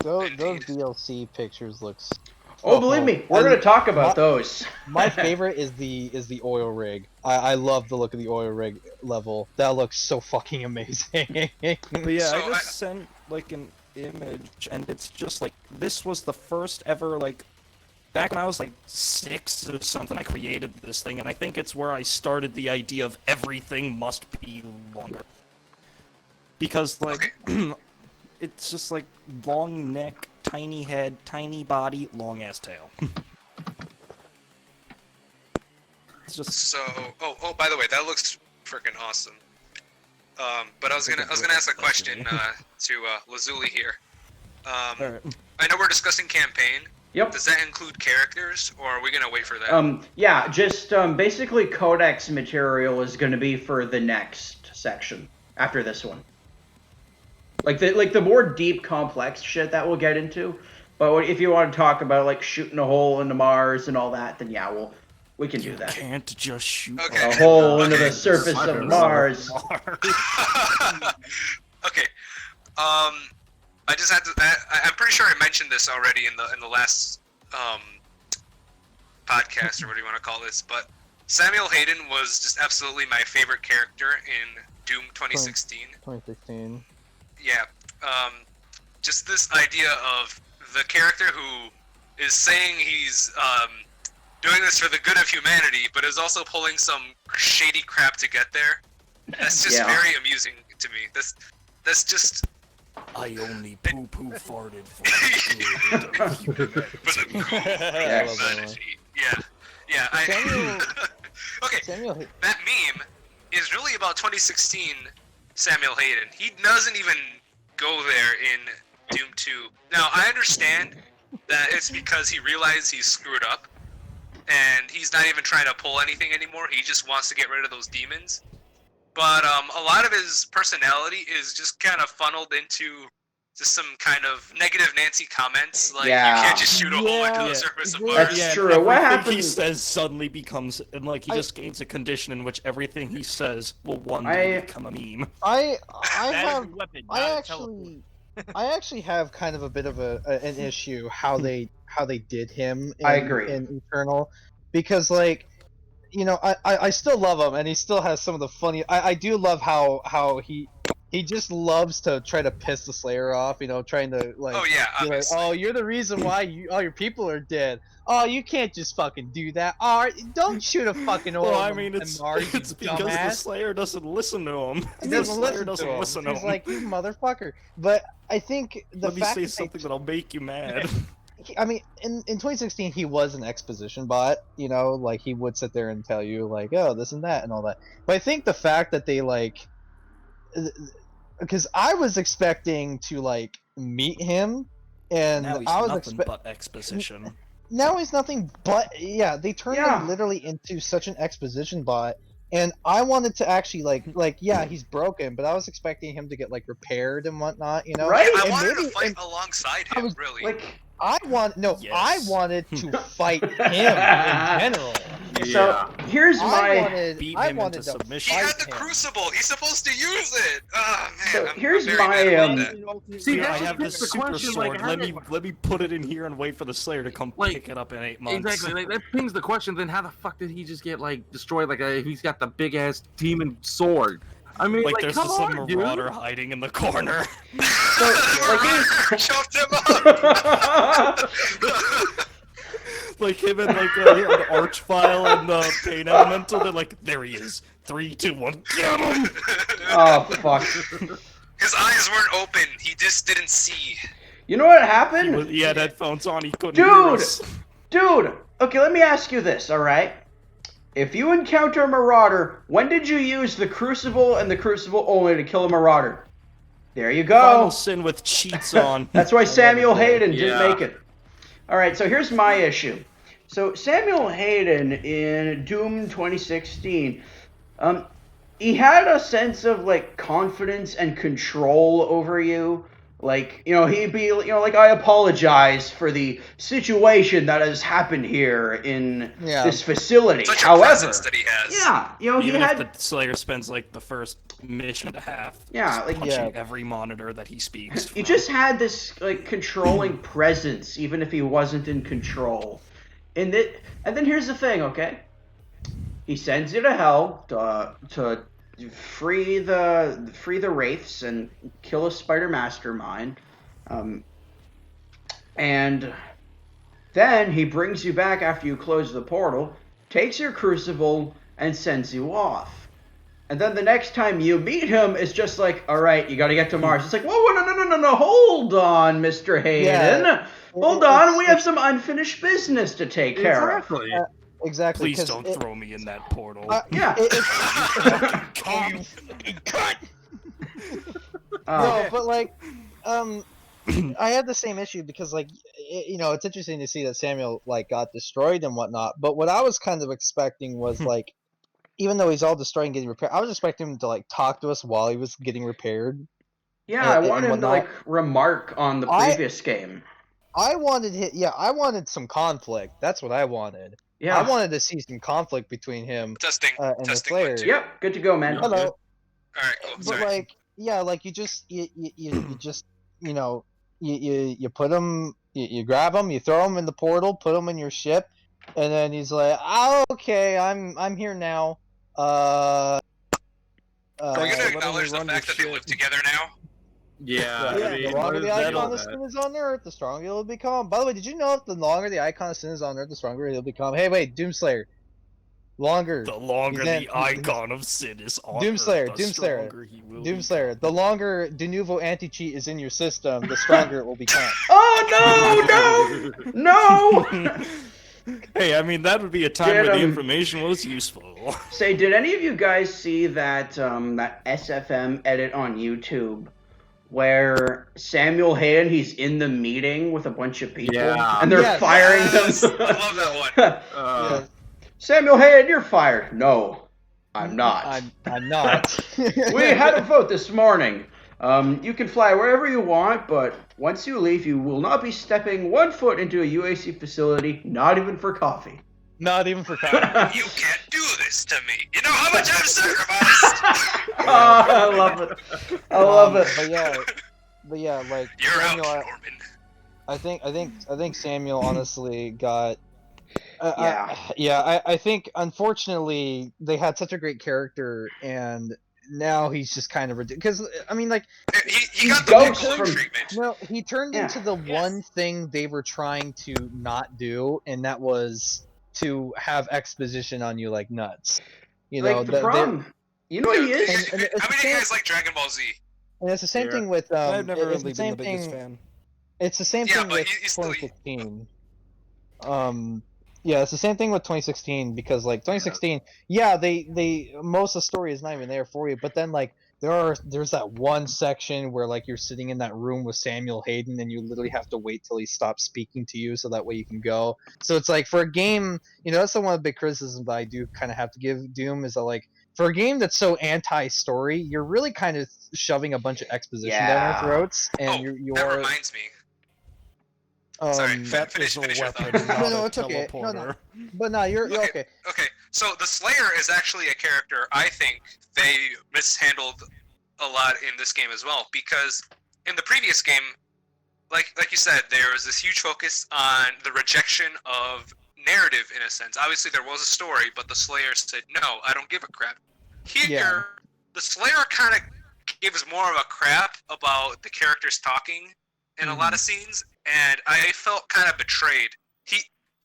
Those Indeed. DLC pictures looks. Oh, believe me, we're gonna talk about those. My favorite is the oil rig. I love the look of the oil rig level. That looks so fucking amazing. But yeah, So I just sent like an image, and it's just like this was the first ever like back when I was like 6 or something. I created this thing, and I think it's where I started the idea of everything must be longer because like it's just like long neck, tiny head, tiny body, long ass tail. It's just So, oh, by the way, that looks freaking awesome. But I was gonna ask a question to Lazuli here. alright. I know we're discussing campaign. Yep. Does that include characters, or are we gonna wait for that? Yeah, just basically Codex material is going to be for the next section after this one. Like the more deep, complex shit that we'll get into. But if you want to talk about like shooting a hole into Mars and all that, then yeah, we can do that. Can't just shoot Okay. A hole into Okay. the surface of Mars. Okay. I just had to. I'm pretty sure I mentioned this already in the last podcast, or what do you want to call this? But Samuel Hayden was just absolutely my favorite character in Doom 2016. 2016. Yeah. Just this idea of the character who is saying he's doing this for the good of humanity, but is also pulling some shady crap to get there. That's just Yeah. very amusing to me. That's just. I only poo-poo farted for the good. For the good of Yes. humanity. Yeah. Samuel- Okay, Samuel, that meme is really about 2016 Samuel Hayden. He doesn't even go there in Doom 2. Now, I understand that it's because he realized he's screwed up, and he's not even trying to pull anything anymore. He just wants to get rid of those demons. But a lot of his personality is just kind of funneled into just some kind of negative Nancy comments, like Yeah. you can't just shoot a hole into Yeah. the surface of That's Mars. Yeah, true. What everything happened- he says suddenly becomes, and like he just gains a condition in which everything he says will one day become a meme. I That is have a weapon, I not a actually I actually have kind of a bit of an issue how they did him in, I agree. in Eternal, because like, you know, I still love him, and he still has some of the funny. I do love how he just loves to try to piss the Slayer off, you know, trying to like, Oh yeah, be like, obviously. oh, you're the reason why all your people are dead. Oh, you can't just fucking do that. Oh, don't shoot a fucking hole. Well, I in mean, it's Mars, you because the dumbass. Slayer doesn't listen to him. He The doesn't Slayer listen doesn't to him. listen to He's him. like, you motherfucker. But I think the Let me fact say that something that'll make you mad. I mean, in 2016, he was an exposition bot. You know, like he would sit there and tell you like, oh, this and that and all that. But I think the fact that they like, because I was expecting to like meet him, and Now he's I was nothing but exposition. now he's nothing but yeah. They turned Yeah. him literally into such an exposition bot. And I wanted to actually like yeah, he's broken, but I was expecting him to get like repaired and whatnot, you know. Right? I And wanted maybe- to fight and alongside I him, was, really. Like, I Yes. wanted to fight him in general. so here's I my. wanted, Beat I him wanted into to submission. He fight had the him. crucible. He's supposed to use it. Oh man. So I'm here's very my, mad about um, that. See, Here, that I just have begs this the super question, sword. like, how let did- me put it in here and wait for the Slayer to come Like, pick it up in 8 months. Exactly. Like, that pings the question. Then how the fuck did he just get like destroyed? Like he's got the big ass demon sword. I mean, Like, like there's come some on, dude. Marauder hiding in the corner. Shoved him up. Like him and like the Archvile and the Pain Elemental. They're like, there he is. 3, 2, 1, get him! Oh fuck! His eyes weren't open. He just didn't see. You know what happened? He had headphones on. He couldn't hear Dude! us. Dude! Okay, let me ask you this, alright? If you encounter a Marauder, when did you use the Crucible and the Crucible only to kill a Marauder? There you Final go. Sin with cheats on. That's why Samuel Hayden didn't Yeah. make it. Alright, so here's my issue. So Samuel Hayden in Doom 2016, he had a sense of like confidence and control over you. Like, he'd be, like, I apologize for the situation that has happened here in this facility. Such a However, presence that he has. yeah, he Even had. if the Slayer spends like the first mission and a half, Yeah, just like- punching every monitor that he speaks. He from. just had this like controlling presence, even if he wasn't in control. And then here's the thing, okay? He sends you to hell to free the wraiths and kill a spider mastermind, and then he brings you back after you close the portal, takes your crucible, and sends you off. And then the next time you meet him, it's just like, all right, you got to get to Mars. It's like, whoa, no, hold on, Mr. Hayden. Yeah. Hold on, we have some unfinished business to take care of. Exactly. Exactly. Please 'cause don't it- throw me in that portal. Yeah. No, but like, I had the same issue because like, it's interesting to see that Samuel like got destroyed and whatnot. But what I was kind of expecting was like, even though he's all destroyed and getting repaired, I was expecting him to like talk to us while he was getting repaired. Yeah, I and want him to whatnot. like remark on the previous game. I wanted some conflict. That's what I wanted. Yeah. I wanted to see some conflict between him Testing. and the Testing. 1, Slayer. 2. Yep, good to go, man. Hello. All right. Cool. But Sorry. like, yeah, like you just you just you put him, you grab him, you throw him in the portal, put him in your ship, and then he's like, "Oh, okay, I'm here now." Are we let gonna me acknowledge the run fact your that they shit. live together now? Yeah, Yeah, I mean, the longer the that'll- icon of sin is on Earth, the stronger it'll become. By the way, did you know if the longer the icon of sin is on Earth, the stronger it'll become? Hey, wait, Doomslayer. Longer. The longer Then- the icon of sin is on Doomslayer, Earth, the Doomslayer, stronger he will be. Doomslayer. The longer de novo anti-cheat is in your system, the stronger it will become. Oh no, no! Hey, I mean that would be a time Did, where the information was useful. Say, did any of you guys see that that SFM edit on YouTube where Samuel Hayden, he's in the meeting with a bunch of people Yeah. and they're Yes. firing Yes, I him? love that one. Samuel Hayden, you're fired. No, I'm not. I'm not. We had a vote this morning. You can fly wherever you want, but once you leave, you will not be stepping 1 foot into a UAC facility, not even for coffee. Not even for coffee. You can't do this to me. You know how much I've sacrificed. Oh, I love it. I love it. But yeah, like You're Samuel, out, Norman. I think Samuel honestly got. Yeah. I think unfortunately they had such a great character, and now he's just kind of ridiculous. Because I mean, like, He got the Ghost Piccolo from- treatment. no, he turned Yeah. into the one thing they were trying to not do, and that was to have exposition on you like nuts. You know, Like, the problem, you know what he is? And it's How the many of you same- guys like Dragon Ball Z? and it's the same Yeah. thing with. I've never it's really the been same the biggest thing. fan. It's the same Yeah, thing but with you still- 2016. Yeah, it's the same thing with 2016 because like 2016, yeah, they most of the story is not even there for you, but then like there's that one section where like you're sitting in that room with Samuel Hayden and you literally have to wait till he stops speaking to you so that way you can go. So it's like for a game, that's the one of the big criticisms that I do kind of have to give Doom is that like for a game that's so anti-story, you're really kind of shoving a bunch of exposition down Yeah. our throats, and Oh, you that are. reminds me. Sorry, That finish is a your weapon, thought. not No, a it's okay. No, teleporter. But no, you're okay. Okay, so the Slayer is actually a character I think they mishandled a lot in this game as well, because in the previous game, like you said, there was this huge focus on the rejection of narrative in a sense. Obviously there was a story, but the Slayer said, no, I don't give a crap. Here, Yeah. the Slayer kind of gives more of a crap about the characters talking in a lot of scenes, and I felt kind of betrayed.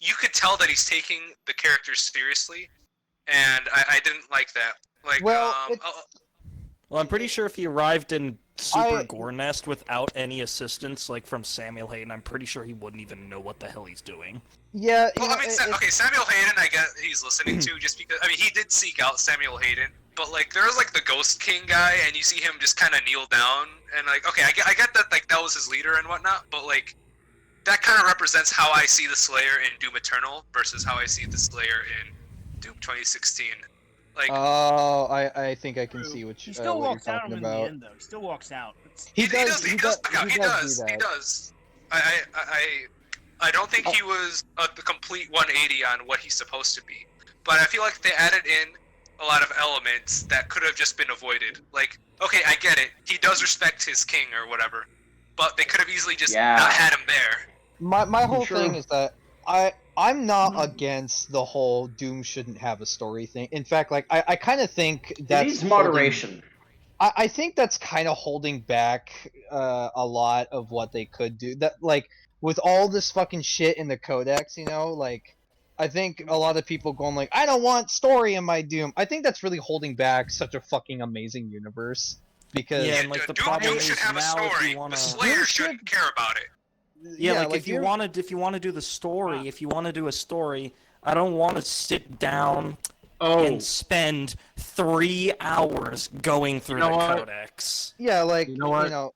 You could tell that he's taking the characters seriously, and I didn't like that. Like, Well, Well, I'm pretty sure if he arrived in Super I- Gore Nest without any assistance, like from Samuel Hayden, I'm pretty sure he wouldn't even know what the hell he's doing. Yeah. well, I mean, okay, Samuel Hayden, I guess he's listening to just because. I mean, he did seek out Samuel Hayden, but like, there's like the Ghost King guy, and you see him just kind of kneel down, and like, okay, I get that like that was his leader and whatnot, but like, that kind of represents how I see the Slayer in Doom Eternal versus how I see the Slayer in Doom 2016. Like, Oh, I think I can see He still what you're walks out talking in the about. end, though. He still walks out. he does back out. He do does. He that. does. I don't think he was the complete 180 on what he's supposed to be, but I feel like they added in a lot of elements that could have just been avoided. Like, okay, I get it. He does respect his king or whatever, but they could have easily just not had him there. My whole Sure. thing is that I'm not against the whole Doom shouldn't have a story thing. In fact, like I kind of think It that's needs moderation. I think that's kind of holding back a lot of what they could do. That like with all this fucking shit in the Codex, you know, like I think a lot of people going like, I don't want story in my Doom. I think that's really holding back such a fucking amazing universe because Yeah, and like the Doom problem should is have a now if story. you wanna, The Slayer shouldn't care about it. yeah, like if you you're- want to do the story, if you want to do a story, I don't want to sit down and spend 3 hours going through the what? Codex. yeah, like You know what? and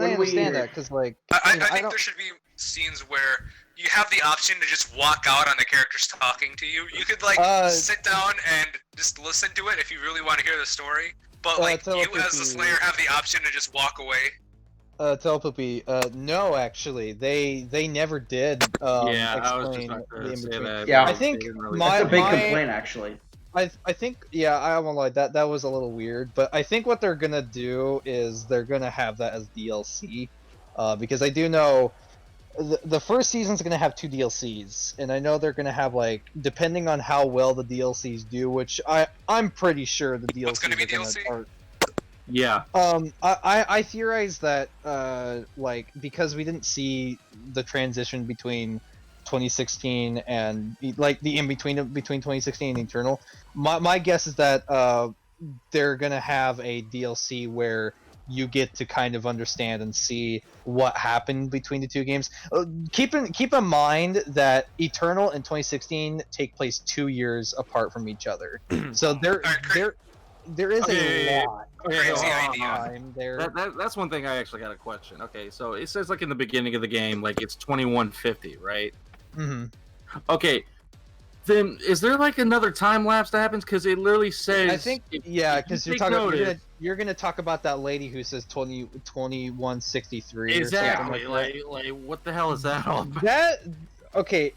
When I understand we- that because like I you know, think don't- there should be scenes where you have the option to just walk out on the characters talking to you. You could like sit down and just listen to it if you really want to hear the story. But like you as the telepathy. Slayer have the option to just walk away. Telepathy. No, actually, they never did. Yeah, I was just explain about the to in say between. that. Yeah. I They think didn't really- my- That's a big my- complaint, actually. I think yeah, I won't lie, that was a little weird, but I think what they're gonna do is they're gonna have that as DLC, because I do know the first season's gonna have 2 DLCs, and I know they're gonna have like depending on how well the DLCs do, which I'm pretty sure the DLCs What's gonna be are gonna DLC? are- Yeah. I theorize that like because we didn't see the transition between 2016 and like the in between 2016 and Eternal, my guess is that they're gonna have a DLC where you get to kind of understand and see what happened between the 2 games. Keep in mind that Eternal and 2016 take place 2 years apart from each other, so there is Okay, a lot Crazy hold on, idea. hold on. time there. That's one thing I actually got a question. Okay, so it says like in the beginning of the game, like it's 2150, right? Mhm. Okay, then is there like another time lapse that happens? Because it literally says. I think if because you you're take talking notice- you're gonna talk about that lady who says 2163 Exactly. or something Like what the hell is that all about? that. Okay,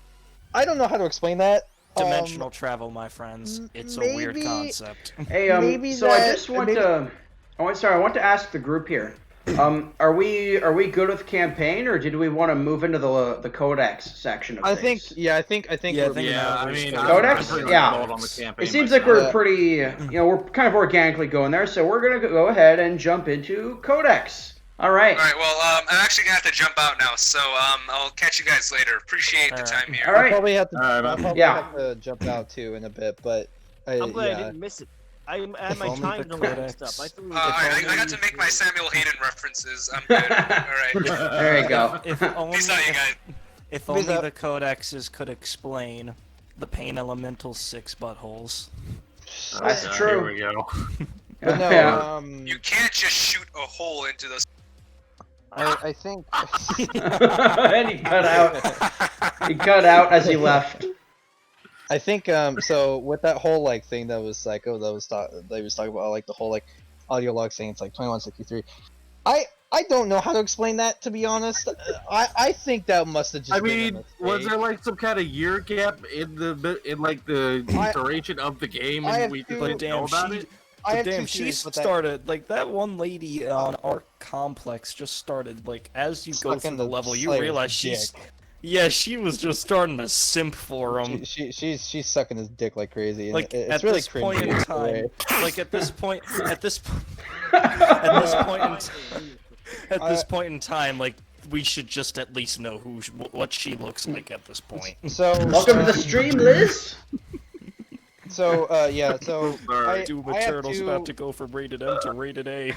I don't know how to explain that. Dimensional travel, my friends. It's a weird maybe- concept. Hey, Maybe so I that- just want maybe- to. I want to ask the group here. Are we good with campaign, or did we want to move into the Codex section of I things? think yeah, I think Yeah, I we're- think Yeah, now I we're mean, just- Codex? I'm pretty Yeah. involved on the campaign It seems like we're myself. pretty, we're kind of organically going there, so we're gonna go ahead and jump into Codex. All right. All right. Well, I'm actually gonna have to jump out now, so I'll catch you guys later. Appreciate the Alright. time here. All I'll right. probably have to. All right, I'll man. probably Yeah. have to jump out too in a bit, but I'm glad I yeah. didn't miss it. I had my only time the zone Codex. mixed up. I thought I got to make my Samuel Hayden references. I'm good. All right. There you go. If only, Peace out, you guys. if Peace only out. the codexes could explain the Pain Elemental 6 buttholes. That's Here true. we go. But no, Yeah. You can't just shoot a hole into the. I think. And he cut out. He cut out as he left. I think so with that whole like thing that was Psycho that was they was talking about like the whole like audio log saying it's like 2163. I don't know how to explain that, to be honest. I think that must have just I been a mean, was mistake. there like some kind of year gap in like the duration of the game, I and have we two- didn't know about it? I have Damn, two she theories, but that- started like that one lady on our complex just started like as you go Sucking through the the level, you Slayer's realize she's she was just starting to simp for him. She's sucking his dick like crazy. And Like it's at really this point in cringy, time, way. like at this point at this point in time, like we should just at least know what she looks like at this point. So Welcome to the stream, Liz. So yeah, so Sorry. Doom I have Eternal's two- about to go from rated M to rated A.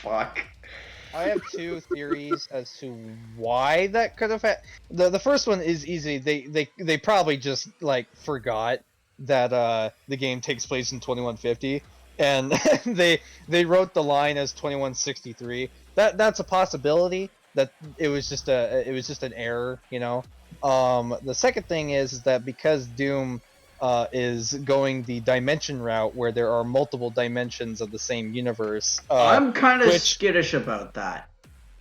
Fuck. I have two theories as to why that could have happened. The first one is easy. They probably just like forgot that the game takes place in 2150, and they wrote the line as 2163. That's a possibility. That it was just an error, you know. The second thing is that because Doom is going the dimension route where there are multiple dimensions of the same universe. I'm kind of which- skittish about that.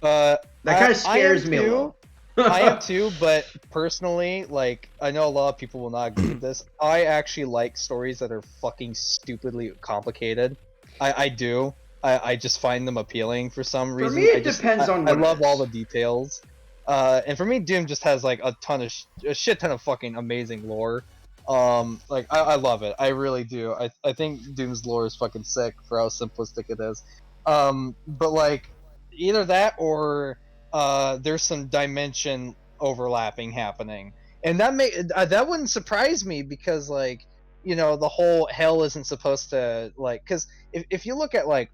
That That kind of scares me a little. I am too, but personally, like, I know a lot of people will not agree with this. I actually like stories that are fucking stupidly complicated. I do. I just find them appealing for some For reason. me, it depends on I what it love all is. the details. And for me, Doom just has like a shit ton of fucking amazing lore. Like I love it. I really do. I think Doom's lore is fucking sick for how simplistic it is. But like either that or there's some dimension overlapping happening, and that wouldn't surprise me because like the whole hell isn't supposed to like because if you look at like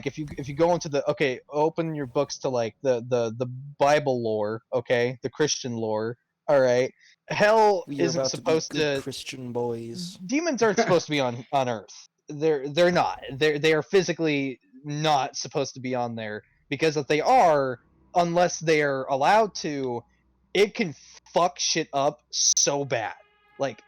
if you go into the open your books to like the Bible lore, the Christian lore, all right, hell We are isn't about to be supposed good to Christian boys. demons aren't supposed to be on Earth. They're not. They are physically not supposed to be on there because if they are, unless they are allowed to, it can fuck shit up so bad, like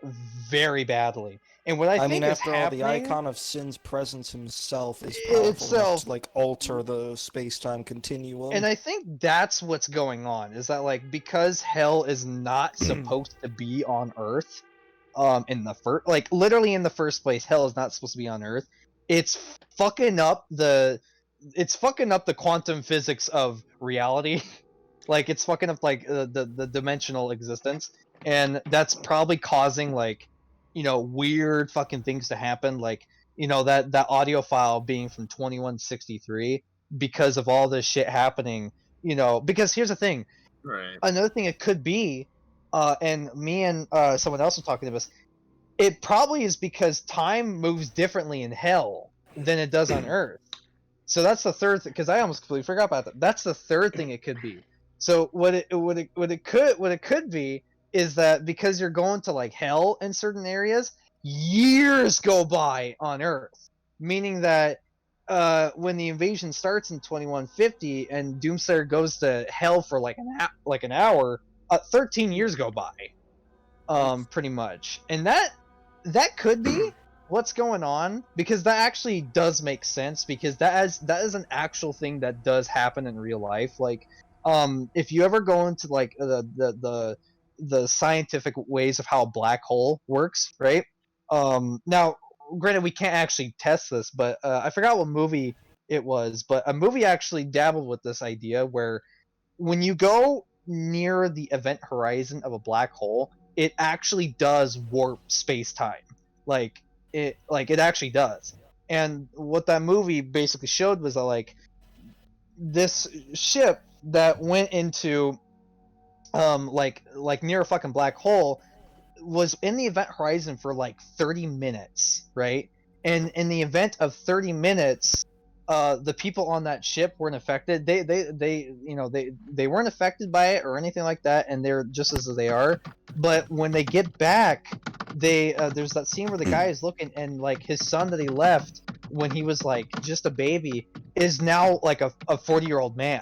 very badly. And what I I think mean, is after all, the happening Icon of Sin's presence himself is powerful enough itself, to like alter the space-time continuum. and I think that's what's going on. Is that like because hell is not supposed to be on Earth, in the first, like literally in the first place, hell is not supposed to be on Earth. It's fucking up the quantum physics of reality. Like it's fucking up like the dimensional existence, and that's probably causing like weird fucking things to happen, like that audio file being from 2163 because of all this shit happening. Because here's the thing, Right. another thing it could be, and me and someone else was talking to us, it probably is because time moves differently in hell than it does on Earth. So that's the third thing, because I almost completely forgot about that. That's the third thing it could be. So what it could be is that because you're going to like hell in certain areas, years go by on Earth, meaning that when the invasion starts in 2150 and Doomslayer goes to hell for like an hour, 13 years go by, pretty much, and that could be what's going on, because that actually does make sense, because that is an actual thing that does happen in real life. Like if you ever go into like the scientific ways of how a black hole works, right? Now granted we can't actually test this, but I forgot what movie it was, but a movie actually dabbled with this idea where when you go near the event horizon of a black hole, it actually does warp space-time. It actually does. And what that movie basically showed was that like this ship that went into like near a fucking black hole was in the event horizon for like 30 minutes, right? And in the event of 30 minutes, the people on that ship weren't affected. They weren't affected by it or anything like that, and they're just as they are. But when they get back, there's that scene where the guy is looking, and like his son that he left when he was like just a baby is now like a 40-year-old man,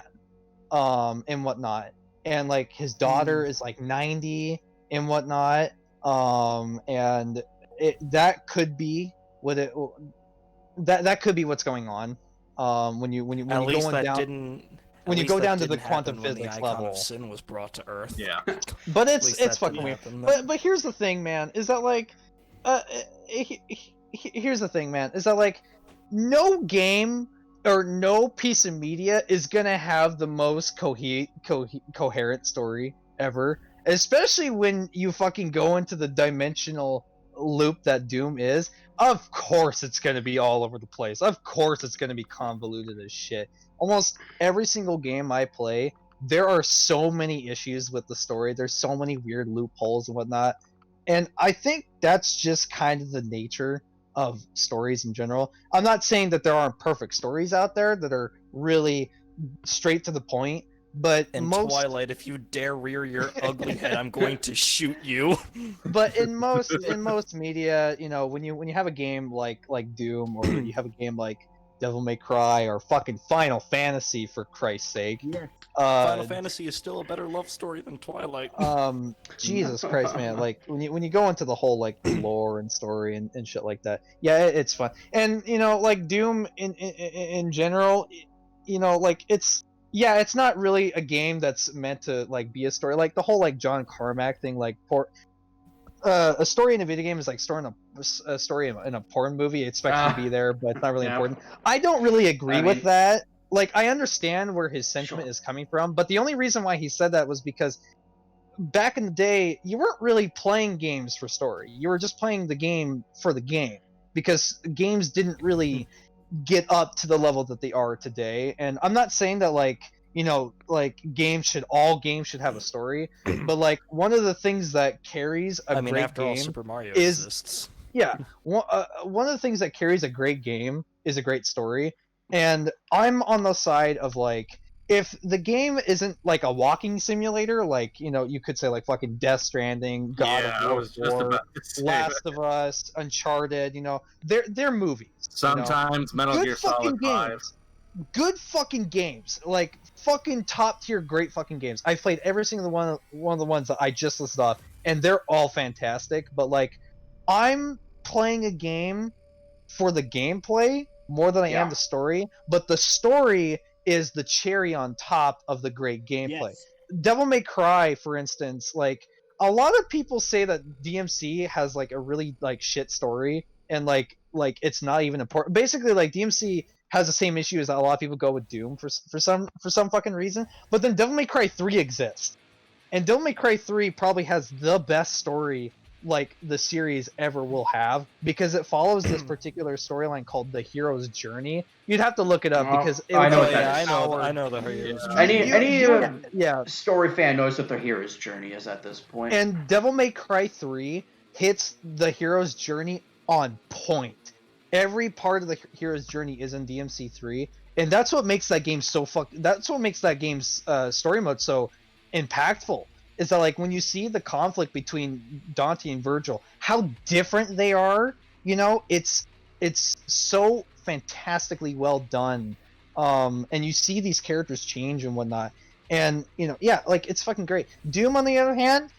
and whatnot. And like his daughter is like 90 and whatnot. And that could be that could be what's going on. When you At least going that down, didn't. when you at go least that down to the didn't quantum happen when the physics Icon level. of Sin was brought to Earth. Yeah. But At least it's that fucking didn't weird. happen. But here's the thing, man, is that like here's the thing, man, is that like no game or no piece of media is gonna have the most coherent story ever, especially when you fucking go into the dimensional loop that Doom is. Of course it's gonna be all over the place. Of course it's gonna be convoluted as shit. Almost every single game I play, there are so many issues with the story. There's so many weird loopholes and whatnot. And I think that's just kind of the nature of stories in general. I'm not saying that there aren't perfect stories out there that are really straight to the point, but In most Twilight, if you dare rear your ugly head, I'm going to shoot you. but in most media, when you have a game like Doom, or you have a game like Devil May Cry or fucking Final Fantasy, for Christ's sake, Yes. Final Fantasy is still a better love story than Twilight. Jesus Christ, man! Like when you go into the whole like lore and story and shit like that, yeah, it's fun. And like Doom in general, like it's not really a game that's meant to like be a story. Like the whole like John Carmack thing, like a story in a video game is like a story in a porn movie. It expects to be there, but it's not really important. I don't really agree with that. Like, I understand where his sentiment is coming from, but the only reason why he said that was because back in the day, you weren't really playing games for story. You were just playing the game for the game, because games didn't really get up to the level that they are today. And I'm not saying that like like all games should have a story, but like one of the things that carries a great after all, game Super Mario is exists. one of the things that carries a great game is a great story. And I'm on the side of like, if the game isn't like a walking simulator, like you could say like fucking Death Stranding, God Yeah, of I War was just 4, about to say Last that. of Us, Uncharted, they're movies. Sometimes Metal Good Gear fucking Solid 5. games. Good fucking games, like fucking top tier, great fucking games. I've played every single one of the ones that I just listed off, and they're all fantastic. But like, I'm playing a game for the gameplay more than I am the story. But the story is the cherry on top of the great gameplay. Yes. Devil May Cry, for instance, like a lot of people say that DMC has like a really like shit story, and like it's not even important. Basically, like DMC has the same issue as a lot of people go with Doom for some fucking reason. But then Devil May Cry 3 exists, and Devil May Cry 3 probably has the best story like the series ever will have, because it follows this particular storyline called the hero's journey. You'd have to look it up because it I would know take what like that an is. hour. I know the hero's Yeah. Story fan knows what the hero's journey is at this point. And Devil May Cry 3 hits the hero's journey on point. Every part of the hero's journey is in DMC 3, and that's what makes that game that's what makes that game's story mode so impactful. Is that like when you see the conflict between Dante and Virgil, how different they are, it's so fantastically well done. And you see these characters change and whatnot. And like it's fucking great. Doom, on the other hand,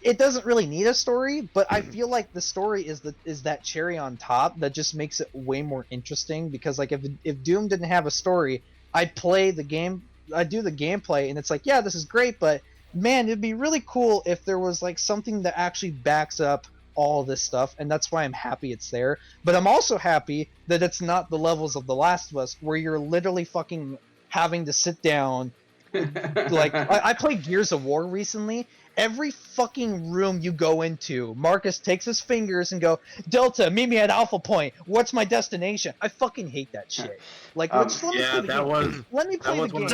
it doesn't really need a story, but I feel like the story is that cherry on top that just makes it way more interesting. Because like if Doom didn't have a story, I'd play the game, I'd do the gameplay, and it's like, yeah, this is great, but man, it'd be really cool if there was like something that actually backs up all this stuff. And that's why I'm happy it's there. But I'm also happy that it's not the levels of The Last of Us, where you're literally fucking having to sit down. Like I played Gears of War recently. Every fucking room you go into, Marcus takes his fingers and go, Delta, meet me at Alpha Point. What's my destination? I fucking hate that shit. Like, let me play the game. Let me play the game.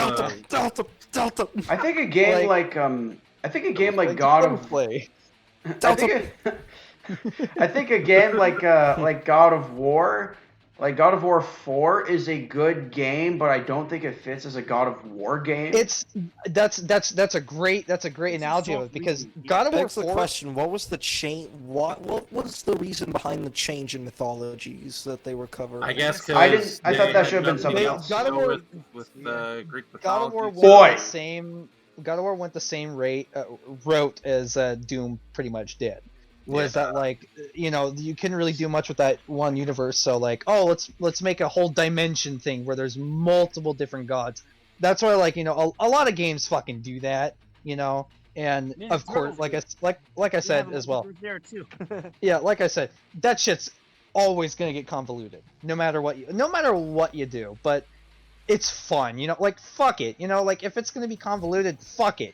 Delta. I think a game like God of Play. I think a game like God of War, like God of War 4 is a good game, but I don't think it fits as a God of War game. That's a great analogy of it, because God of War Begs 4. the question: what was the change? What was the reason behind the change in mythologies that they were covering? I guess I thought that should have been something else. God of War with Greek God of War mythology. God of War went the same route as Doom pretty much did. Was that like you couldn't really do much with that one universe, so like, oh, let's make a whole dimension thing where there's multiple different gods. That's why like a lot of games fucking do that, and Yeah, of course like I said as well. There too. Yeah, like I said, that shit's always gonna get convoluted, no matter what you do. But it's fun, like fuck it, like if it's gonna be convoluted, fuck it,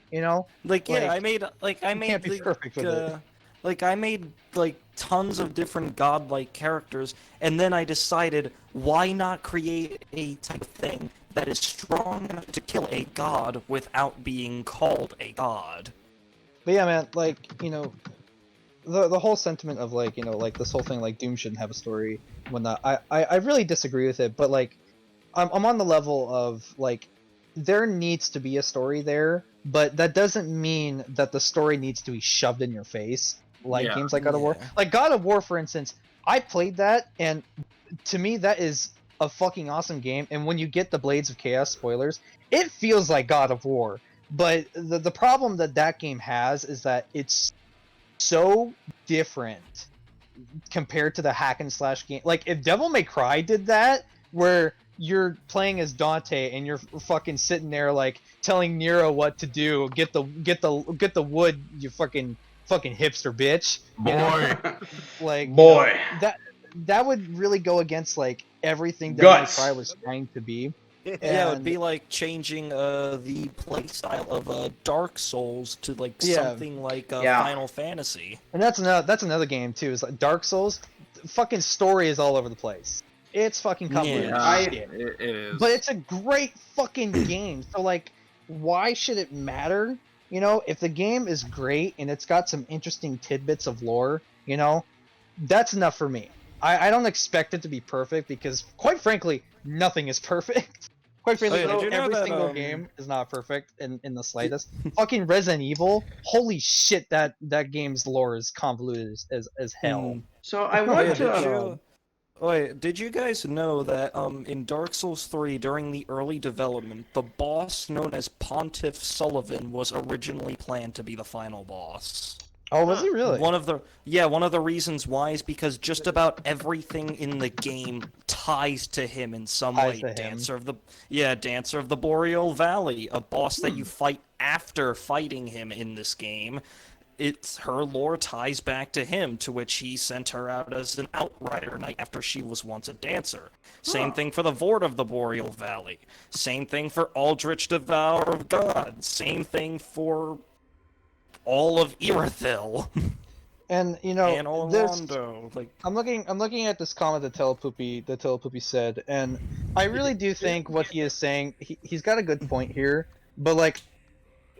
Like yeah, I made can't be perfect with it. Like I made like tons of different godlike characters, and then I decided, why not create a type of thing that is strong enough to kill a god without being called a god? But yeah, man, like the whole sentiment of like like this whole thing, like Doom shouldn't have a story, whatnot. I really disagree with it, but like I'm on the level of like there needs to be a story there, but that doesn't mean that the story needs to be shoved in your face. Like games like God of War. Like God of War, for instance, I played that, and to me that is a fucking awesome game, and when you get the Blades of Chaos spoilers, it feels like God of War. But the problem that game has is that it's so different compared to the hack and slash game. Like if Devil May Cry did that, where you're playing as Dante and you're fucking sitting there like telling Nero what to do, get the wood, you fucking hipster bitch. Boy. Like Boy. that would really go against like everything Guts. Devil May Cry was trying to be. Yeah, it would And- be like changing the playstyle of Dark Souls to like Yeah. something like Yeah. Final Fantasy. And that's another game too. Is like Dark Souls, fucking story is all over the place. It's fucking convoluted Yeah, as shit. it is. But it's a great fucking game. So like, why should it matter? You know, if the game is great and it's got some interesting tidbits of lore, you know, that's enough for me. I don't expect it to be perfect because, quite frankly, nothing is perfect. Quite frankly, Oh, yeah, did you know every that, single game is not perfect in the slightest. Fucking Resident Evil, holy shit, that game's lore is convoluted as hell. So I Oh, want yeah, to. did you guys know that in Dark Souls 3, during the early development, the boss known as Pontiff Sullivan was originally planned to be the final boss? Oh, was he really? One of the reasons why is because just about everything in the game ties to him in some Ties way. to him. Dancer of the Boreal Valley, a boss that you fight after fighting him in this game. Her lore ties back to him, to which he sent her out as an outrider knight after she was once a dancer. Same thing for the Vord of the Boreal Valley. Same thing for Aldrich Devourer of God. Same thing for all of Irithyll. And you know, And this Orlando. Like, I'm looking at this comment that Telepoopy said, and I really do think what he is saying, he's got a good point here, but like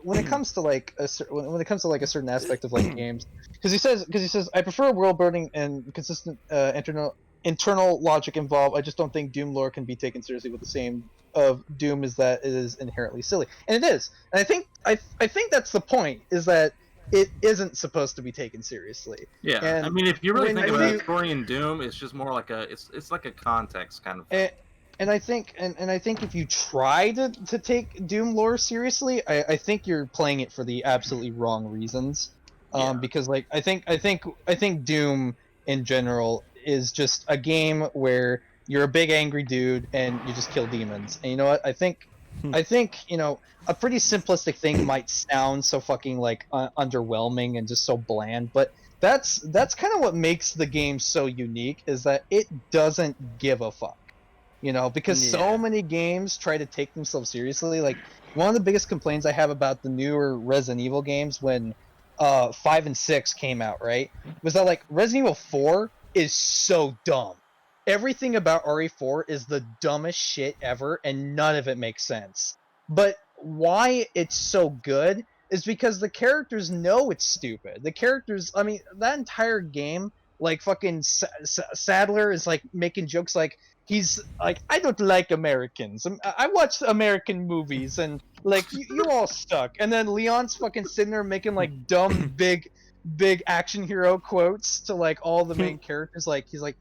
when it comes to like a certain aspect of like games, because he says I prefer world building and consistent internal logic involved. I just don't think Doom lore can be taken seriously with the same of Doom is that it is inherently silly, and it is. And I think that's the point, is that it isn't supposed to be taken seriously. Yeah, And I mean, if you really when think you- about story in Doom, it's just more like it's like a context kind of thing. And I think if you try to take Doom lore seriously, I think you're playing it for the absolutely wrong reasons. Yeah. Because like I think Doom in general is just a game where you're a big angry dude and you just kill demons. And you know what? I think you know, a pretty simplistic thing might sound so fucking like underwhelming and just so bland, but that's kind of what makes the game so unique, is that it doesn't give a fuck. You know, because so many games try to take themselves seriously. Like, one of the biggest complaints I have about the newer Resident Evil games when 5 and 6 came out, right, was that like Resident Evil 4 is so dumb. Everything about RE4 is the dumbest shit ever, and none of it makes sense. But why it's so good is because the characters know it's stupid. The characters, I mean, that entire game, like fucking Sadler is like making jokes like, he's like, I don't like Americans. I watch American movies, and like you all suck. And then Leon's fucking sitting there making like dumb big action hero quotes to like all the main characters. Like he's like,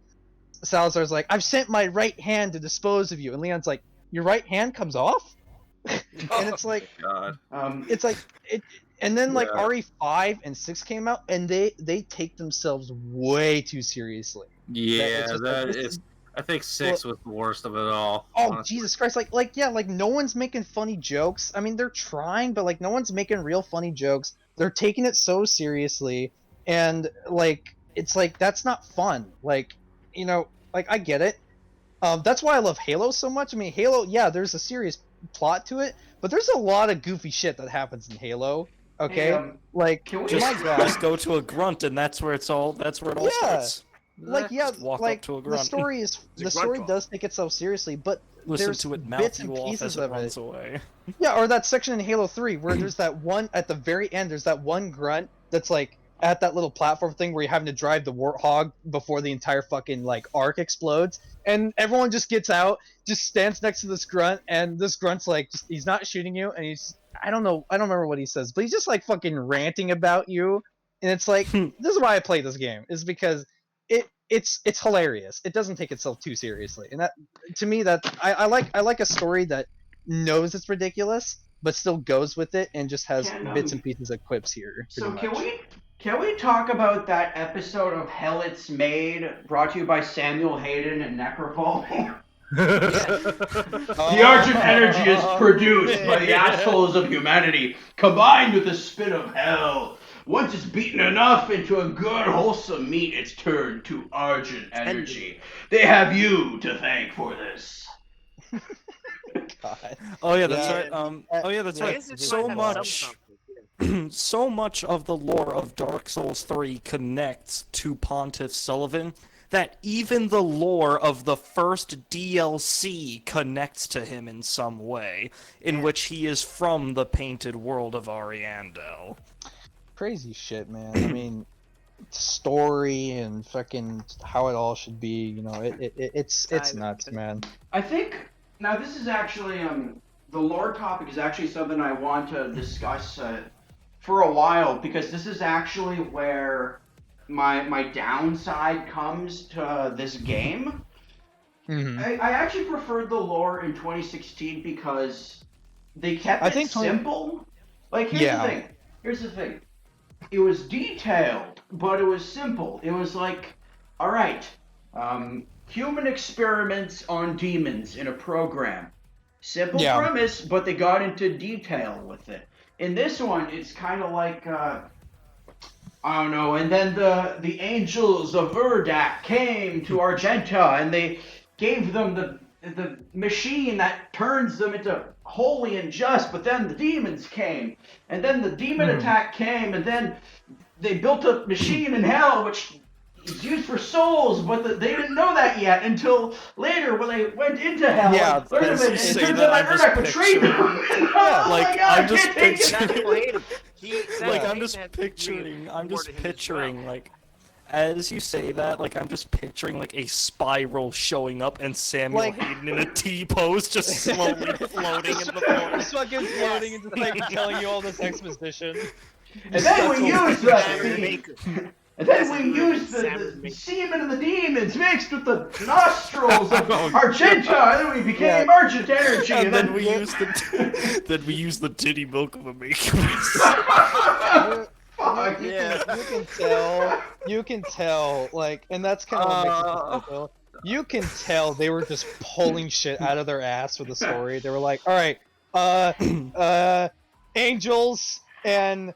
Salazar's like, I've sent my right hand to dispose of you, and Leon's like, your right hand comes off, and it's like, God. it's like it. And then like Yeah. RE5 and 6 came out, and they take themselves way too seriously. Yeah, just that like, this is. I think 6 was the worst of it all. Oh honestly. Jesus Christ! Like no one's making funny jokes. I mean, they're trying, but like no one's making real funny jokes. They're taking it so seriously, and like it's like that's not fun. Like, you know, like I get it. That's why I love Halo so much. I mean, Halo, yeah, there's a serious plot to it, but there's a lot of goofy shit that happens in Halo. Okay, Hey, like can we- just, my God, just go to a grunt, and that's where it all Yeah. starts. like yeah, Just walk up like to a the grunt. story is the story does take itself seriously, but Listen there's to it mouth bits and you off pieces as it of it. runs away. Yeah, or that section in Halo 3 where there's that one at the very end, there's that one grunt that's like at that little platform thing where you're having to drive the Warthog before the entire fucking like arc explodes, and everyone just gets out, just stands next to this grunt, and this grunt's like, he's not shooting you, and he's, I don't remember what he says, but he's just like fucking ranting about you, and it's like, this is why I play this game, is because it's hilarious. It doesn't take itself too seriously, and that to me that I like a story that knows it's ridiculous but still goes with it and just has Can bits and pieces of quips here. so Pretty much. can we talk about that episode of Hell It's Made, brought to you by Samuel Hayden and Necropole? The Argent energy is produced by the assholes of humanity, combined with the spit of hell. Once it's beaten enough into a good, wholesome meat, it's turned to Argent energy. They have you to thank for this. God. Oh yeah, that's Yeah. right. Oh yeah, that's Yeah, right. it's So just much, so much of the lore of Dark Souls 3 connects to Pontiff Sullivan that even the lore of the first DLC connects to him in some way, in which he is from the painted world of Ariandel. Crazy shit, man. I mean, story and fucking how it all should be. You know, it's nuts, man. I think now this is actually the lore topic is actually something I want to discuss for a while, because this is actually where my downside comes to this game. Mm-hmm. I actually preferred the lore in 2016 because they kept I it think simple. Like here's the thing. It was detailed, but it was simple. It was like, all right, human experiments on demons in a program. Simple premise, but they got into detail with it. In this one, it's kind of like, I don't know, and then the angels of Urdak came to Argenta, and they gave them the machine that turns them into holy and just, but then the demons came, and then the demon attack came, and then they built a machine in hell, which is used for souls, but they didn't know that yet until later when they went into hell. Yeah, and learned of it, and say it turns that, out I'm that just Urdak betrayed them. picturing- Oh like, my God, I'm I just can't take it. picturing- Like, I'm just picturing, like, as you say that, like, I'm just picturing, like, a spiral showing up and Samuel Like- Hayden in a T-pose just slowly floating in the floor. Just fucking floating into space, telling you all this exposition. And then we used Samuel the Baker. and then we used the semen of the demons mixed with the nostrils of Argenta, and then we became Argent energy, And then we used the titty milk of a maker. Fuck. You can tell, like, and that's kind of what makes it special. You can tell they were just pulling shit out of their ass for the story. They were like, all right, angels and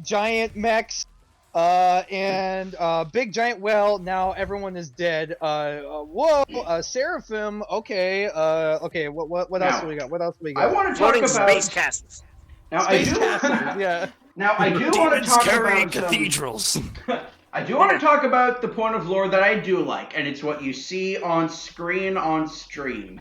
giant mechs, and big giant whale. Now everyone is dead. Whoa, seraphim. Okay, okay. What else do we got? What else do we got? I want to talk Floating about space castles. now. Space I do. castles, yeah. Now I do want to talk carrying about cathedrals. I do want to talk about the point of lore that I do like, and it's what you see on screen on stream.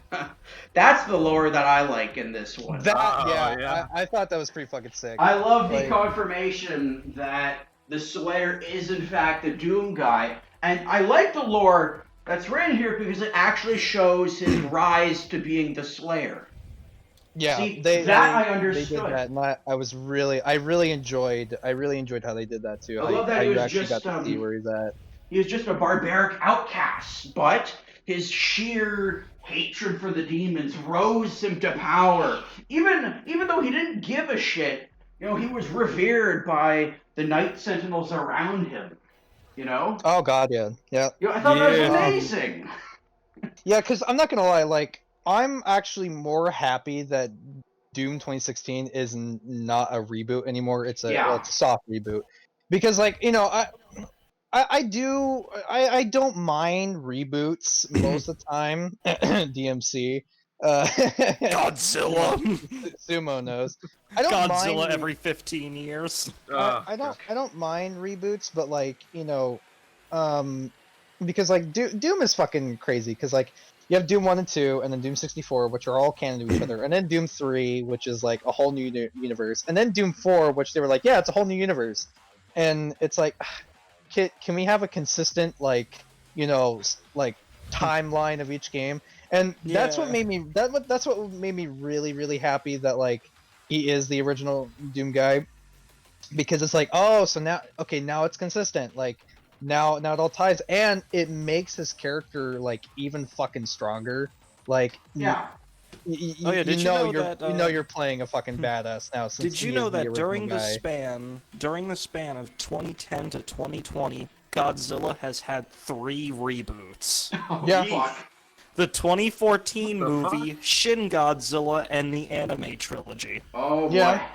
That's the lore that I like in this one. I thought that was pretty fucking sick. I love the Like- confirmation that the Slayer is in fact the Doom guy, and I like the lore that's written here because it actually shows his rise to being the Slayer. Yeah, See, they I They understood. did that, and I really enjoyed how they did that too. I How love that how he you was actually just, got to see where he's at. He was just a barbaric outcast, but his sheer hatred for the demons rose him to power. Even though he didn't give a shit, you know, he was revered by the Night Sentinels around him. You know? Oh god, yeah. You know, I thought that was Yeah. amazing. Yeah, because I'm not gonna lie, like, I'm actually more happy that Doom 2016 is not a reboot anymore. It's a Yeah. it's a soft reboot. Because, like, you know, I don't mind reboots most of the time. DMC. Godzilla. Sumo knows. I don't Godzilla mind every 15 years. I don't mind reboots, but, like, you know, because, like, Doom is fucking crazy. Because, like, you have Doom 1 and 2, and then Doom 64, which are all canon to each other, and then Doom 3, which is like a whole new universe, and then Doom 4, which they were like, yeah, it's a whole new universe, and it's like, can we have a consistent, like, you know, like, timeline of each game? And that's what made me that's what made me really, really happy that, like, he is the original Doom guy, because it's like, oh, so now it's consistent. Like, Now it all ties, and it makes his character like even fucking stronger. Like, Yeah. Oh, yeah, did you know that, you know you're playing a fucking badass now. Since Did you he know is the that original during the span of 2010 to 2020, Godzilla has had 3 reboots? Oh, Yeah. fuck. The 2014 What the movie Shin Godzilla and the anime trilogy. Oh, boy. Yeah.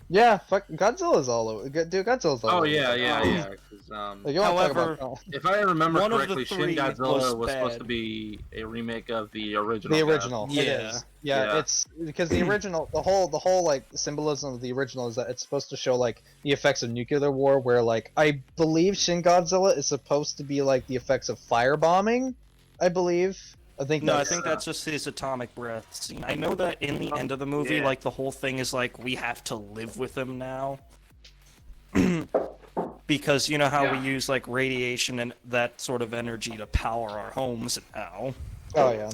Yeah, fuck, Godzilla's all over. Dude, Godzilla's all Oh over. yeah, yeah, Um, yeah. 'Cause, Like, you wanna talk However, about if I remember one of the correctly, Shin 3 Godzilla was was supposed bad. to be a remake of the original. the Godzilla. original, it Yeah. is. Yeah, Yeah. it's because the original, the whole like symbolism of the original is that it's supposed to show like the effects of nuclear war. Where like I believe Shin Godzilla is supposed to be like the effects of firebombing. I believe. I think No, I that's think that's just his atomic breath scene. I know that in the end of the movie, Yeah. like the whole thing is like we have to live with him now. Because you know how we Yeah. use like radiation and that sort of energy to power our homes now. Oh yeah.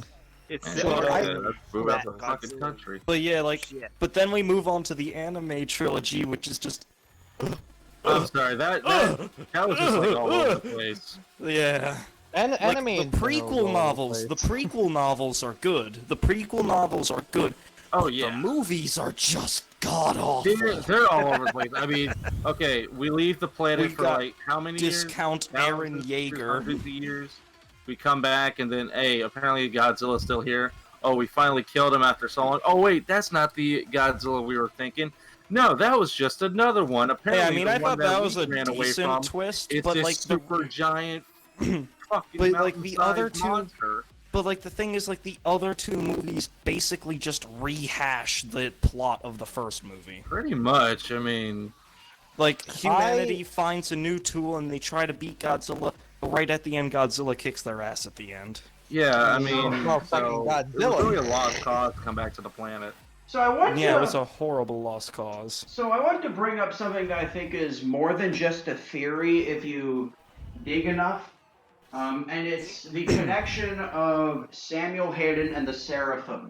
It's Man, similar I- to let's move out the that fucking Godzilla. country. But yeah, like, Shit. but then we move on to the anime trilogy, which is just I'm sorry, that was just like all over the place. yeah. And Like, anime the in general is all prequel over the novels, the prequel novels are good. The prequel novels are good. Oh The yeah. movies are just god awful. They're all over the place. I mean, okay, we leave the planet We for got like how many Discount years? Aaron Thousands, Yeager. hundreds of years. We come back and then, hey, apparently Godzilla's still here. Oh, we finally killed him after so long. Oh wait, that's not the Godzilla we were thinking. No, that was just another one. Apparently, Hey, I mean, the I one thought that we was a ran away decent from, twist, it's but this like super giant fucking But, like, the other mountain-sized two- monster. But like the thing is, like the other 2 movies basically just rehash the plot of the first movie. Pretty much. I mean, Like humanity finds a new tool and they try to beat Godzilla, but right at the end, Godzilla kicks their ass at the end. yeah. I mean, Oh, so fucking it was Godzilla. really a lost cause to come back to the planet. So I want Yeah, to. it was a horrible lost cause. So I want to bring up something that I think is more than just a theory if you dig enough. And it's the connection of Samuel Hayden and the Seraphim.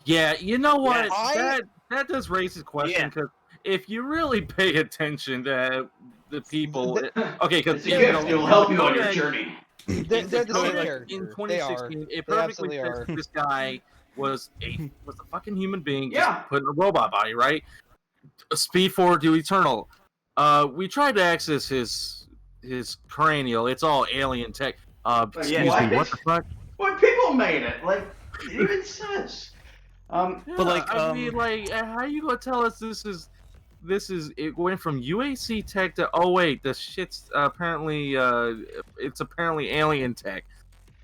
Yeah, you know what? Yes. That does raise a question Yeah. because if you really pay attention to the people, okay, because It's a gift. It'll help you on your journey. They're the same in character. 2016, it They perfectly absolutely fits are. that this guy was a fucking human being, Yeah. just put in a robot body, right? Speed forward to eternal. We tried to access his cranial. It's all alien tech. Excuse what? me, what the fuck? What people made it? Like it even says. But, like, I mean, like, how you gonna tell us this is it went from UAC tech to the shit's apparently it's apparently alien tech.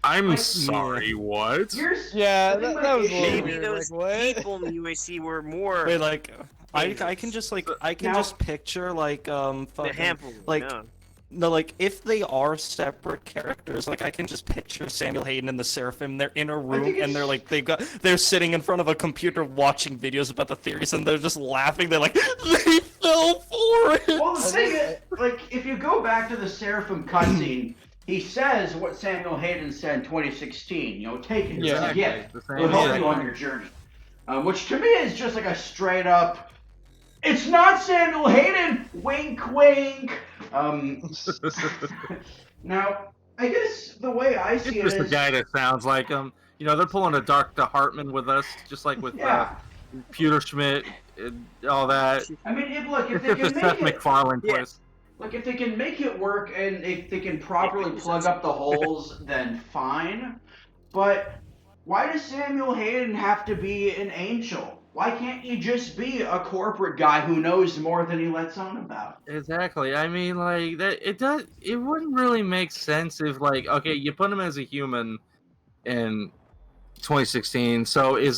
I'm Like, sorry, what? Here's Yeah, I think that my was a little issue- Maybe weird. those Like, what? people in the UAC were more Wait, like I can just like I can Now- just picture like the fucking, handful. like yeah. no, like if they are separate characters, like I can just picture Samuel Hayden and the Seraphim. They're in a room think and they're it's- like they're sitting in front of a computer watching videos about the theories and they're just laughing. They're like they fell for it. Well, the thing is, like, if you go back to the Seraphim cutscene, he says what Samuel Hayden said in 2016. You know, take it as a gift. The same It'll help thing. you on your journey. Which to me is just like a straight up. It's not Samuel Hayden. Wink, wink. Now, I guess the way I see It's it just a is, guy that sounds like him. You know, they're pulling a Dr. Hartman with us, just like with yeah. Peter Schmidt and all that. I mean, if It's they just a can Seth make it, MacFarlane Yeah. twist. like if they can make it work and if they can properly plug up the holes, then fine. But why does Samuel Hayden have to be an angel? Why can't he just be a corporate guy who knows more than he lets on about? Exactly. I mean, like that. It wouldn't really make sense if, like, okay, you put him as a human in 2016. So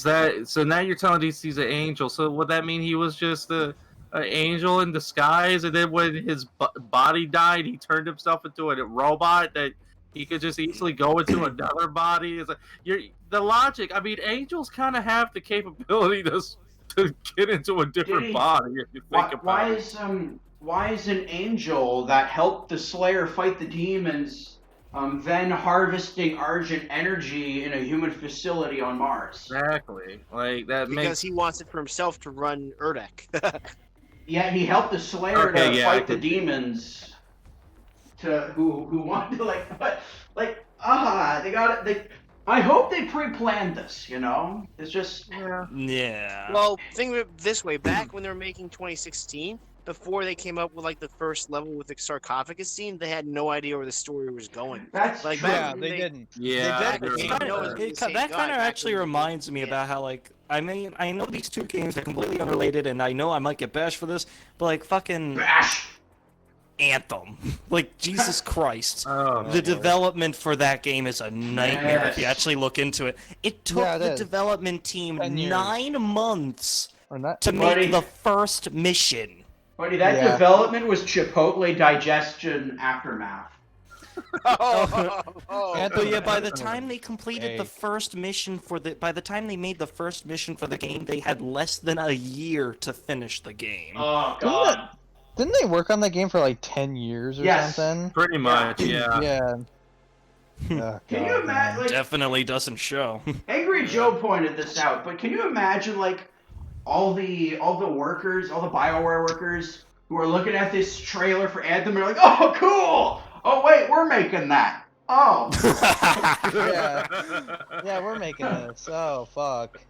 so now you're telling us he's an angel? So would that mean he was just an angel in disguise, and then when his body died, he turned himself into a robot that he could just easily go into another body? It's like the logic. I mean, angels kind of have the capability to get into a different he- body if you think about Why it. is an angel that helped the Slayer fight the demons then harvesting Argent energy in a human facility on Mars? Exactly. Like that Because makes he wants it for himself to run Erdek. Yeah, he helped the Slayer Okay, to yeah, I fight the could- demons who want to they got it. I hope they pre-planned this. It's just Yeah. Well, think of it this way: back when they were making 2016, before they came up with like the first level with the sarcophagus scene, they had no idea where the story was going. that's Like, true. back Yeah, when they didn't. Yeah, back they're when they Kind didn't know it was of, gonna be the same that guy, kind of back actually when- reminds me yeah. about how, like, I mean, I know these two games are completely unrelated, and I know I might get bashed for this, but, like, fucking Bash. Anthem. Like, Jesus Christ. Oh, The development for that game is a nightmare if you Yes. actually look into it. It took Yeah, it the is. development team 10 years. 9 months Or not? to Buddy. make the first mission. Buddy, that Yeah. development was Chipotle digestion aftermath. Anthem- But yeah, by the Anthem time was they completed the fake. first mission by the time they made the first mission for the game, they had less than a year to finish the game. Oh god. Didn't they work on that game for like 10 years or Yes. something? pretty much, yeah. Yeah. Oh, Can you God, imagine? man. Like, Definitely doesn't show. Angry Joe pointed this out, but can you imagine like all the workers, all the BioWare workers who are looking at this trailer for Anthem and are like, "Oh, cool! Oh wait, we're making that. Oh." Yeah. Yeah, we're making this. Oh, fuck.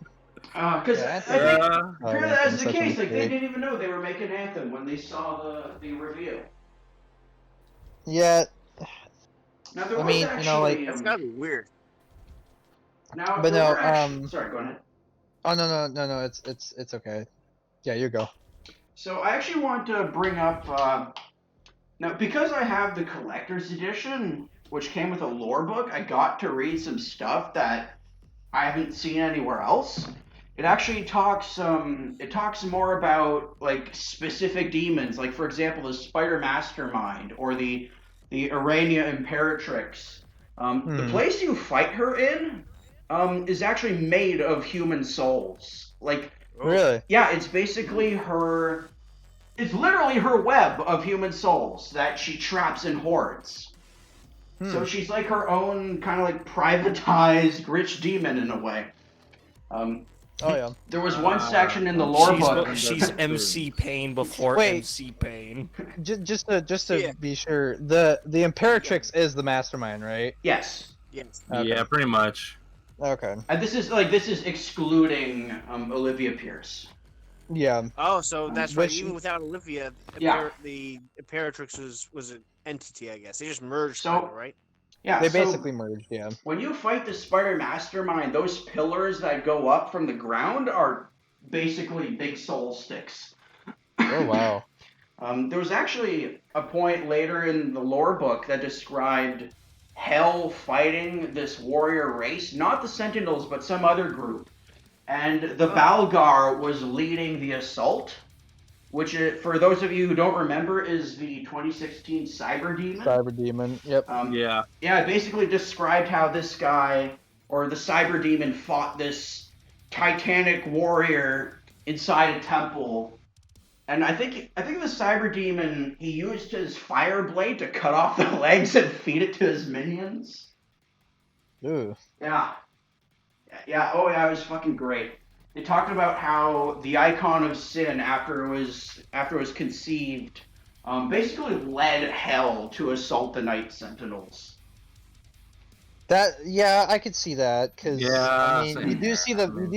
Because Yeah, I think Yeah. Oh, apparently Anthem's that's the such a case. Like they mistake. didn't even know they were making Anthem when they saw the review. Yeah, Now there I was mean, actually, you know, like- That's gotta be weird. now but there no, were actually, sorry, go ahead. Oh, no, it's okay. Yeah, you go. So I actually want to bring up now because I have the collector's edition, which came with a lore book. I got to read some stuff that I haven't seen anywhere else. It actually talks more about like specific demons, like for example the Spider Mastermind or the Arania Imperatrix. The place you fight her in is actually made of human souls. Like Really? yeah, it's basically her. It's literally her web of human souls that she traps in hordes. So she's like her own kind of like privatized rich demon in a way. Oh, yeah. There was one section in the lore book. She's MC Pain before Wait. MC Pain. Just to Yeah. be sure, the Imperatrix is the mastermind, right? Yes, Yes. Okay. Yeah, pretty much. Okay. and this is excluding Olivia Pierce. Yeah. Oh, so that's right. Which- Even without Olivia, Yeah. the Imperatrix was an entity, I guess. They just merged, So- kinda, right? Yeah, They so basically merged, yeah. when you fight the Spider Mastermind, those pillars that go up from the ground are basically big soul sticks. Oh, wow. There was actually a point later in the lore book that described Hell fighting this warrior race, not the Sentinels, but some other group. And the Balgar was leading the assault, which, for those of you who don't remember, is the 2016 Cyber Demon. Cyber Demon, yep. Yeah. Yeah, it basically described how this guy, or the Cyber Demon, fought this titanic warrior inside a temple. And I think the Cyber Demon, he used his fire blade to cut off the legs and feed it to his minions. Ooh. Yeah. Yeah, oh yeah, it was fucking great. They talked about how the icon of sin, after it was conceived, basically led Hell to assault the Night Sentinels. Yeah, I could see that because Yeah, I mean, same you do here.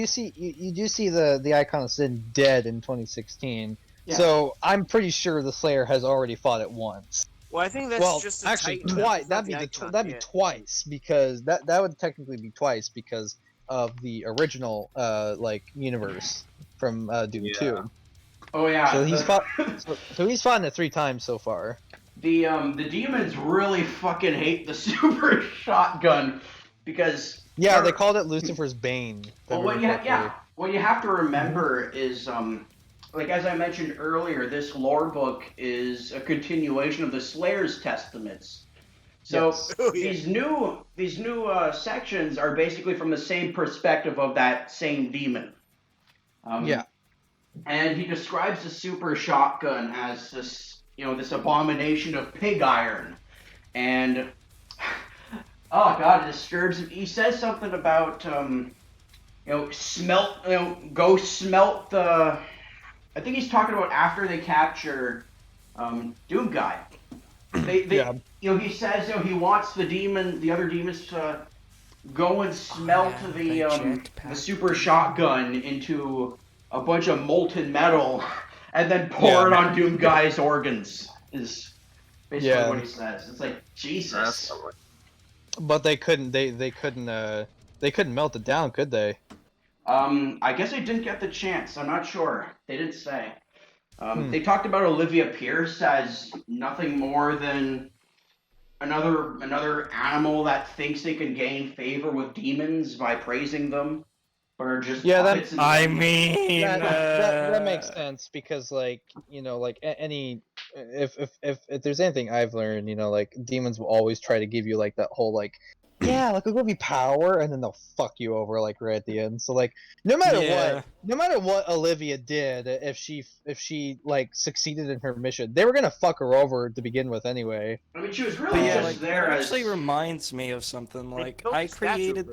see you do see the icon of sin dead in 2016. Yeah. So I'm pretty sure the Slayer has already fought it once. Well, I think that's well, just a actually Titan. twice. That's not That'd be icon, that'd yeah. be twice because that would technically be twice because of the original like universe from Doom Yeah. 2. Oh yeah. So he's fought. So he's fought it 3 times so far. The demons really fucking hate the super shotgun because Yeah, they called it Lucifer's Bane. well, what you have to remember is like as I mentioned earlier, this lore book is a continuation of the Slayer's Testaments. So Yes. Oh, yeah. these new sections are basically from the same perspective of that same demon. Yeah. And he describes the super shotgun as this abomination of pig iron, and oh god, it disturbs him. He says something about go smelt the. I think he's talking about after they capture Doom Guy. Yeah. he says, he wants the other demons to go and smelt the super shotgun into a bunch of molten metal, and then pour it on Doom Guy's organs. Is basically what he says. It's like Jesus. But they couldn't. They couldn't. They couldn't melt it down, could they? I guess I didn't get the chance. I'm not sure. They didn't say. They talked about Olivia Pierce as nothing more than another animal that thinks they can gain favor with demons by praising them, but are just puppets. I mean, that makes sense because, like, like any if there's anything I've learned, like demons will always try to give you like that whole like, yeah, like we'll give you power, and then they'll fuck you over like right at the end. So like, no matter what Olivia did, if she like succeeded in her mission, they were gonna fuck her over to begin with anyway. I mean, she was really just there. That actually reminds me of something. Like I created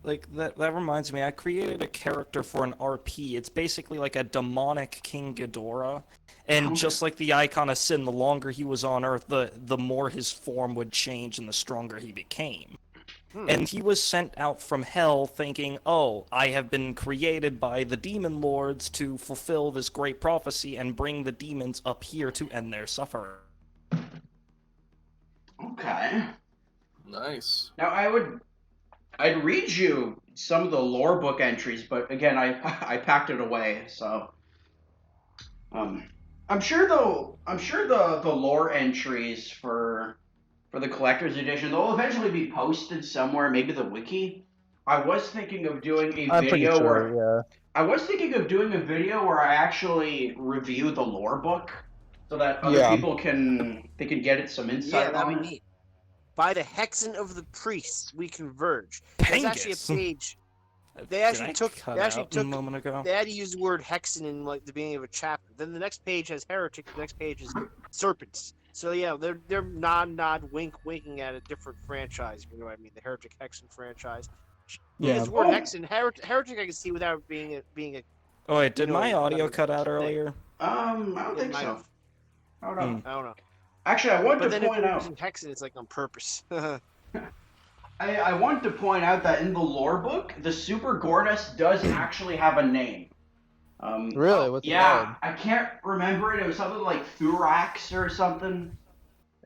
that reminds me. I created a character for an RP. It's basically like a demonic King Ghidorah. And just like the icon of sin, the longer he was on Earth, the more his form would change and the stronger he became. And he was sent out from hell thinking, oh, I have been created by the demon lords to fulfill this great prophecy and bring the demons up here to end their suffering. Okay. Nice. Now I'd read you some of the lore book entries, but again, I packed it away, so I'm sure the lore entries for the collector's edition, they'll eventually be posted somewhere, maybe the wiki. I was thinking of doing a video where I actually review the lore book so that other people can get it some insight. Yeah, that'd be neat. By the Hexen of the Priests, we converge. There's actually a page. They actually took a moment ago. They had to use the word hexen in like the beginning of a chapter. Then the next page has heretic. The next page is serpents. So yeah, they're nod winking at a different franchise. You know what I mean? The heretic hexen franchise. Yeah. The word hexen heretic I can see without being a. Oh wait, did my audio cut out earlier? I don't think so. I don't know. Actually, I want to point out. Hexen, it's like on purpose. I want to point out that in the lore book, the Super Gornus does actually have a name. Really? What's I can't remember it. It was something like Thurax or something.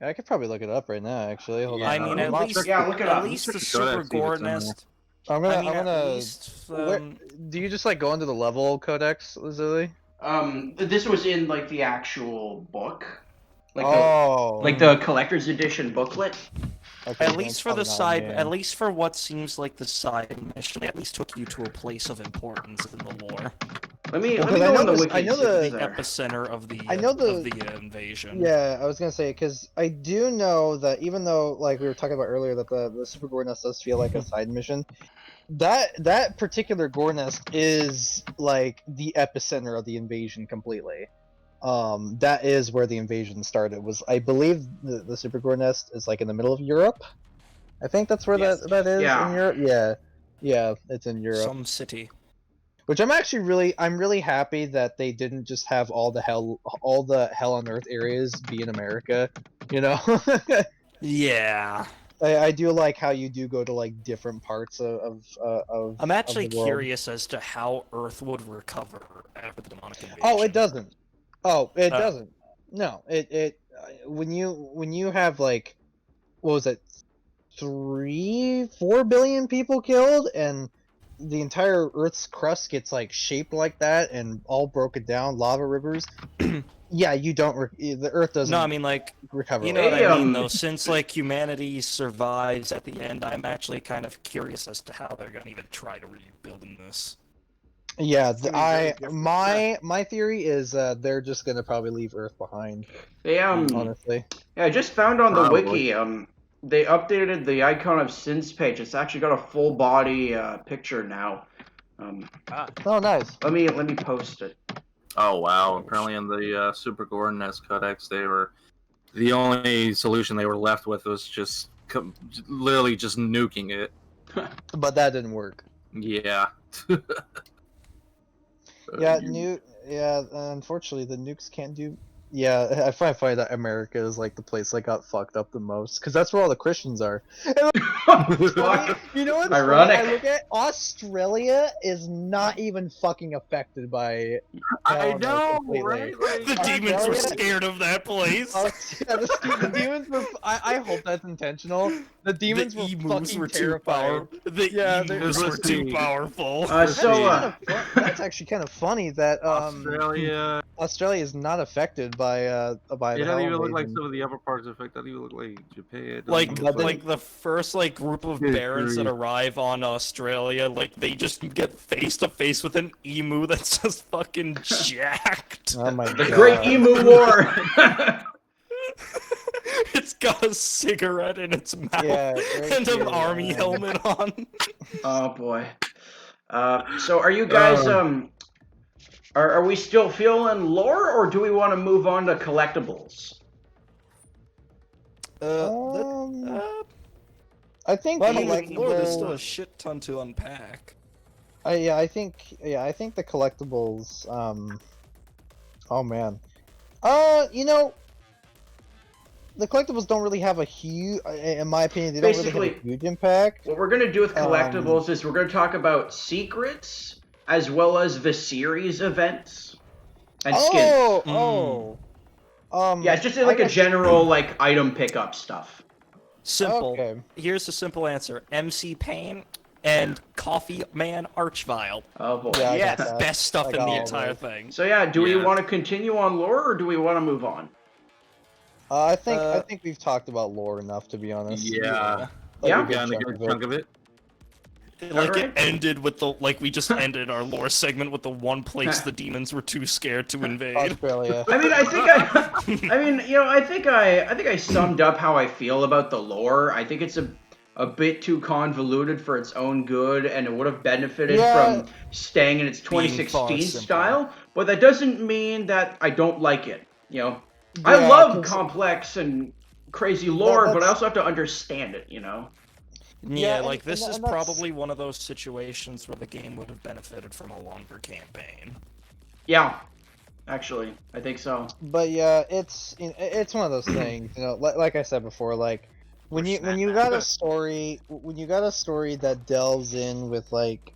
I could probably look it up right now. Actually, hold on. I mean, at least look it up. At least the Super Gornus. I'm gonna. Do you just like go into the level codex, Lizzie? This was in like the actual book, like the collector's edition booklet. Okay, at least for the side, at least for what seems like the side mission, at least took you to a place of importance in the lore. Let me go on the wiki. I know the epicenter of the invasion. Yeah, I was gonna say because I do know that even though like we were talking about earlier that the Super Gore Nest does feel like a side mission, that particular Gore Nest is like the epicenter of the invasion completely. That is where the invasion started. Was I believe the Super Gore Nest is like in the middle of Europe. I think that's where that is in Europe. Yeah, it's in Europe. Some city. Which I'm really happy that they didn't just have all the hell on earth areas be in America, you know? Yeah. I do like how you do go to like different parts of I'm actually of the world. curious as to how Earth would recover after the demonic invasion. Oh, it doesn't. Oh, it doesn't. No, it when you have like, what was it, 3-4 billion people killed and the entire Earth's crust gets like shaped like that and all broken down lava rivers. Yeah, you don't. The Earth doesn't. No, I mean like recover. You know what I mean, though. Since like humanity survives at the end, I'm actually kind of curious as to how they're gonna even try to rebuild in this. Yeah, my theory is they're just gonna probably leave Earth behind. They honestly. Yeah, I just found on the wiki. They updated the Icon of Sins page. It's actually got a full body picture now. Oh, nice. Let me post it. Oh wow! Apparently, in the Super Gore Nest Codex, the only solution they were left with was just literally just nuking it. But that didn't work. Yeah. Yeah, unfortunately, the nukes can't do Yeah, I find funny that America is like the place that got fucked up the most, because that's where all the Christians are. Fuck. You know what's Ironic. funny? I look at Australia is not even fucking affected by. I hell, know, completely. right? Like, The demons were Australia- scared of that place. Yeah, the demons were. I hope that's intentional. The demons the were emus fucking were too terrified. powerful. The Yeah, emus were too powerful. That's actually kind of funny that Australia. Australia is not affected by It the doesn't hell even look like invasion. some of the upper parts of it. Doesn't even look like Japan. It doesn't Like, even But look like the first like group of Good barons that grief. arrive on Australia, like they just get face to face with an emu that's just fucking jacked. Oh my The god. Great Emu War. It's got a cigarette in its mouth Yeah, right and an here, army helmet on. Oh boy. So are you guys are we still feeling lore, or do we want to move on to collectibles? I think Well, I mean, Lord, there's still a collectibles. shit ton to unpack. I think the collectibles. Oh man. You know, the collectibles don't really have a huge, in my opinion, they don't really have a Basically, huge impact. What we're gonna do with collectibles is we're gonna talk about secrets as well as the series events and skins. Yeah, it's just like a general like item pickup stuff. Simple. Okay. Here's the simple answer: MC Pain and Coffee Man Archvile. Oh boy. Yeah, I got Yes. that. Best stuff I in got the all entire those. thing. So yeah, do we Yeah. want to continue on lore, or do we want to move on? I think we've talked about lore enough, to be honest. Yeah. Like Yeah? a good Yeah, and a chunk good of it. chunk of it. Like Alright. it ended with the we just ended our lore segment with the one place the demons were too scared to invade. Australia. I mean, I think I summed up how I feel about the lore. I think it's a bit too convoluted for its own good, and it would have benefited Yeah. from staying in its Being far 2016 simpler. style. But that doesn't mean that I don't like it. You know, I Yeah, love 'cause- complex and crazy lore, but I that's- also have to understand it. You know. Yeah, and- like this and is that's- probably one of those situations where the game would have benefited from a longer campaign. Yeah, actually, I think so. But yeah, it's one of those things, you know. Like I said before, like when you got a story that delves in with like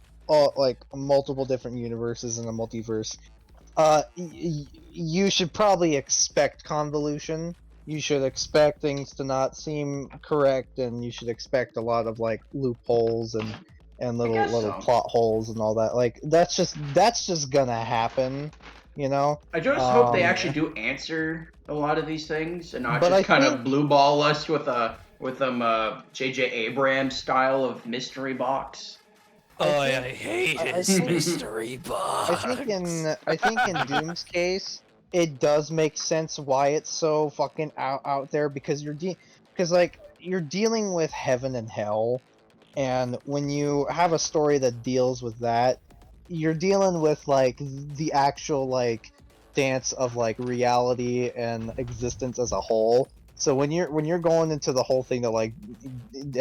multiple different universes in a multiverse, you should probably expect convolution. You should expect things to not seem correct, and you should expect a lot of like loopholes and little guess so. plot holes and all that. Like that's just gonna happen, you know. I just hope they actually do answer a lot of these things and not But just I kind of think- blue ball us with J.J. Abrams style of mystery box. I think- hate I his think- mystery box. I think in Doom's case, it does make sense why it's so fucking out there, because you're dealing with heaven and hell, and when you have a story that deals with that, you're dealing with like the actual like dance of like reality and existence as a whole. So when you're going into the whole thing that like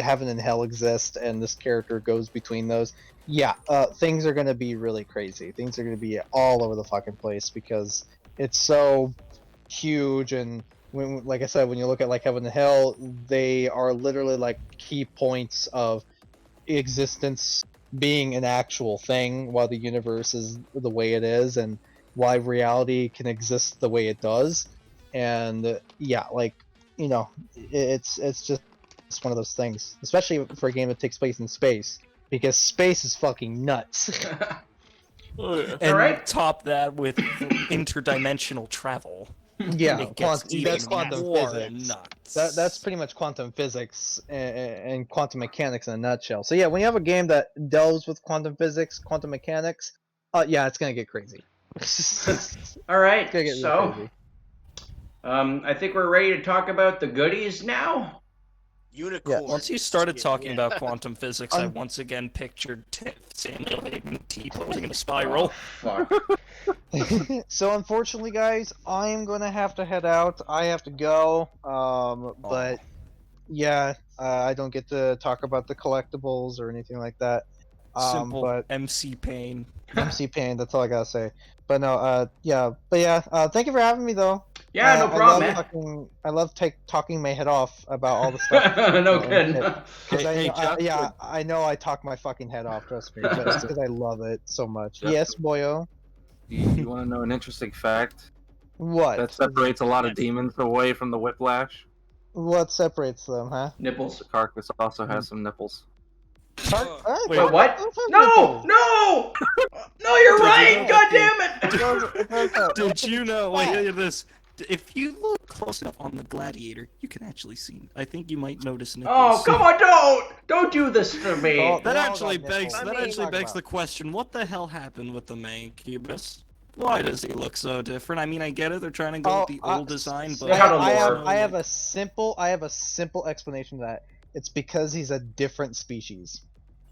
heaven and hell exist and this character goes between those, yeah, things are gonna be really crazy. Things are gonna be all over the fucking place because it's so huge. And when, like I said, when you look at like heaven and hell, they are literally like key points of existence being an actual thing, while the universe is the way it is, and why reality can exist the way it does. And yeah, like, you know, it's just one of those things, especially for a game that takes place in space, because space is fucking nuts. And Alright. top that with interdimensional travel. Yeah, It gets that's even quantum more physics. nuts. That's pretty much quantum physics and quantum mechanics in a nutshell. So yeah, when you have a game that delves with quantum physics, quantum mechanics, yeah, it's gonna get crazy. All right, It's gonna get real so crazy. I think we're ready to talk about the goodies now. Unicorn. Once you started Yeah, talking yeah. about quantum physics, I once again pictured Samuel Hayden T-posing in a spiral. Fuck. So unfortunately, guys, I'm gonna have to head out. I have to go. But yeah, I don't get to talk about the collectibles or anything like that. Simple But MC Pain. MC Pain, that's all I gotta say. But no, yeah, thank you for having me though. Yeah, no problem, man. I love talking my head off about all the stuff. No kidding. Because Justin. I know I talk my fucking head off. Trust me, but it's because I love it so much. Justin. Yes, boyo. You want to know an interesting fact What? that separates a lot of demons away from the whiplash? What separates them, huh? Nipples. The carcass also has some nipples. Wait, what? No! No! No, you're right! God damn it! Did you know? Wait, look at this. If you look close enough on the gladiator, you can actually see. I think you might notice nipples. Oh, come on, don't do this to me. Oh, That they all actually got begs. nipples. That What are you actually talking begs the about? question: what the hell happened with the Mancubus? Why does he look so different? I mean, I get it. They're trying to go with the old design, but They had a I have lore. a simple explanation to that. It's because he's a different species.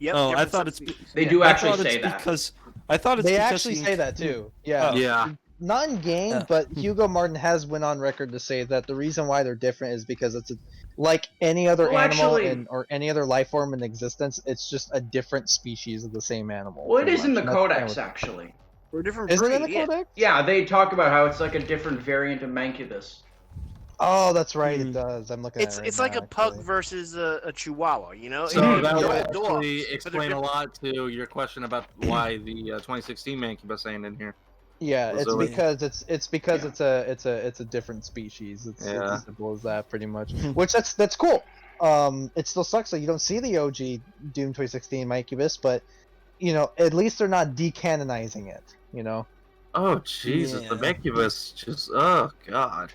Yep. Oh, I different thought it's. subspecies. They do I actually thought it's say that. because I thought it's They because actually he- say that too. Yeah. Oh. Yeah. Not in game, Yeah. but Hugo Martin has went on record to say that the reason why they're different is because it's like any other Well, animal actually- or any other life form in existence. It's just a different species of the same animal. Well, it pretty is in much, the and that's kinda Codex, what- actually. We're a different Is it breed. in the yeah. Codex? Yeah, they talk about how it's like a different variant of Mancubus. Oh, that's right. Hmm. It does. I'm looking It's at it right it's like now, a pug actually. versus a Chihuahua. You know. So that They're would both dogs, actually but they're explain a different. lot to your question about why the 2016 Mancubus ain't in here. Yeah, Was it's it like- because Yeah. it's a different species. It's Yeah. as simple as that, pretty much. Which that's cool. It still sucks that you don't see the OG Doom 2016 Mancubus, but you know, at least they're not decanonizing it. You know. Oh Jesus, the Yeah. Mancubus just oh god.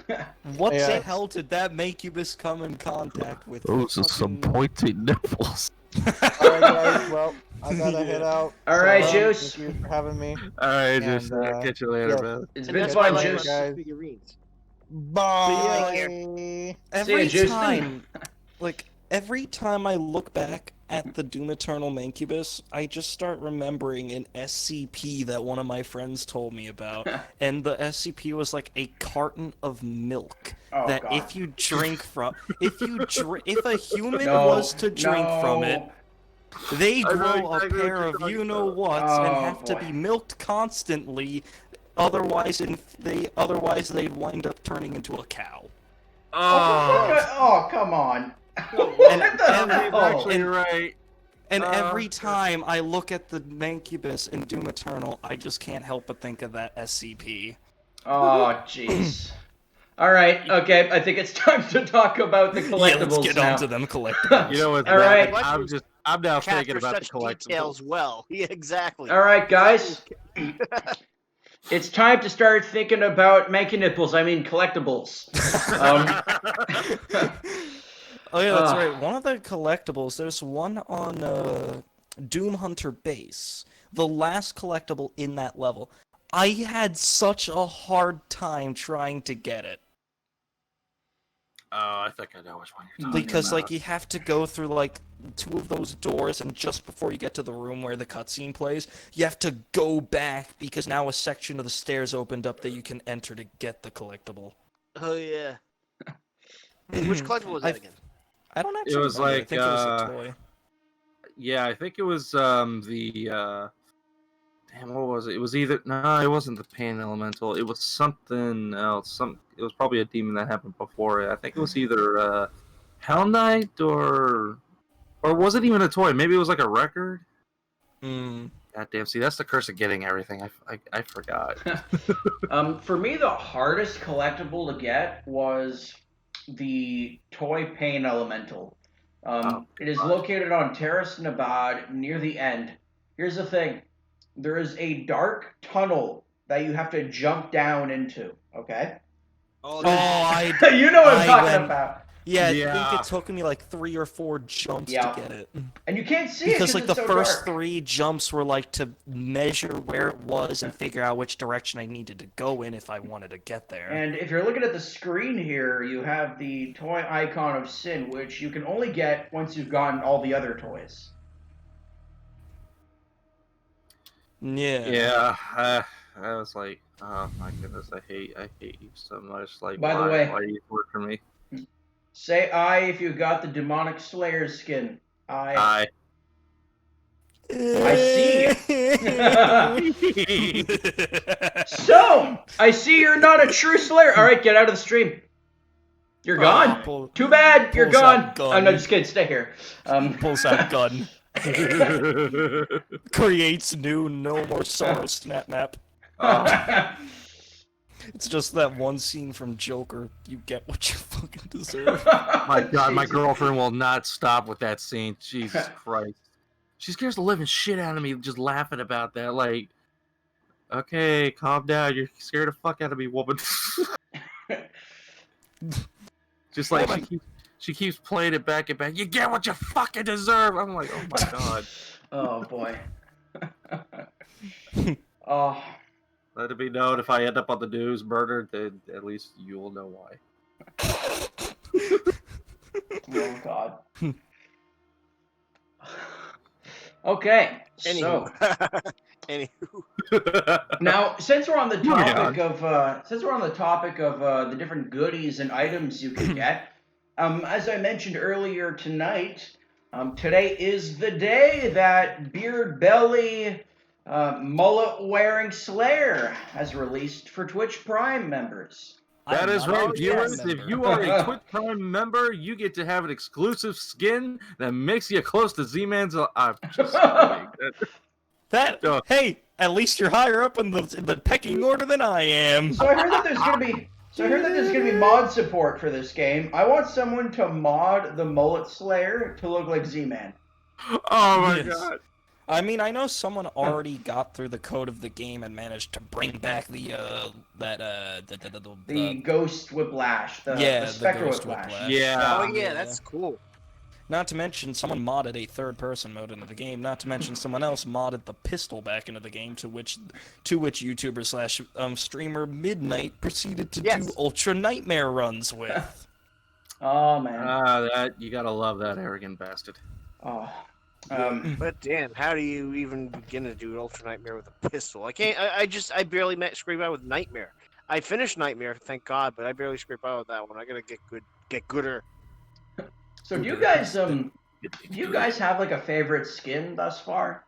What Yeah. the hell did that Mancubus come in contact with? Those are some Fucking- pointy nipples. Alright, guys. Well, I gotta head out. All right, so, Juice. Thank you for having me. Alright, And, just catch you later, yes. man. It's And been that's fun, why I like Juice. guys. figurines. Bye. See Every ya, Jooztin. time, like every time I look back at the Doom Eternal Mancubus, I just start remembering an SCP that one of my friends told me about, and the SCP was like a carton of milk Oh, that God. if you drink from, if a human No, was to drink from it, no. they I know grow a exactly pair what of you're talking you-know-whats about. and Oh, have to boy. be milked constantly. Otherwise, they'd wind up turning into a cow. Oh, come on. And- What the and- hell? Actually, right. And every time I look at the Mancubus in Doom Eternal, I just can't help but think of that SCP. Oh, jeez. All right, okay. I think it's time to talk about the collectibles Yeah, let's get now. on to them collectibles. You know what's All bad? right. I'm now Capture thinking about the such collectibles. details well. Yeah, exactly. All right, guys. It's time to start thinking about making nipples. I mean, collectibles. Oh yeah, that's right. One of the collectibles, there's one on Doom Hunter Base. The last collectible in that level. I had such a hard time trying to get it. Oh, I think I know which one you're talking Because, about. like, you have to go through, like, 2 of those doors, and just before you get to the room where the cutscene plays, you have to go back, because now a section of the stairs opened up that you can enter to get the collectible. Oh yeah. Which collectible was that again? I don't actually was remember. I like, think it was a toy. Yeah, I think it was the damn, what was it? It was either no, it wasn't the pain elemental. It was something else. It was probably a demon that happened before it. I think it was either Hell Knight or was it even a toy? Maybe it was like a record. Hmm. God damn! See, that's the curse of getting everything. I forgot. For me, the hardest collectible to get was the toy pain elemental. It is located on Terrace Nabad near the end. Here's the thing. There is a dark tunnel that you have to jump down into, okay? Oh, You know what I'm I talking went- about. Yeah, I Yeah. think it took me like 3 or 4 jumps Yeah. to get it. And you can't see Because it like it's the so first dark. 3 jumps were like to measure where it was and figure out which direction I needed to go in if I wanted to get there. And if you're looking at the screen here, you have the toy icon of Sin, which you can only get once you've gotten all the other toys. Yeah. Yeah, I was like, oh my goodness, I hate you so much. Like, By the why, way- why do you work for me? Say I if you got the Demonic Slayer skin. I. I see. So, I see you're not a true Slayer. All right, get out of the stream. You're gone. Too bad. You're gone. I'm not just kidding. Stay here. Pulls out gun. Creates new No More Sorrow snap map. It's just that one scene from Joker. You get what you fucking deserve. My God, my girlfriend will not stop with that scene. Jesus Christ. She scares the living shit out of me just laughing about that. Like, okay, calm down. You're scared the fuck out of me, woman. Just like she keeps playing it back and back. You get what you fucking deserve. I'm like, oh my God. Oh boy. Oh. Let it be known if I end up on the news murdered, then at least you will know why. Oh God. Okay. So. Anywho. Now, since we're on the topic of the different goodies and items you can get, as I mentioned earlier tonight, today is the day that Beard Belly mullet-wearing Slayer has released for Twitch Prime members. That is right, viewers. If you are a Twitch Prime member, you get to have an exclusive skin that makes you close to Z-Man's. I'm just kidding. Hey, at least you're higher up in the pecking order than I am. So I heard that there's gonna be mod support for this game. I want someone to mod the Mullet Slayer to look like Z-Man. Oh my God. I mean, I know someone already got through the code of the game and managed to bring back the Ghost Whiplash, the Spectre Whiplash. Yeah. Oh yeah, that's cool. Not to mention, someone modded a third-person mode into the game. Not to mention, someone else modded the pistol back into the game, to which YouTuber / streamer Midnight proceeded to do Ultra Nightmare runs with. Oh man. That you gotta love that arrogant bastard. Oh. But damn, how do you even begin to do Ultra Nightmare with a pistol? I can't. I barely scrape out with Nightmare. I finished Nightmare, thank God, but I barely scrape out with that one. I gotta get gooder. So do you guys have like a favorite skin thus far?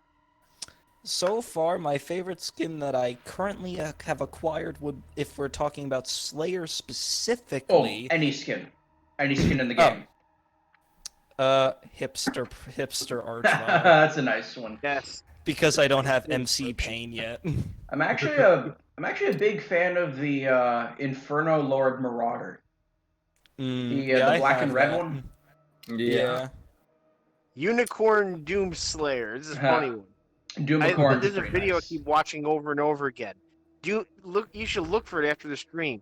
So far, my favorite skin that I currently have acquired would, if we're talking about Slayer specifically. Oh, any skin in the game. Hipster Archvile. That's a nice one. Yes. Because I don't have MC Pain yet. I'm actually a big fan of the Inferno Lord Marauder. The black and red one. Yeah. Unicorn Doom Slayer. This is a funny one. Doomicorn. This is a video nice. I keep watching over and over again. You should look for it after the stream.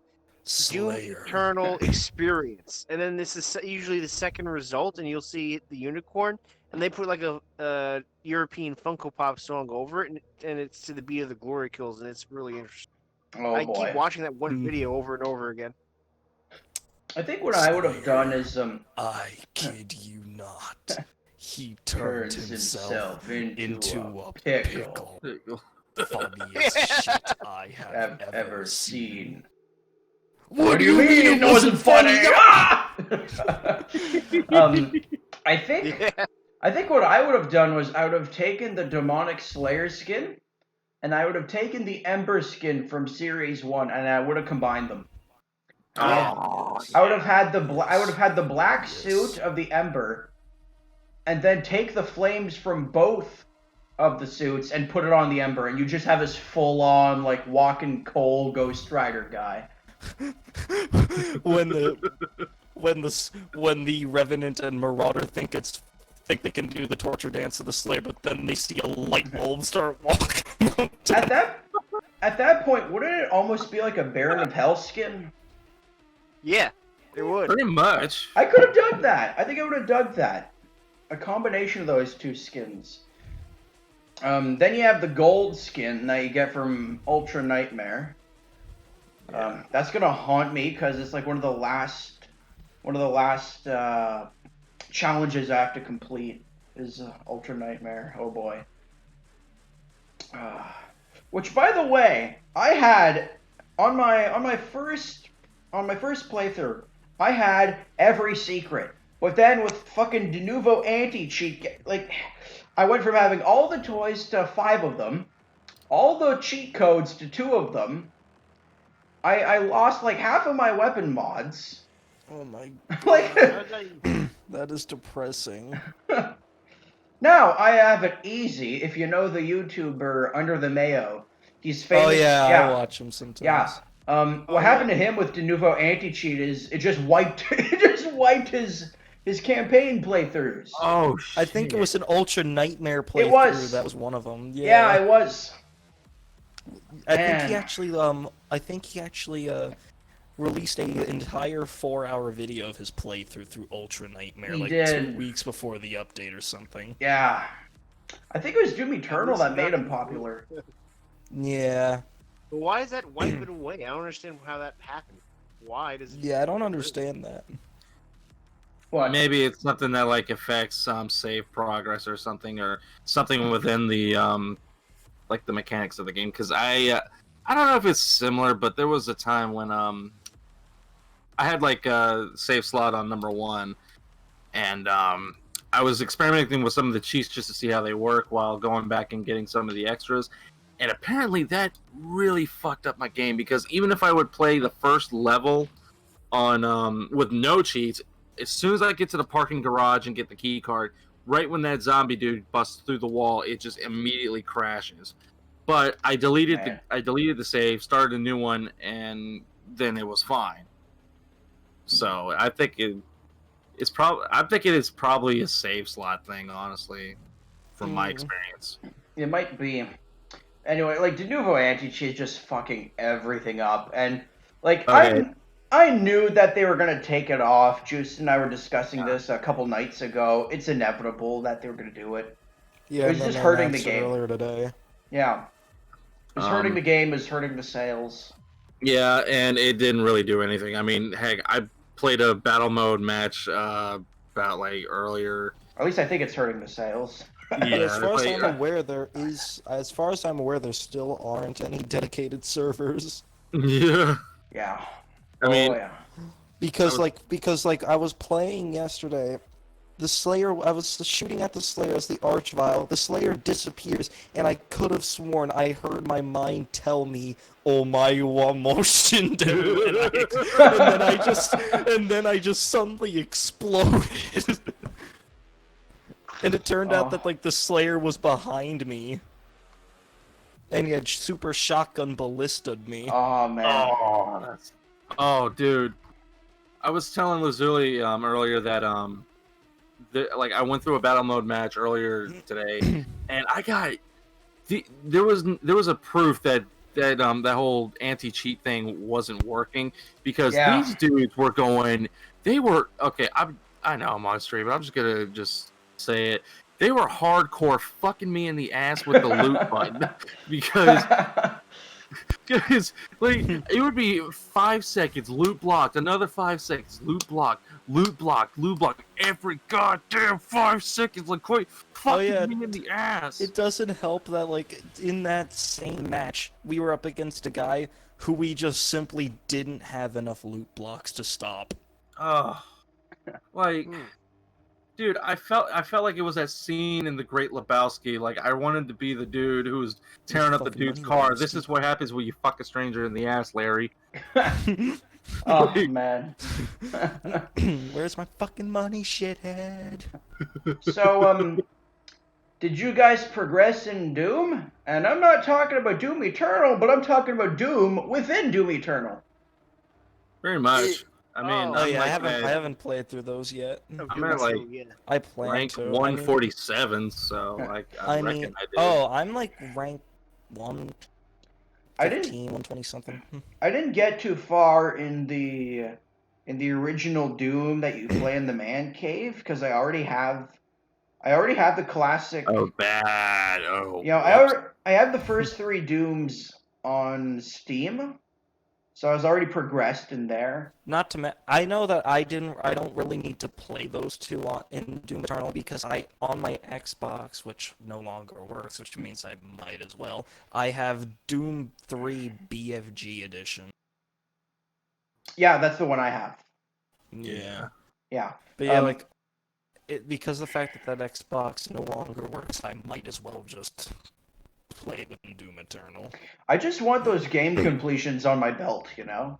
Doom Eternal Experience, and then this is usually the second result, and you'll see the unicorn, and they put like a European Funko Pop song over it, and it's to the beat of the Glory Kills, and it's really interesting. I keep watching that one video over and over again. I think what I would have done is I kid you not. He turns himself into a pickle. Funniest shit I have ever seen. What do you mean it wasn't funny? I think what I would have done was I would have taken the Demonic Slayer skin, and I would have taken the Ember skin from Series 1, and I would have combined them. I would have had the black suit of the Ember, and then take the flames from both of the suits and put it on the Ember, and you just have this full-on like walking coal Ghost Rider guy. when the Revenant and Marauder think they can do the torture dance of the Slayer, but then they see a light bulb start walking. At that point, wouldn't it almost be like a Baron of Hell skin? Yeah, it would. Pretty much. I could have dug that. I think I would have dug that. A combination of those two skins. Then you have the gold skin that you get from Ultra Nightmare. That's gonna haunt me because it's like one of the last challenges I have to complete is Ultra Nightmare. Oh boy. Which, by the way, I had on my first playthrough, I had every secret. But then with fucking De Novo anti-cheat, like, I went from having all the toys to 5 of them, all the cheat codes to 2 of them. I lost like half of my weapon mods. Oh my Like, god. That is depressing. now I have it easy. If you know the YouTuber Under the Mayo, he's famous. Oh yeah, yeah. I watch him sometimes. Yeah. What happened to him with De Nouveau anti-cheat is it just wiped his campaign playthroughs. Oh shit. I think it was an Ultra Nightmare playthrough. It was. That was one of them. Yeah, it was. I think he actually released an entire 4-hour video of his playthrough through Ultra Nightmare, He like did. 2 weeks before the update or something. Yeah. I think it was Doom Eternal that made him popular. Yeah. But why is that wiping away? I don't understand how that happened. Why does it... Yeah, I don't understand that. What? Maybe it's something that like affects save progress or something within the like the mechanics of the game. Because I don't know if it's similar, but there was a time when I had like a save slot on number 1, and I was experimenting with some of the cheats just to see how they work while going back and getting some of the extras. And apparently that really fucked up my game, because even if I would play the first level on with no cheats, as soon as I get to the parking garage and get the key card, right when that zombie dude busts through the wall, it just immediately crashes. But I deleted the save, started a new one, and then it was fine. So I think it is probably a save slot thing, honestly, from my experience. It might be. Anyway, like, De Nouveau anti-cheat is just fucking everything up. And, like, Okay. I knew that they were going to take it off. Jooztin and I were discussing this a couple nights ago. It's inevitable that they were going to do it. Yeah, It was just hurting the game. earlier today. Yeah. It was hurting the game, it was hurting the sales. Yeah, and it didn't really do anything. I mean, heck, I played a battle mode match about, like, earlier. At least I think it's hurting the sales. Yeah, As far as I'm aware, there still aren't any dedicated servers. Yeah. Yeah. I mean, yeah. Because I was playing yesterday, the Slayer. I was shooting at the Slayer as the Archvile. The Slayer disappears, and I could have sworn I heard my mind tell me, "Oh my motion do," and then I just suddenly exploded. And it turned out that, like, the Slayer was behind me. And he had super shotgun ballista'd me. Oh, man. Oh, dude. I was telling Lazuli earlier that like I went through a battle mode match earlier today, and I got there was a proof that that whole anti-cheat thing wasn't working, because these dudes were going. They were okay. I know I'm on stream, but I'm just gonna say it. They were hardcore fucking me in the ass with the loot button, because like it would be 5 seconds loot blocked, another 5 seconds loot blocked, loot blocked every goddamn 5 seconds, like quite fucking me in the ass. It doesn't help that, like, in that same match we were up against a guy who we just simply didn't have enough loot blocks to stop. Like, dude, I felt like it was that scene in The Great Lebowski. Like, I wanted to be the dude who was tearing up the dude's car. This is what happens when you fuck a stranger in the ass, Larry. Oh, man. Where's my fucking money, shithead? So, did you guys progress in Doom? And I'm not talking about Doom Eternal, but I'm talking about Doom within Doom Eternal. Very much. I mean, I haven't played through those yet. I'm at like I plan rank to. 147, so like I reckon I did. Oh, I'm like rank 115, 120 something. I didn't get too far in the original Doom that you play in the man cave, because I already have the classic. Oh, bad. Oh. You know, I have the first 3 Dooms on Steam. So I was already progressed in there. Not to I know that I don't really need to play those 2 in Doom Eternal, because on my Xbox, which no longer works, which means I might as well, I have Doom 3 BFG edition. Yeah, that's the one I have. Yeah. Yeah. But yeah, like, because of the fact that Xbox no longer works, I might as well just play the Doom Eternal. I just want those game completions on my belt, you know?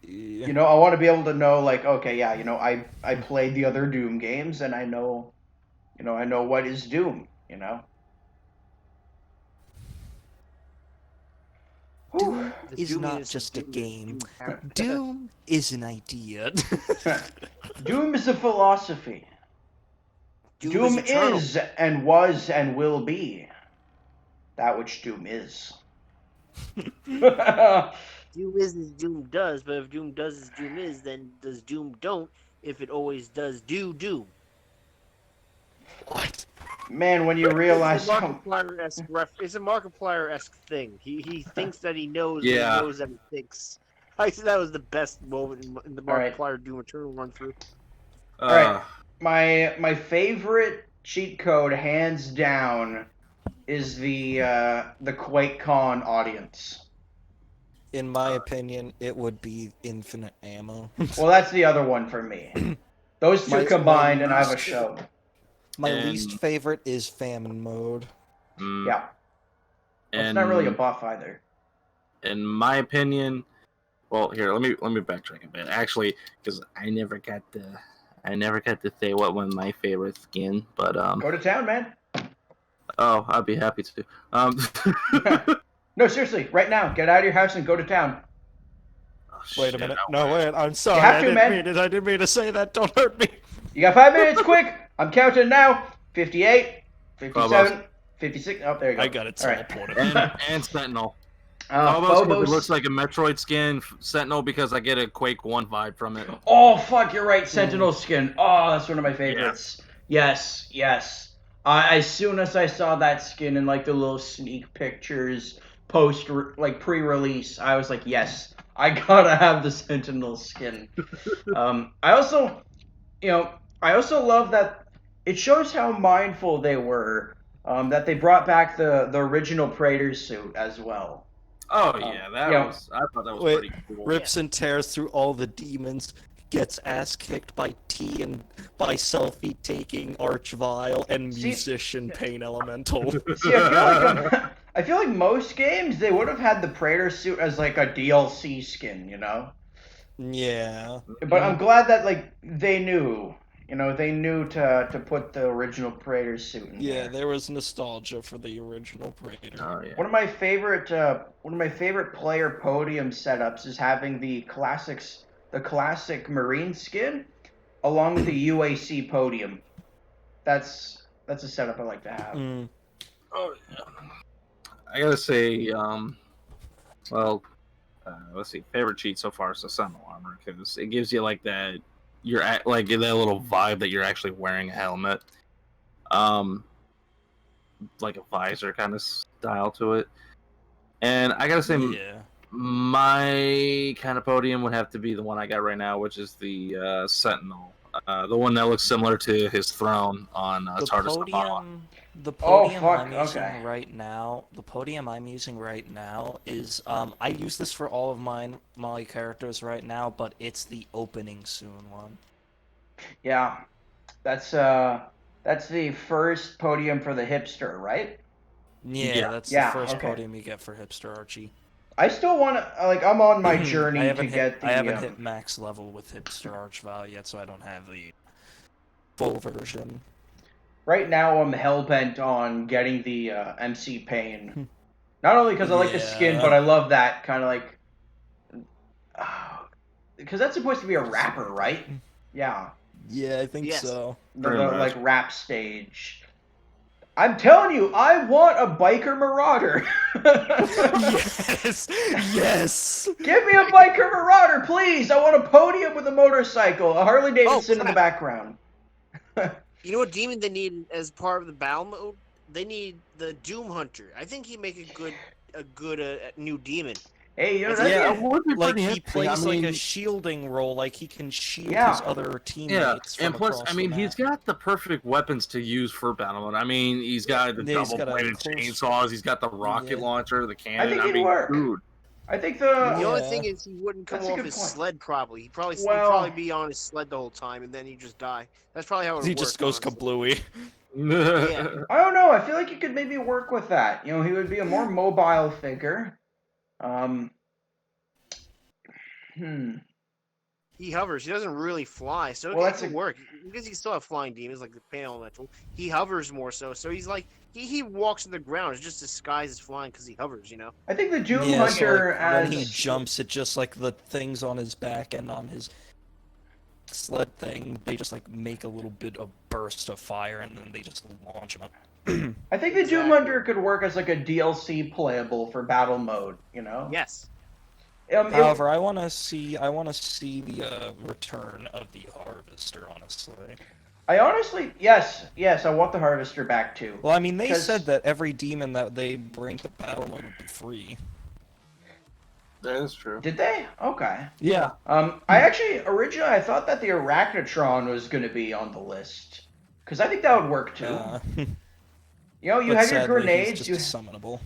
Yeah. You know, I want to be able to know, like, okay, yeah, you know, I played the other Doom games, and I know what is Doom, you know? Doom The is Doom not is just a Doom is game. Doom character. Doom is an idea. Doom is a philosophy. Doom eternal. is and was and will be that which Doom is. Doom is as Doom does, but if Doom does as Doom is, then does Doom don't if it always does Doom? What? Man, when you realize how... It's a Markiplier-esque thing. He thinks that he knows, but Yeah. he knows that he thinks. I think that was the best moment in the Alright. Markiplier Doom Eternal run through. Alright. My favorite cheat code, hands down, is the QuakeCon audience. In my opinion, it would be infinite ammo. Well, that's the other one for me. Those two combined, and I have a show. My least favorite is famine mode. Yeah. Well, it's not really a buff either. In my opinion, well, here let me backtrack a bit. Actually, because I never got to say what was my favorite skin, but Go to town, man. Oh, I'd be happy to. No, seriously, right now, get out of your house and go to town. Oh, wait a minute. No, wait. I'm sorry. have to, man. I didn't mean to say that. Don't hurt me. You got 5 minutes, quick! I'm counting now. 58, 57, 56. Oh, there you go. I got it teleported. And Sentinel. Phobos. It looks like a Metroid skin. Sentinel because I get a Quake 1 vibe from it. Oh, fuck, you're right. Sentinel skin. Oh, that's one of my favorites. Yeah. Yes. As soon as I saw that skin in, like, the little sneak pictures, pre-release, I was like, yes, I gotta have the Sentinel skin. I also love that it shows how mindful they were, that they brought back the original Praetor suit as well. Oh yeah, I thought that was pretty cool. Rips and tears through all the demons, gets ass kicked by T and by selfie taking Archvile and musician Pain Elemental. See, I feel like most games they would have had the Praetor suit as like a DLC skin, you know? Yeah. But I'm glad that they knew. You know, they knew to put the original Praetor suit in there. Yeah, there was nostalgia for the original Praetor. Oh, yeah. One of my favorite player podium setups is having the classic Marine skin along with the UAC podium. That's a setup I like to have. Oh yeah. I gotta say, let's see. Favorite cheat so far is the Sentinel armor because it gives you like that. You're at like that little vibe that you're actually wearing a helmet, like a visor kind of style to it. And I gotta say, my kind of podium would have to be the one I got right now, which is the Sentinel, the one that looks similar to his throne on TARDIS Apollo. The podium I'm using right now. The podium I'm using right now is I use this for all of my characters right now, but it's the opening soon one. Yeah, that's the first podium for the hipster, right? Yeah, that's the first podium you get for hipster Archie. I still want to I'm on my journey to get the. I haven't hit max level with hipster Archvile yet, so I don't have the full version. Right now, I'm hellbent on getting the MC Pain. Not only because I like the skin, but I love that kind of because that's supposed to be a rapper, right? Yeah. Yeah, I think so. The rap stage. I'm telling you, I want a biker Marauder. Yes. Give me a biker Marauder, please. I want a podium with a motorcycle, a Harley Davidson in the background. You know what demon they need as part of the battle mode? They need the Doom Hunter. I think he'd make a good new demon. Hey, you know like he plays like a shielding role, like he can shield his other teammates. Yeah, and plus, he's got the perfect weapons to use for battle mode. He's got the double-bladed chainsaws. He's got the rocket launcher, the cannon. I think it'd work. Dude. I think And the the only thing is, he wouldn't come That's a off good his point. sled. Probably he'd Well- probably be on his sled the whole time, and then he'd just die. That's probably how it would He work. just goes honestly. kablooey. Yeah. I don't know. I feel like you could maybe work with that. You know, he would be a more mobile figure. He hovers. He doesn't really fly, so Well, it that's could a- work because he still have flying demons like the Pain Elemental. He hovers more so he's like he walks to the ground. It's just disguised as flying because he hovers. You know. I think the Doom Yeah, so, Hunter like, as when he jumps, it just like the things on his back and on his sled thing, they just like make a little bit of burst of fire and then they just launch him up. I think the Doom Exactly. Hunter could work as like a DLC playable for battle mode. You know. Yes. However, I want to see the return of the Harvester. Honestly. I honestly, yes, I want the Harvester back too. Well, I mean, they 'Cause- said that every demon that they bring to battle mode would be free. That is true. Did they? Okay. Yeah. I actually originally I thought that the Arachnotron was going to be on the list because I think that would work too. You know, you but have your sadly, grenades. He's just summonable.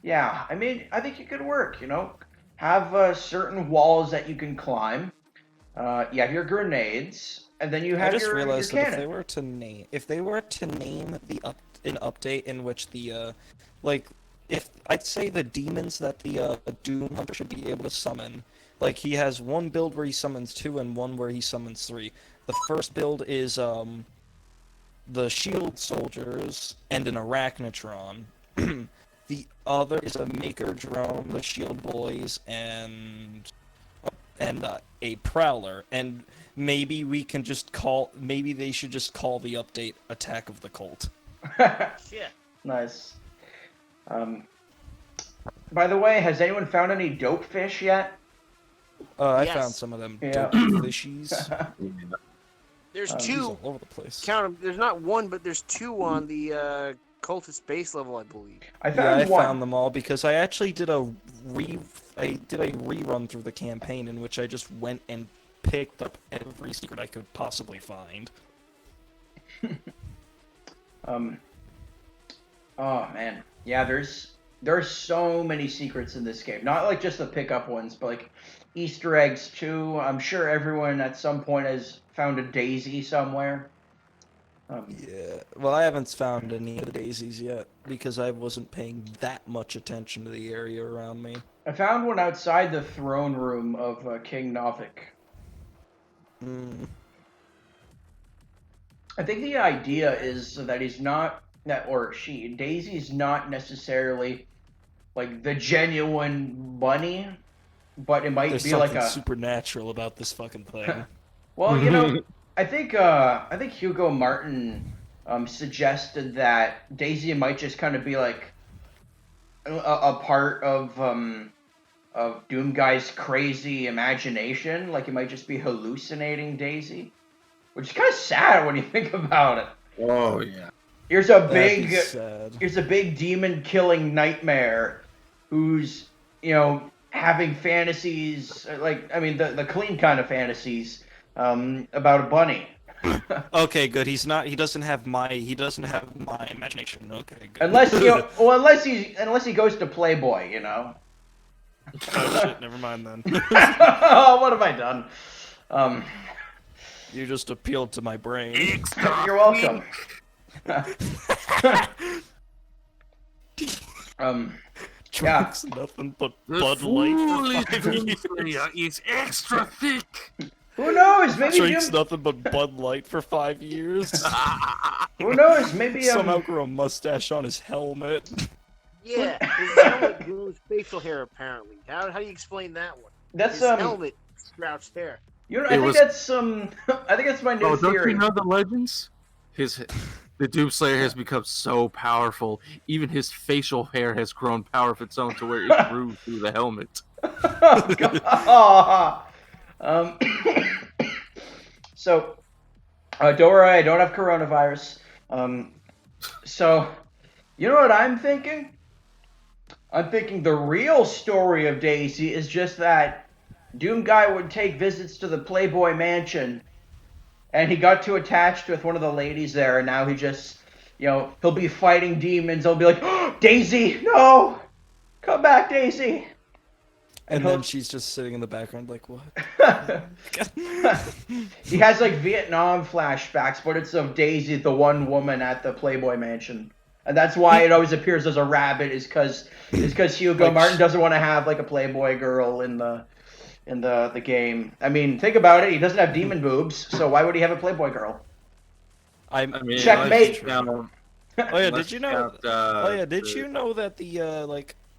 Yeah, I mean, I think it could work. You know, have certain walls that you can climb. You have your grenades, and then you have I just your realized cannon. that if they were to name an update in which the if I'd say the demons that the Doom Hunter should be able to summon, like he has one build where he summons 2 and one where he summons 3. The first build is the shield soldiers and an Arachnotron. The other is a Maker Drone, the Shield Boys, and a Prowler. And maybe we can just maybe they should just call the update Attack of the Cult. Yeah. Nice. By the way, has anyone found any dope fish yet? I Yes. found some of them Yeah. dope fishies. There's He's two. all over the place. Count 'em. There's not one, but there's 2 on the cultist base level, I believe. I Yeah, found I one. found them all because I actually did a rerun through the campaign in which I just went and picked up every secret I could possibly find. Oh man, yeah. There's so many secrets in this game. Not like just the pickup ones, but like Easter eggs too. I'm sure everyone at some point has found a daisy somewhere. Yeah, well, I haven't found any of the daisies yet because I wasn't paying that much attention to the area around me. I found one outside the throne room of King Novik. I think the idea is that he's not that, or she, Daisy's not necessarily like the genuine bunny, but it might There's be something like a supernatural about this fucking thing. Well, you know, I think Hugo Martin suggested that Daisy might just kind of be like a part of Doom Guy's crazy imagination. Like he might just be hallucinating Daisy, which is kind of sad when you think about it. Oh yeah. Here's a That'd be sad. big demon killing nightmare who's, you know, having fantasies like, I mean, the clean kind of fantasies about a bunny. Okay, good. He doesn't have my imagination. Okay, good. Unless unless he goes to Playboy, you know. Oh shit, never mind then. Oh, what have I done? You just appealed to my brain. You're welcome. Yeah. Drinks nothing but Bud Light for 5 years. It's extra thick. Who knows? Maybe Drinks Doom, nothing but Bud Light for 5 years. who knows? Maybe Somehow grew a mustache on his helmet. Yeah, his helmet grows facial hair apparently. How do you explain that one? that's His helmet sprouts hair. You know, It was- that's I think that's my new Oh, don't theory. you know the legends? The Doomslayer has become so powerful. Even his facial hair has grown power of its own to where it grew through the helmet. Oh, God. So, don't worry, I don't have coronavirus. So, you know what I'm thinking? I'm thinking the real story of Daisy is just that Doom Guy would take visits to the Playboy Mansion, and he got too attached with one of the ladies there, and now he just, you know, he'll be fighting demons. He'll be like, oh, Daisy, no! Come back, Daisy! And then she's just sitting in the background like, what? He has like Vietnam flashbacks, but it's of Daisy, the one woman at the Playboy Mansion. And that's why it always appears as a rabbit, is because Hugo Martin doesn't want to have like a Playboy girl in the game. I mean, think about it. He doesn't have demon boobs, so why would he have a Playboy girl? I mean, checkmate. Oh yeah, did you know? Did you know that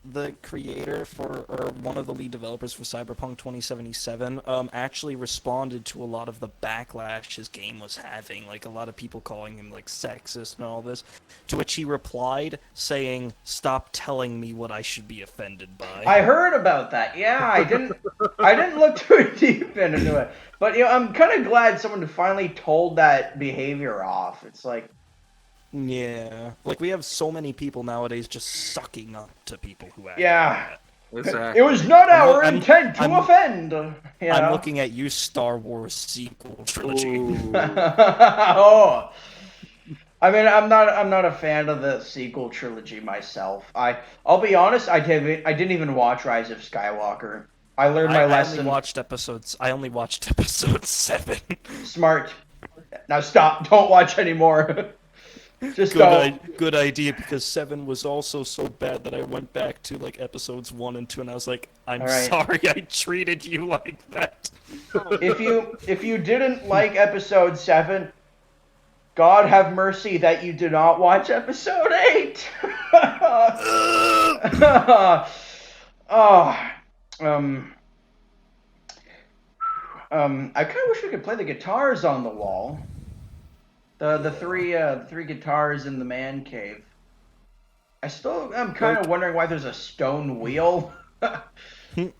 the creator or one of the lead developers for Cyberpunk 2077 actually responded to a lot of the backlash his game was having, like a lot of people calling him like sexist and all this, to which he replied saying, "Stop telling me what I should be offended by." I heard about that. Yeah, I didn't look too deep into it, but I'm kind of glad someone finally told that behavior off. It's like, yeah, like we have so many people nowadays just sucking up to people who act. Yeah, like exactly. It was not our intent to offend. You know? I'm looking at you, Star Wars sequel trilogy. Oh, I mean, I'm not a fan of the sequel trilogy myself. I'll be honest, I didn't even watch Rise of Skywalker. I learned my lesson. I only watched episode 7. Smart. Now stop. Don't watch anymore. Just good idea, because 7 was also so bad that I went back to like episodes 1 and 2, and I was like, I'm sorry I treated you like that. If you didn't like episode 7, God have mercy that you did not watch episode 8. I kind of wish we could play the guitars on the wall. The three guitars in the man cave. I'm kind of wondering why there's a stone wheel. You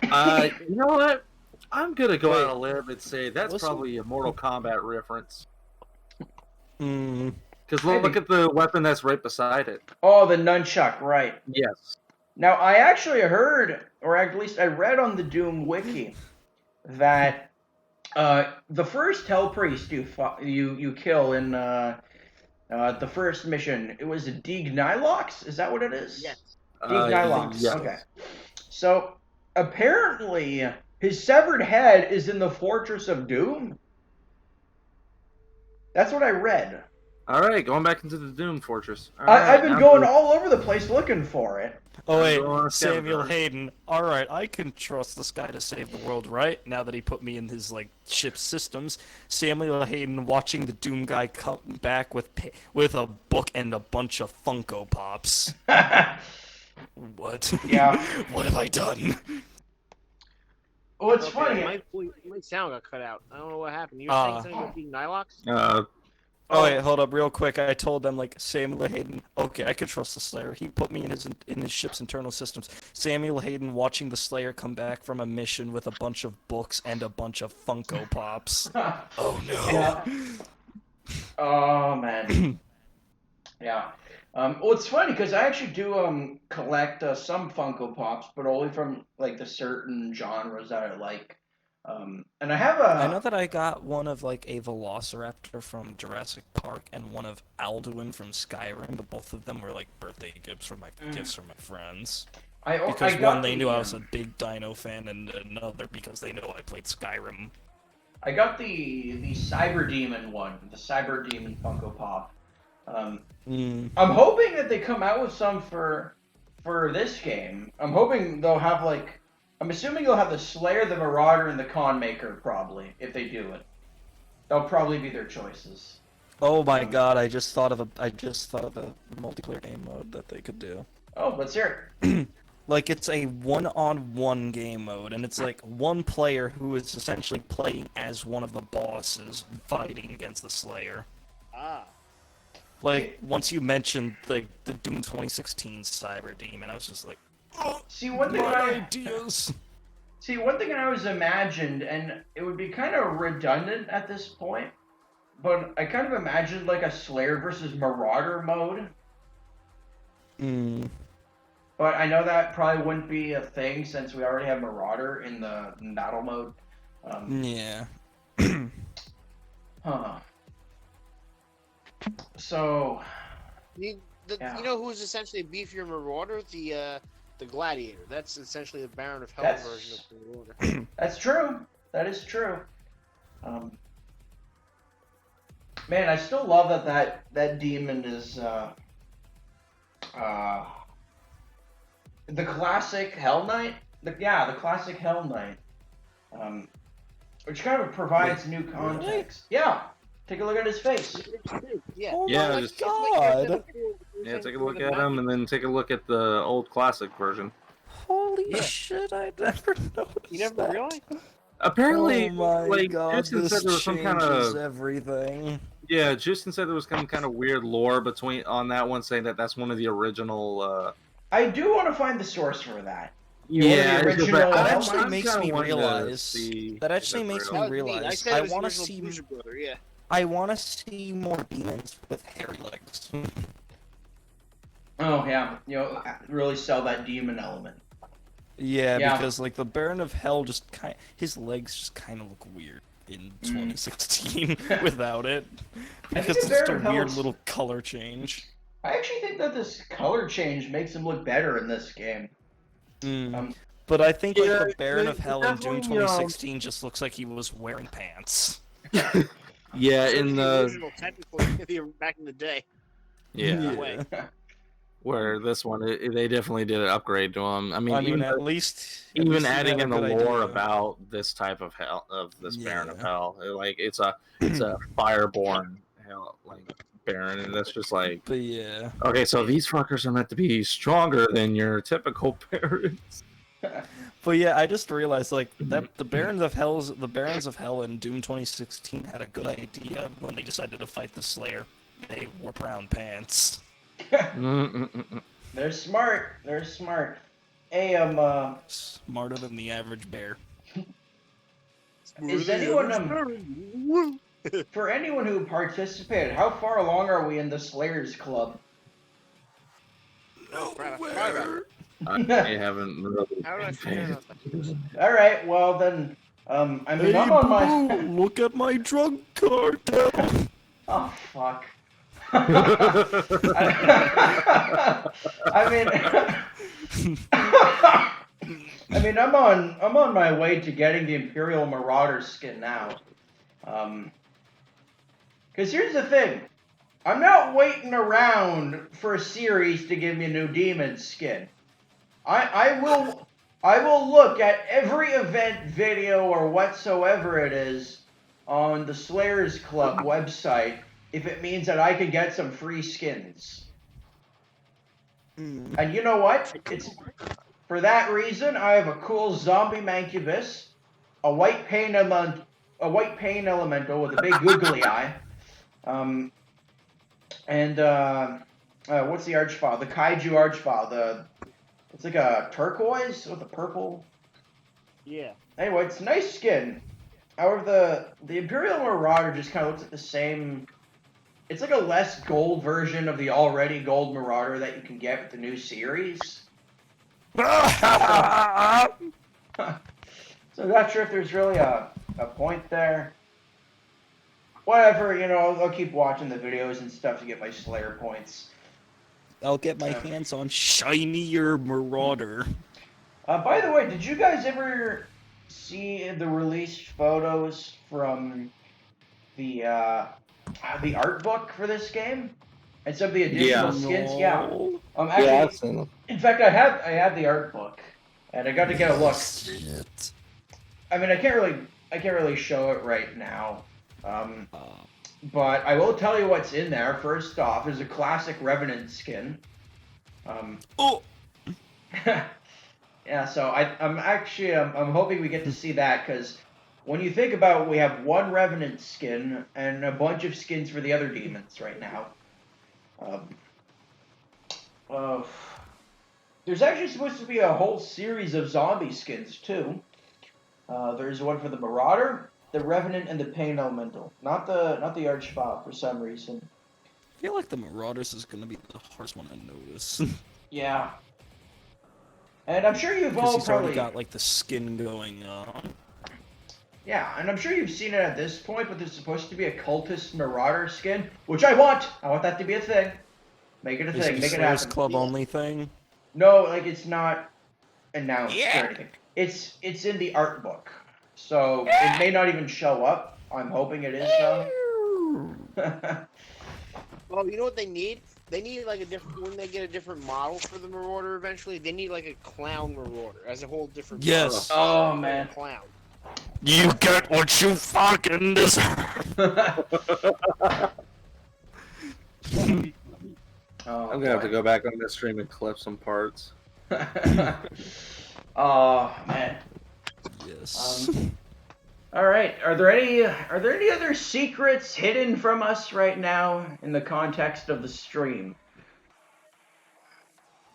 know what? I'm gonna go out on a limb and say that's probably a Mortal Kombat reference. Because look at the weapon that's right beside it. Oh, the nunchuck, right? Yes. Now I actually heard, or at least I read on the Doom wiki, that the first Hell Priest you kill in the first mission, it was a Deeg Nylox? Is that what it is? Yes. Deeg Nylox. Yes. Okay. So apparently his severed head is in the Fortress of Doom. That's what I read. All right, going back into the Doom Fortress. I've been going all over the place looking for it. Oh wait, Samuel Hayden. All right, I can trust this guy to save the world, right? Now that he put me in his ship systems, Samuel Hayden watching the Doom guy come back with a book and a bunch of Funko Pops. What? Yeah. What have I done? Oh, it's funny. My sound got cut out. I don't know what happened. You were saying something about being Nylox? Oh wait, hold up, real quick. I told them Samuel Hayden. Okay, I could trust the Slayer. He put me in his ship's internal systems. Samuel Hayden watching the Slayer come back from a mission with a bunch of books and a bunch of Funko Pops. Oh no. Yeah. Oh man. Yeah. Well, it's funny because I actually do collect some Funko Pops, but only from the certain genres that I like. And I know that I got one of a Velociraptor from Jurassic Park and one of Alduin from Skyrim, but both of them were birthday gifts from my friends. Because one, they knew I was a big Dino fan, and another because they know I played Skyrim. I got the Cyber Demon one, the Cyber Demon Funko Pop. I'm hoping that they come out with some for this game. I'm hoping they'll have I'm assuming they'll have the Slayer, the Marauder, and the Con Maker, probably, if they do it. They'll probably be their choices. Oh my god, I just thought of a multiplayer game mode that they could do. Oh, let's hear it. It's a one-on-one game mode, and it's one player who is essentially playing as one of the bosses fighting against the Slayer. Ah. Once you mentioned the Doom 2016 Cyber Demon, I was just like, See, one thing I always imagined, and it would be kind of redundant at this point, but I kind of imagined a Slayer versus Marauder mode. But I know that probably wouldn't be a thing since we already have Marauder in the battle mode. Yeah. Huh. So... You know who's essentially a beefier Marauder? The the Gladiator. That's essentially the Baron of Hell version of the Marauder. That's true. That is true. Man, I still love that demon is the classic Hell Knight. The classic Hell Knight. Which kind of provides new context. Really? Yeah. Take a look at his face. Yeah. Oh Yeah, my just- god! Yeah, take a look at him, and then take a look at the old classic version. Holy shit! I never noticed. You never that. realized? Apparently, Oh my like, god! Jooztin This said there was some kind changes of everything. yeah. Jooztin said there was some kind of weird lore on that one, saying that that's one of the original. I do want to find the source for that. Yeah, the it's just original that- That Hell actually Knight? makes me kinda wanting to realize. see That actually if makes it's me real. I realize. said I it was the want to original see. Boozer Brother, yeah. I want to see more demons with hairy legs. Oh yeah, really sell that demon element. Yeah, Yeah. because like the Baron of Hell his legs just kind of look weird in 2016 without it. Because the it's just a Baron of Hell weird is- little color change. I actually think that this color change makes him look better in this game. But I think like Yeah, the Baron of it Hell in Doom definitely, 2016 just looks like he was wearing pants. Yeah, So in the the original, technically, back in the day. yeah, Way. where this one they definitely did an upgrade to him. I mean, even at least even he adding had in a the good lore idea. about this type of Baron of Yeah. Hell, like it's a fireborn hell like Baron, and that's just like But yeah. okay, so these fuckers are meant to be stronger than your typical Barons. But yeah, I just realized like that the Barons of Hell in Doom 2016 had a good idea when they decided to fight the Slayer. They wore brown pants. They're smart. They're smart. Hey, Smarter than the average bear. is anyone for anyone who participated, how far along are we in the Slayers Club? Nowhere. I haven't really. How did I forget about that? All right, well then, I mean, Hey, I'm on my. look at my drug cartel. Oh fuck. I mean, I'm on my way to getting the Imperial Marauder skin now. Because here's the thing, I'm not waiting around for a series to give me a new demon skin. I will look at every event video or whatsoever it is on the Slayers Club website if it means that I can get some free skins. And you know what? It's for that reason I have a cool zombie mancubus, a white pain elemental with a big googly eye, and what's the archfile? The kaiju archfile. It's like a turquoise with a purple. Yeah. Anyway, it's a nice skin. However, the Imperial Marauder just kind of looks like the same. It's like a less gold version of the already gold Marauder that you can get with the new series. So I'm not sure if there's really a point there. Whatever, I'll keep watching the videos and stuff to get my Slayer points. I'll get my hands on shinier Marauder. By the way, did you guys ever see the released photos from the art book for this game and some of the additional skins? Yeah. Actually, I've seen them. in fact, I have the art book, and I got to get a look. Shit. I mean, I can't really show it right now. But I will tell you what's in there. First off, is a classic Revenant skin. Oh. Yeah, so I'm hoping we get to see that, because when you think about it, we have one Revenant skin and a bunch of skins for the other demons right now. There's actually supposed to be a whole series of zombie skins too. There's one for the Marauder, the Revenant, and the Pain Elemental. Not the Archfile for some reason. I feel like the Marauders is gonna be the hardest one to notice. Yeah. And I'm sure you've Because all he's probably already got like the skin going on. Yeah, and I'm sure you've seen it at this point, but there's supposed to be a cultist Marauder skin, which I want. I want that to be a thing. Make it a thing. Make it happen. Club only thing. No, like it's not announced or anything. It's in the art book, so it may not even show up. I'm hoping it is though. Well, you know what they need? They need like a different when they get a different model for the Marauder eventually. They need like a clown Marauder as a whole different. Yes. Oh man. Clown. You get what you fucking deserve. I'm gonna have to go back on this stream and clip some parts. Oh man. Yes. All right. Are there any other secrets hidden from us right now in the context of the stream?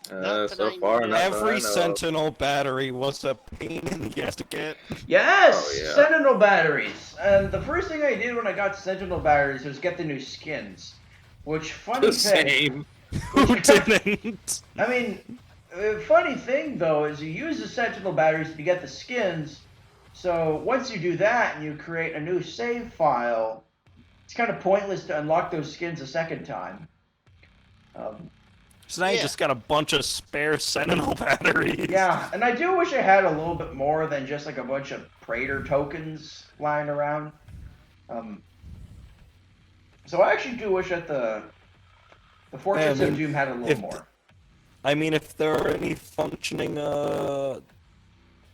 So far, not that I Every know. Sentinel battery was a pain in the ass to get. Yes, Oh, yeah. Sentinel batteries. And the first thing I did when I got Sentinel batteries was get the new skins. Which funny The thing. same. Who didn't? I mean, funny thing though is you use the Sentinel batteries to get the skins. So once you do that and you create a new save file, it's kind of pointless to unlock those skins a second time. So now you just got a bunch of spare Sentinel batteries. Yeah, and I do wish I had a little bit more than just like a bunch of Praetor tokens lying around. So I actually do wish that the Fortress of Doom had a little more. I mean, if there are any functioning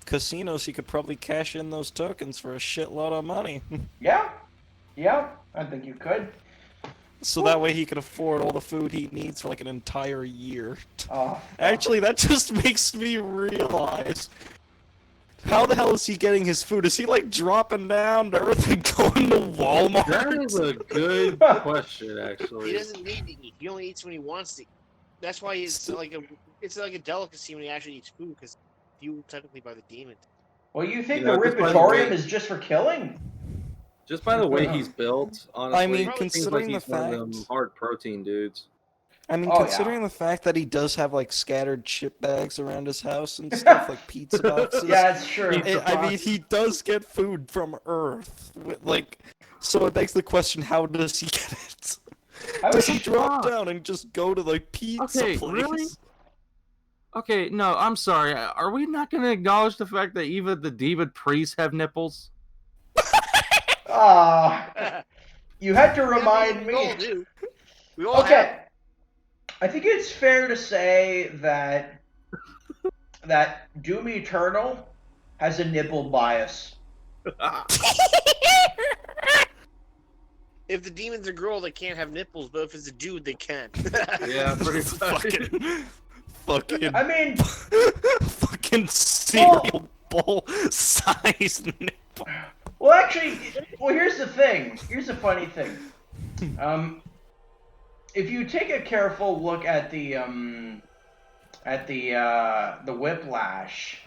casinos, you could probably cash in those tokens for a shitload of money. Yeah, I think you could. So that way he can afford all the food he needs for like an entire year. Oh, Actually, that just makes me realize, how the hell is he getting his food? Is he like dropping down to Earth and going to Walmart? That is a good question, actually. He doesn't need to eat. He only eats when he wants to eat. That's why it's like a delicacy when he actually eats food, because fueled technically by the demons. Well, you think You know, the just by the Ripitorium way- is just for killing? Just by the way he's built, honestly, I mean, it seems considering like he's the one of them fact- hard protein dudes. I mean, Oh, considering the fact that he does have like scattered chip bags around his house and stuff, like pizza boxes. Yeah, it's true. I mean, he does get food from Earth. Like, so it begs the question: how does he get it? Does he drop down and just go to like pizza Okay, place? really? Okay, no, I'm sorry. Are we not going to acknowledge the fact that even the demon priests have nipples? Ah, you had to remind We all me. do. We all have. Okay, I think it's fair to say that Doom Eternal has a nipple bias. If the demon's a girl, they can't have nipples, but if it's a dude, they can. Yeah, pretty much. fucking. I mean, fucking cereal bowl size nipple. well, actually, here's the thing. Here's the funny thing. If you take a careful look at the Whiplash,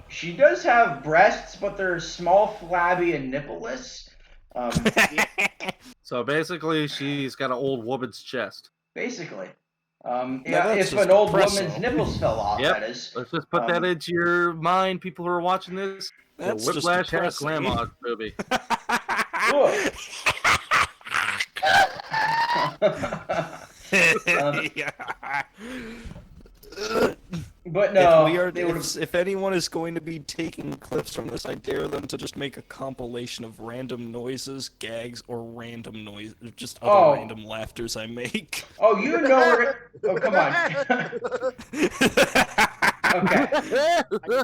she does have breasts, but they're small, flabby, and nippleless. So basically, she's got an old woman's chest. Basically. that's If just an old depresso. woman's nipples fell off, Yep. that is. Let's just put that into your mind, people who are watching this. That's the just Whiplash had a depressing. grandma movie. But no, if anyone is going to be taking clips from this, I dare them to just make a compilation of random noises, gags, or random noise, just other random laughters I make. Oh, you know we're gonna... Oh, come on. Okay.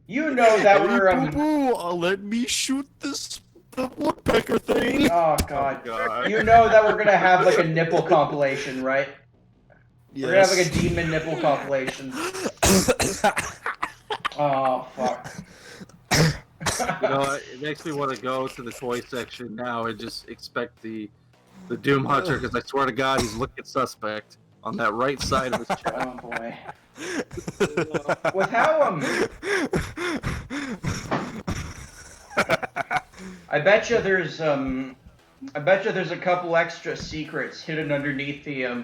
You know that we're... let me shoot this woodpecker thing. Oh, God. You know that we're gonna have, like, a nipple compilation, right? Yes. We're gonna have, like, a demon nipple compilation. Oh, fuck. You know, it makes me want to go to the toy section now and just expect the Doom Hunter, because I swear to God, he's looking suspect on that right side of his chest. Oh, boy. With how, I bet you there's a couple extra secrets hidden underneath the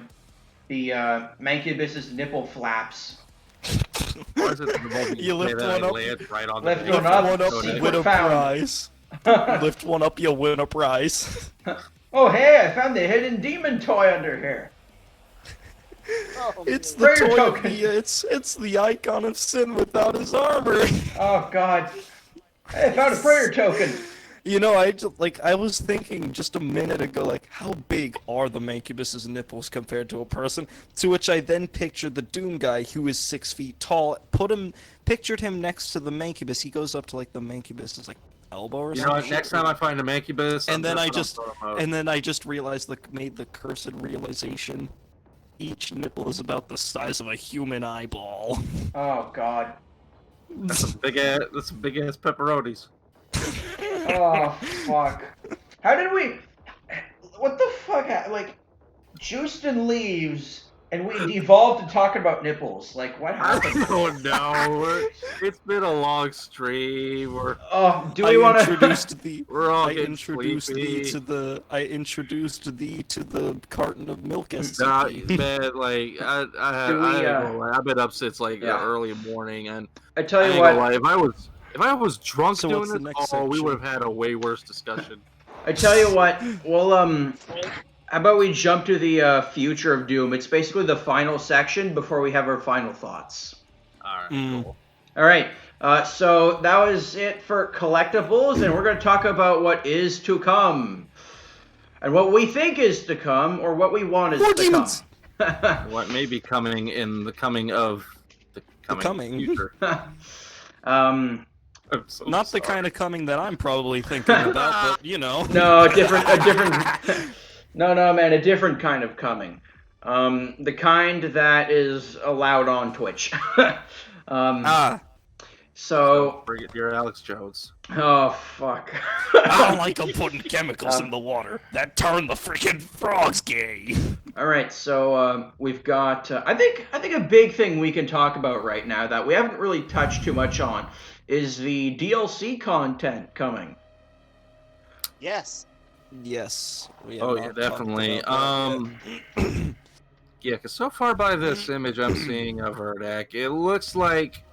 Mancubus's nipple flaps. Why is it the moment You lift say that, one I up. land right on Lift the one nipple? up. One up, Secret win a found. prize. Lift one up, you win a prize. Oh, hey, I found the hidden demon toy under here. It's the Prayer toy token. of the, it's the icon of sin without his armor. Oh God! Hey, I found a prayer token. You know, I was thinking just a minute ago, like, how big are the Mancubus's nipples compared to a person? To which I then pictured the Doom guy, who is 6 feet tall, pictured him next to the Mancubus. He goes up to, like, the Mancubus's, like, elbow or something. You know what? Next time I find a Mancubus, and then I just realized, made the cursed realization. Each nipple is about the size of a human eyeball. Oh God! That's some big ass pepperonis. Oh fuck! How did we? What the fuck? Like, Jooztin leaves, and we devolved to talking about nipples. Like, what happened? Oh no! It's been a long stream. Oh, do we want to? We're all I getting introduced sleepy. thee to the carton of milk. Nah, SCP. man, like I've been up since like early morning, and I tell you ain't what. gonna lie, if I was drunk So doing what's the this, next we section? would have had a way worse discussion. I tell you what. Well, how about we jump to the future of Doom? It's basically the final section before we have our final thoughts. All right, cool. All right. So that was it for collectibles, and we're going to talk about what is to come, and what we think is to come, or what we want is to come. What may be coming in the coming of the coming future. So not the kind of coming that I'm probably thinking about, but you know. No, a different. No, man, a different kind of coming. The kind that is allowed on Twitch. So. Bring it, dear Alex Jones. Oh fuck. I don't like them putting chemicals in the water. That turn the freaking frogs gay. All right, so we've got. I think a big thing we can talk about right now that we haven't really touched too much on is the DLC content coming. Yes. Yes. Oh yeah, definitely. Yeah, because so far by this image I'm seeing of Erdak, it looks like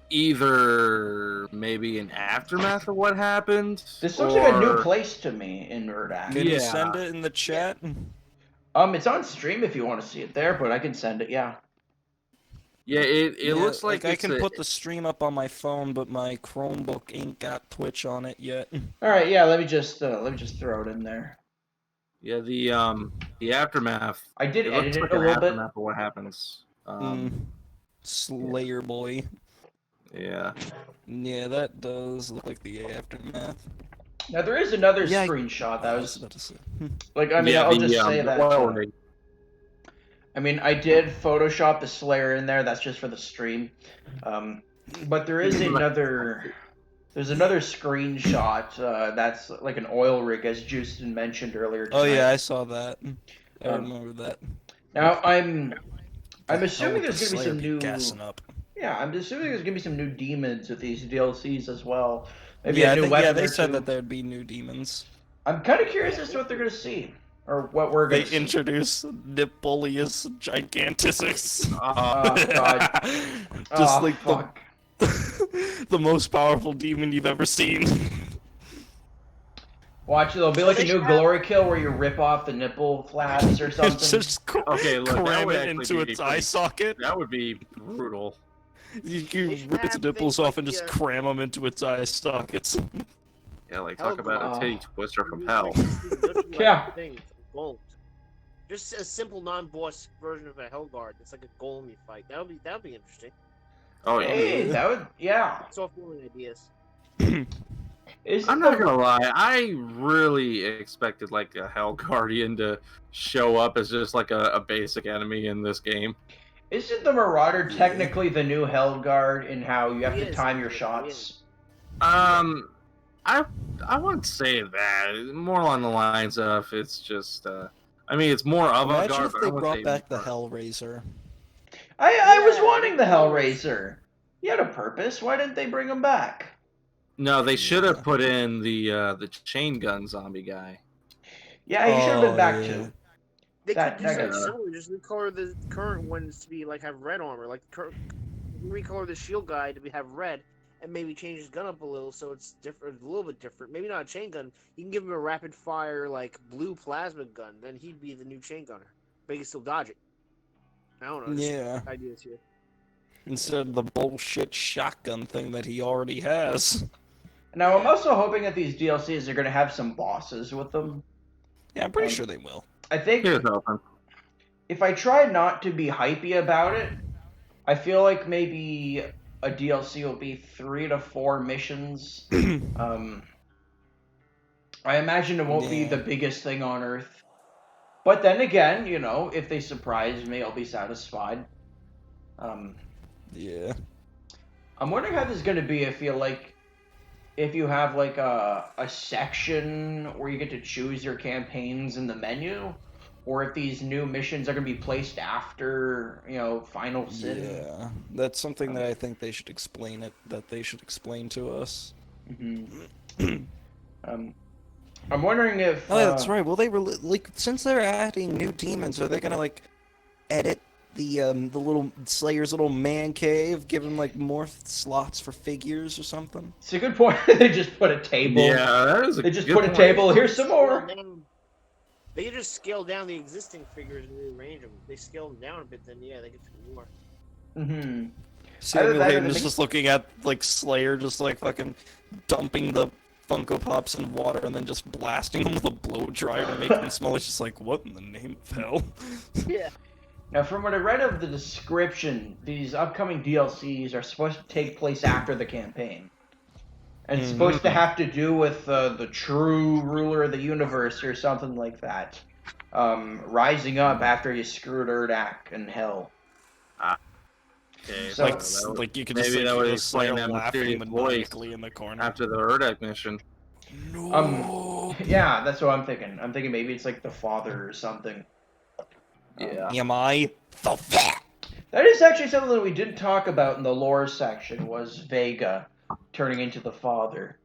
either maybe an aftermath of what happened. This looks like a new place to me in Erdak. Can you send it in the chat? It's on stream if you want to see it there, but I can send it. Yeah. Yeah, it looks like I can put the stream up on my phone, but my Chromebook ain't got Twitch on it yet. All right, yeah. Let me just throw it in there. Yeah, the aftermath. I did edit it like a little bit. Of what happens. Slayer boy. Yeah. Yeah, that does look like the aftermath. Now there is another screenshot that was about to say. like. I mean, I'll just say that. I mean, I did Photoshop the Slayer in there. That's just for the stream. But there is another. There's another screenshot that's like an oil rig, as Jooztin mentioned earlier tonight. Oh yeah, I saw that. I remember that. Now I'm assuming there's gonna be some new. Gassing up. Yeah, I'm assuming there's gonna be some new demons with these DLCs as well. Maybe yeah, a new weapon. Yeah, they or said two. that there'd be new demons. I'm kind of curious as to what they're gonna see, or what we're gonna see. They introduce Nipolius Gigantissus. Oh god. Just like the most powerful demon you've ever seen. Watch, there'll be like a new glory kill where you rip off the nipple flaps or something. Just cram it into its eye socket. That would be brutal. You rip its nipples off and just cram them into its eye sockets. Yeah, like talk about a titty twister from hell. Yeah. Gold. Just a simple non-boss version of a Hellguard. It's like a golem you fight. That would be interesting. Oh yeah. Hey, that would Soft-rolling ideas. I'm not gonna lie, I really expected like a Hell Guardian to show up as just like a basic enemy in this game. Isn't the Marauder technically the new Hellguard in how you have to time your shots? I wouldn't say that. More along the lines of it's just I mean it's more of a guard. Imagine if they brought back the Hellraiser. I was wanting the Hellraiser. He had a purpose. Why didn't they bring him back? No, they should have put in the chain gun zombie guy. Yeah, he should have been back too. They could do something similar. Just recolor the current ones to be like have red armor. Like recolor the shield guy to have red, and maybe change his gun up a little so it's different, a little bit different. Maybe not a chain gun. You can give him a rapid fire like blue plasma gun. Then he'd be the new chain gunner, but he can still dodge it. I don't know. Yeah. Ideas here. Instead of the bullshit shotgun thing that he already has. Now, I'm also hoping that these DLCs are going to have some bosses with them. Yeah, I'm pretty sure they will. I think Here's open. if I try not to be hypey about it, I feel like maybe a DLC will be 3 to 4 missions. I imagine it won't be the biggest thing on Earth. But then again, you know, if they surprise me, I'll be satisfied. Yeah. I'm wondering how this is going to be if you have like a section where you get to choose your campaigns in the menu, or if these new missions are going to be placed after, you know, Final Sin. Yeah, that's something that I think they should explain to us. I'm wondering if. Oh, that's right. Will they since they're adding new demons, are they gonna like edit the little Slayer's little man cave, give him like more slots for figures or something? It's a good point. They just put a table. Yeah, that is a They just good put a point. table. Here's some more. They can just scale down the existing figures and rearrange them. If they scale them down a bit, then yeah, they get to more. Samuel Hayden is just looking at like Slayer, just like fucking dumping the Funko Pops in water and then just blasting them with a blow dryer to make them smell. It's just like, what in the name of hell? Yeah. Now, from what I read of the description, these upcoming DLCs are supposed to take place after the campaign. And it's supposed to have to do with the true ruler of the universe or something like that. Rising up after you screwed Urdak and Hell. Okay, So, like you could just maybe that would Slayer explain that laughing mysterious voice maniacally in the corner. after the Urdak mission. No. Yeah, that's what I'm thinking. I'm thinking maybe it's like the father or something. Yeah. Am I the fat? That is actually something that we didn't talk about in the lore section, was Vega turning into the father.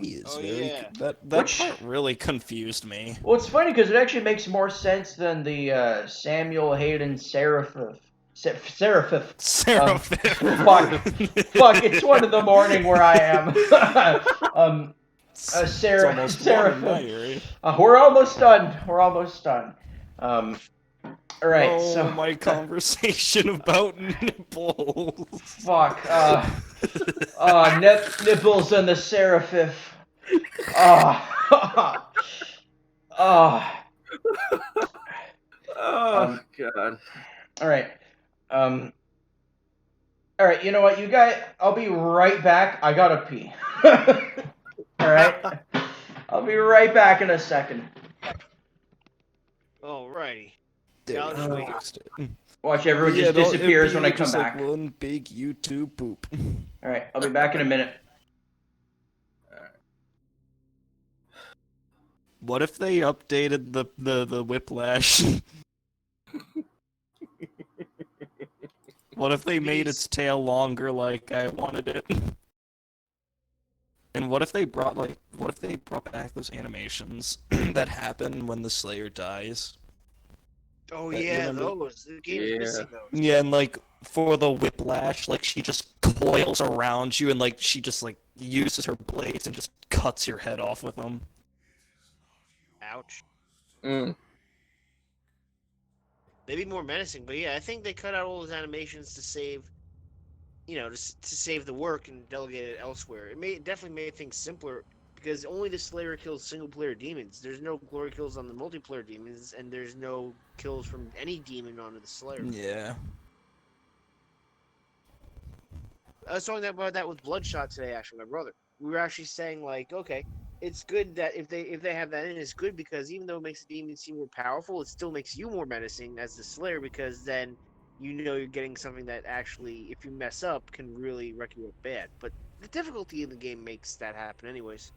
He is yeah. That part really confused me. Well, it's funny because it actually makes more sense than the Samuel Hayden Seraphim. Seraphim. Fuck, it's 1 in the morning where I am. Seraphim. We're almost done. All right, so my conversation about nipples. Fuck. Nipples and the Seraphim. Oh God. All right. All right. You know what, you guys? I'll be right back. I gotta pee. All right. I'll be right back in a second. Alrighty. Watch, everyone just disappears when I come just back. Like one big YouTube poop. All right. I'll be back in a minute. What if they updated the Whiplash? What if they made its tail longer like I wanted it? And what if they brought back those animations that happen when the Slayer dies? Oh yeah, those. The game is missing those. Yeah, and like for the Whiplash, like she just coils around you and like she just like uses her blades and just cuts your head off with them. Ouch. They'd be more menacing, but yeah, I think they cut out all those animations to save, to save the work and delegate it elsewhere. It definitely made things simpler because only the Slayer kills single-player demons. There's no glory kills on the multiplayer demons, and there's no kills from any demon onto the Slayer. Yeah. I was talking about that with Bloodshot today, actually, my brother. We were actually saying, like, okay, it's good that if they have that in, it's good because even though it makes the demon seem more powerful, it still makes you more menacing as the Slayer because then you're getting something that actually, if you mess up, can really wreck you up bad. But the difficulty in the game makes that happen anyways.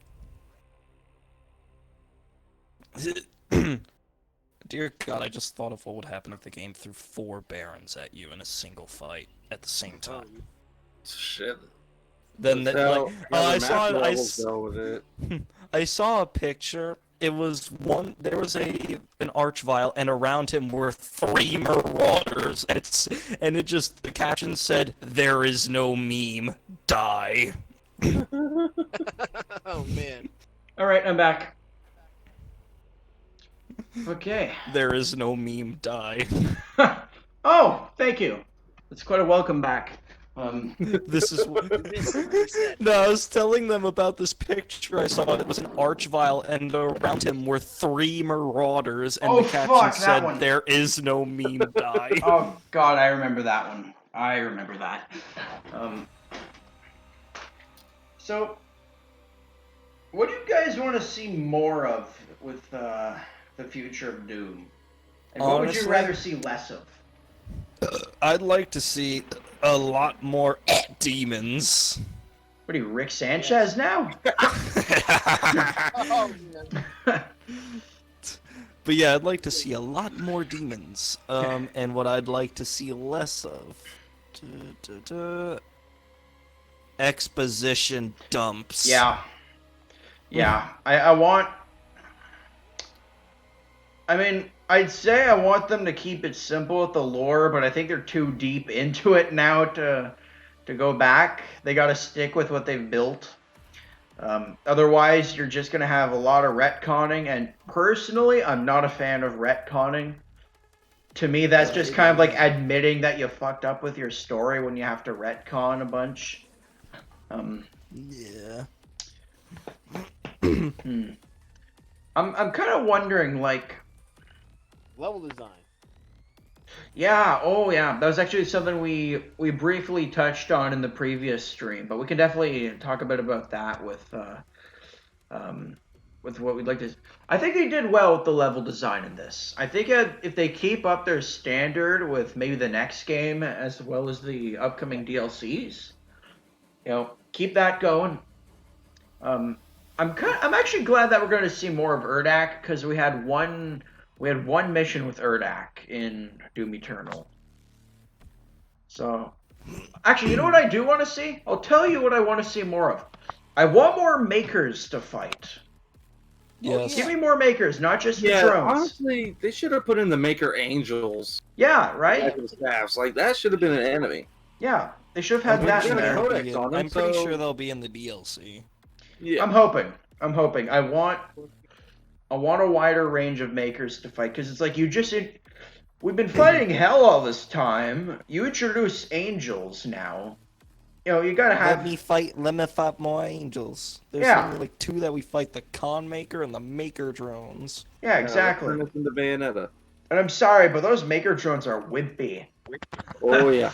Dear God, I just thought of what would happen if the game threw 4 barons at you in a single fight at the same time. Shit. Then I saw a picture. It was there was an archvile, and around him were 3 marauders, and the caption said, "There is no meme, die." Oh man. All right, I'm back. Okay. There is no meme, die. Oh, thank you. It's quite a welcome back. This is no, I was telling them about this picture I saw. It was an Archvile, and around him were 3 Marauders, and the caption said, "There is no meme die." Oh God, I remember that one. I remember that. So, what do you guys want to see more of with the future of Doom? And what would you rather see less of? I'd like to see a lot more demons. What are you, Rick Sanchez now? But yeah, I'd like to see a lot more demons. And what I'd like to see less of... Exposition dumps. Yeah. I want... I mean, I'd say I want them to keep it simple with the lore, but I think they're too deep into it now to go back. They got to stick with what they've built. Otherwise, you're just going to have a lot of retconning, and personally, I'm not a fan of retconning. To me, that's just kind of like admitting that you fucked up with your story when you have to retcon a bunch. Yeah. I'm kind of wondering, like... Level design. Yeah, oh yeah, that was actually something we briefly touched on in the previous stream, but we can definitely talk a bit about that with what we'd like to... I think they did well with the level design in this. I think if they keep up their standard with maybe the next game as well as the upcoming DLCs, you know, keep that going. I'm actually glad that we're going to see more of Urdak, because we had one mission with Urdak in Doom Eternal. So, actually, you know what I do want to see? I'll tell you what I want to see more of. I want more makers to fight. Yes. Give me more makers, not just the drones. Honestly, they should have put in the Maker Angels. Yeah, right? Staffs. Like, that should have been an enemy. Yeah, they should have had that in there. Codex on them, I'm pretty sure they'll be in the DLC. Yeah. I'm hoping. I want a wider range of makers to fight, because it's like we've been fighting hell all this time. You introduce angels now. You know, you gotta have... Let me fight more angels. There's only like 2 that we fight, the Con Maker and the Maker drones. Yeah, exactly. Turn us into Bayonetta. And I'm sorry, but those Maker drones are wimpy. Oh, yeah.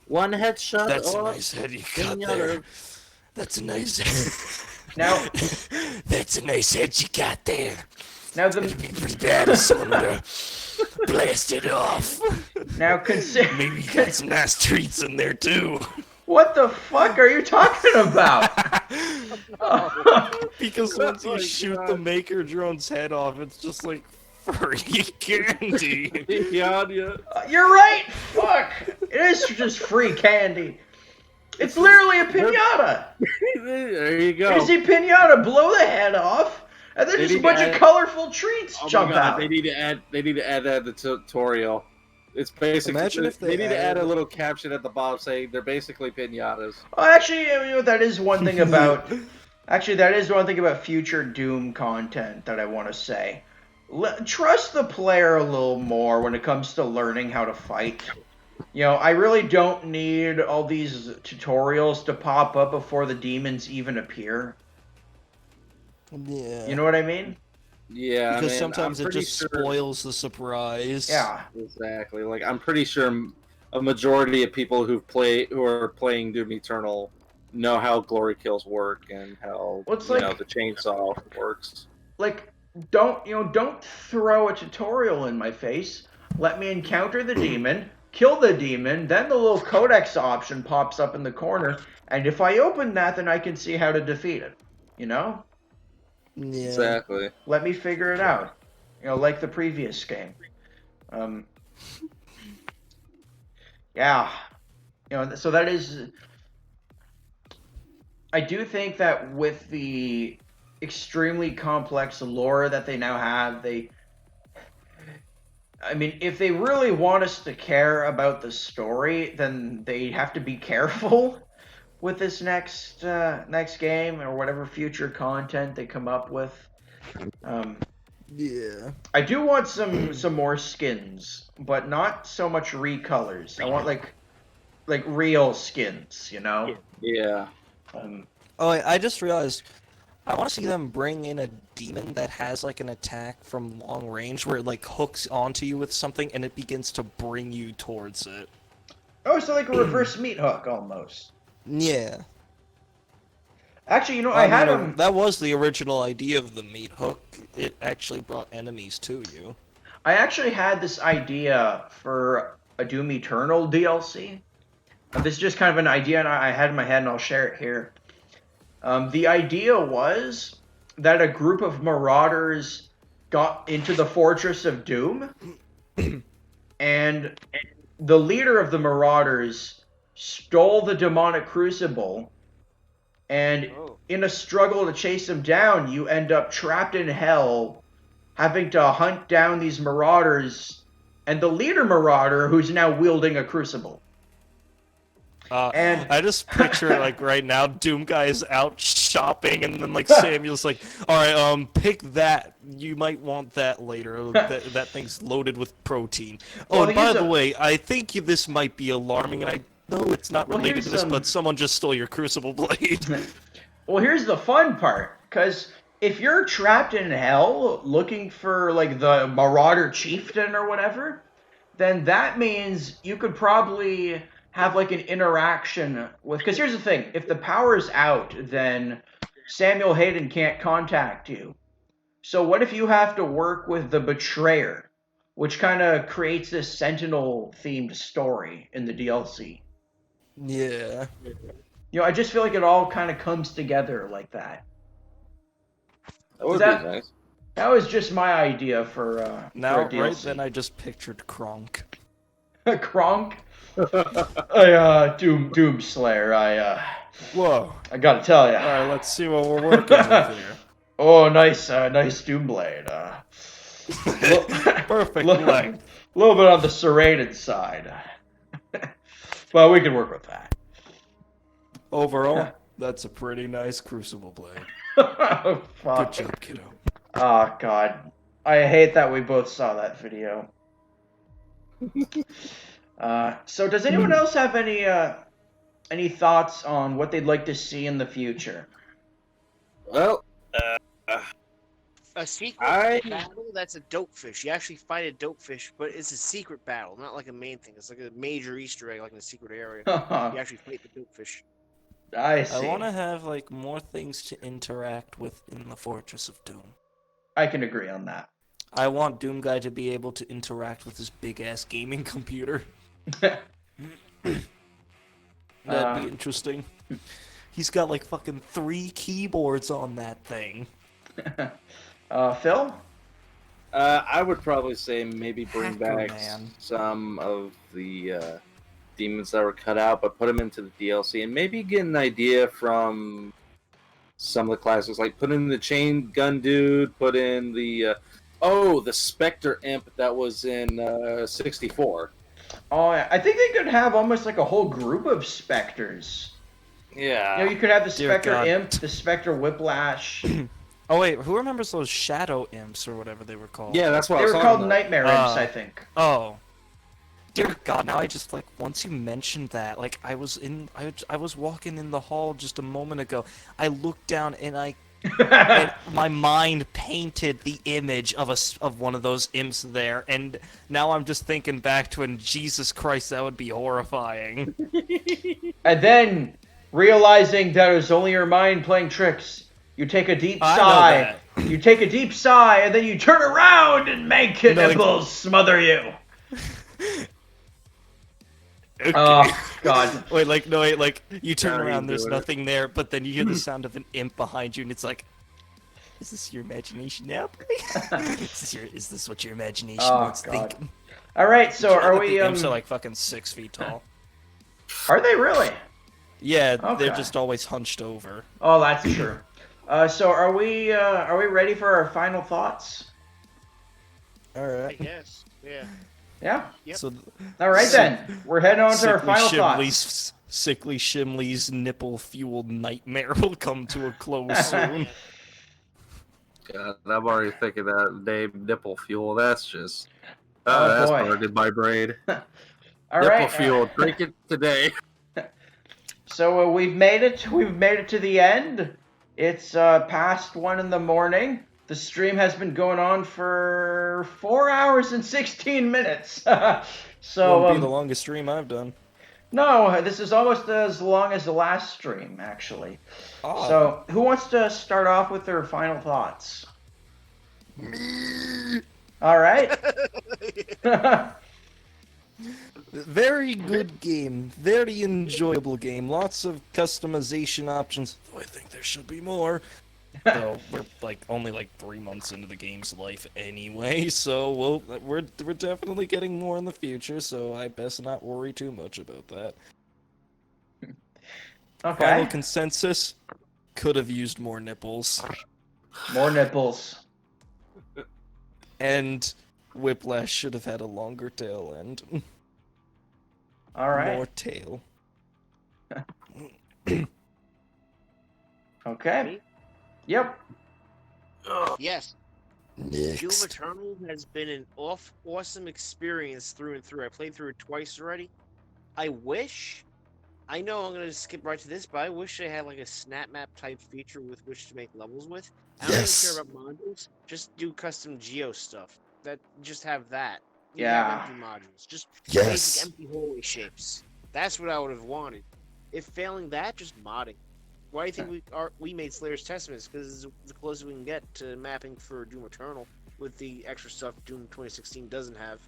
One headshot. That's a nice head you got there. That's a nice head. Now... That's a nice head you got there. Now It'd be pretty bad if someone would blast it off. Now consider... Maybe you got some nice treats in there too. What the fuck are you talking about? Because once you shoot the Maker drone's head off, it's just like free candy. Yeah. You're right! Fuck! It is just free candy. It's literally a piñata. There you go. You see piñata blow the head off, and then just a bunch of colorful treats jump out. They need to add that to the tutorial. It's basically... Imagine if they need to add a little caption at the bottom saying they're basically piñatas. Well, actually, you know, that is one thing about... Actually, that is one thing about future Doom content that I want to say. Trust the player a little more when it comes to learning how to fight. You know, I really don't need all these tutorials to pop up before the demons even appear. Yeah. You know what I mean? Yeah, because sometimes it just spoils the surprise. Yeah, exactly. Like, I'm pretty sure a majority of people who are playing Doom Eternal know how glory kills work and how the chainsaw works. Like, don't throw a tutorial in my face. Let me encounter the demon, kill the demon, then the little Codex option pops up in the corner, and if I open that, then I can see how to defeat it. You know? Yeah. Exactly. Let me figure it out. You know, like the previous game. Yeah. You know, so that is... I do think that with the extremely complex lore that they now have, I mean, if they really want us to care about the story, then they have to be careful with this next game or whatever future content they come up with. Yeah. I do want some more skins, but not so much recolors. I want like real skins, you know? Yeah. Oh, I just realized I want to see them bring in a demon that has like an attack from long range where it like hooks onto you with something and it begins to bring you towards it. Oh, so like a reverse meat hook almost. Yeah. Actually, you know, I mean, that was the original idea of the meat hook. It actually brought enemies to you. I actually had this idea for a Doom Eternal DLC. This is just kind of an idea I had in my head, and I'll share it here. The idea was that a group of marauders got into the Fortress of Doom, and the leader of the marauders stole the demonic crucible, and in a struggle to chase him down, you end up trapped in hell, having to hunt down these marauders, and the leader marauder who's now wielding a crucible. And I just picture like right now, Doom Guy is out shopping, and then like Samuel's like, "All right, pick that. You might want that later. That thing's loaded with protein." Oh, and by the way, I think this might be alarming, and I know it's not related to this, but someone just stole your crucible blade. Well, here's the fun part, because if you're trapped in hell looking for like the Marauder Chieftain or whatever, then that means you could probably have like an interaction with, because here's the thing, if the power's out, then Samuel Hayden can't contact you. So what if you have to work with the Betrayer, which kind of creates this Sentinel themed story in the DLC? Yeah. You know, I just feel like it all kind of comes together like that. That would be nice. That was just my idea for a DLC. Right then I just pictured Kronk. Kronk? Doom Slayer, Whoa. I gotta tell ya. Alright, let's see what we're working with here. Oh, nice Doom Blade. Perfect length. A little bit on the serrated side. Well, we can work with that. Overall, that's a pretty nice crucible blade. Oh, fuck. Good job, kiddo. Oh, God. I hate that we both saw that video. So does anyone else have any thoughts on what they'd like to see in the future? Well, a secret battle that's a dopefish. You actually fight a dopefish, but it's a secret battle, not like a main thing. It's like a major Easter egg, like in a secret area. You actually fight the dopefish. I see. I want to have like more things to interact with in the Fortress of Doom. I can agree on that. I want Doom Guy to be able to interact with his big-ass gaming computer. That'd be interesting. He's got like fucking 3 keyboards on that thing. Phil? I would probably say maybe bring back some of the demons that were cut out, but put them into the DLC, and maybe get an idea from some of the classics, like put in the chain gun dude, put in the the Spectre imp that was in 64. Oh, yeah. I think they could have almost like a whole group of Spectres. Yeah. You know, you could have the Spectre imp, the Spectre whiplash. Oh wait, who remembers those shadow imps or whatever they were called? Yeah, that's what they I was were talking called about. Nightmare imps, I think. Oh. Dear God, now I just like once you mentioned that, like I was walking in the hall just a moment ago. I looked down and and my mind painted the image of one of those imps there, and now I'm just thinking back to it, and Jesus Christ, that would be horrifying. And then, realizing that it was only your mind playing tricks, you take a deep sigh. You take a deep sigh, and then you turn around and make cannibals smother you. Okay. Oh, God. Wait, you turn around, there's nothing there, but then you hear the sound of an imp behind you, and it's like, is this your imagination now? Is this what your imagination wants thinking? Alright, so are we, The imps are like fucking 6 feet tall. Are they really? Yeah, they're just always hunched over. Oh, that's true. So are we ready for our final thoughts? Alright. I guess, yeah. Yeah? Yep. So, all right, then. We're heading on to our final thoughts. Sickly Shimly's nipple-fueled nightmare will come to a close soon. God, I'm already thinking that name nipple fuel. That's just Oh, that's boy. burned in my brain. All Nipple right. fuel. Drink it today. So we've made it. We've made it to the end. It's past 1 in the morning. The stream has been going on for 4 hours and 16 minutes. So Wouldn't be the longest stream I've done. no, this is almost as long as the last stream, actually. Ah. So who wants to start off with their final thoughts? Me. All right. Very good game. Very enjoyable game. Lots of customization options. Though I think there should be more. Though we're only 3 months into the game's life anyway, so we're definitely getting more in the future. So I best not worry too much about that. Okay. Final consensus: could have used more nipples. More nipples. And Whiplash should have had a longer tail end. All right. More tail. Okay. Me? Yep. Yes. Next. Doom Eternal has been an awesome experience through and through. I played through it twice already. I know I'm going to skip right to this, but I wish they had a snap map type feature with which to make levels with. I don't Yes. really care about modules. Just do custom geo stuff. Just have that. You Yeah. have empty modules. Just Yes. basic empty hallway shapes. That's what I would have wanted. If failing that, just modding. Why do you think we made Slayer's Testaments? Because it's the closest we can get to mapping for Doom Eternal with the extra stuff Doom 2016 doesn't have.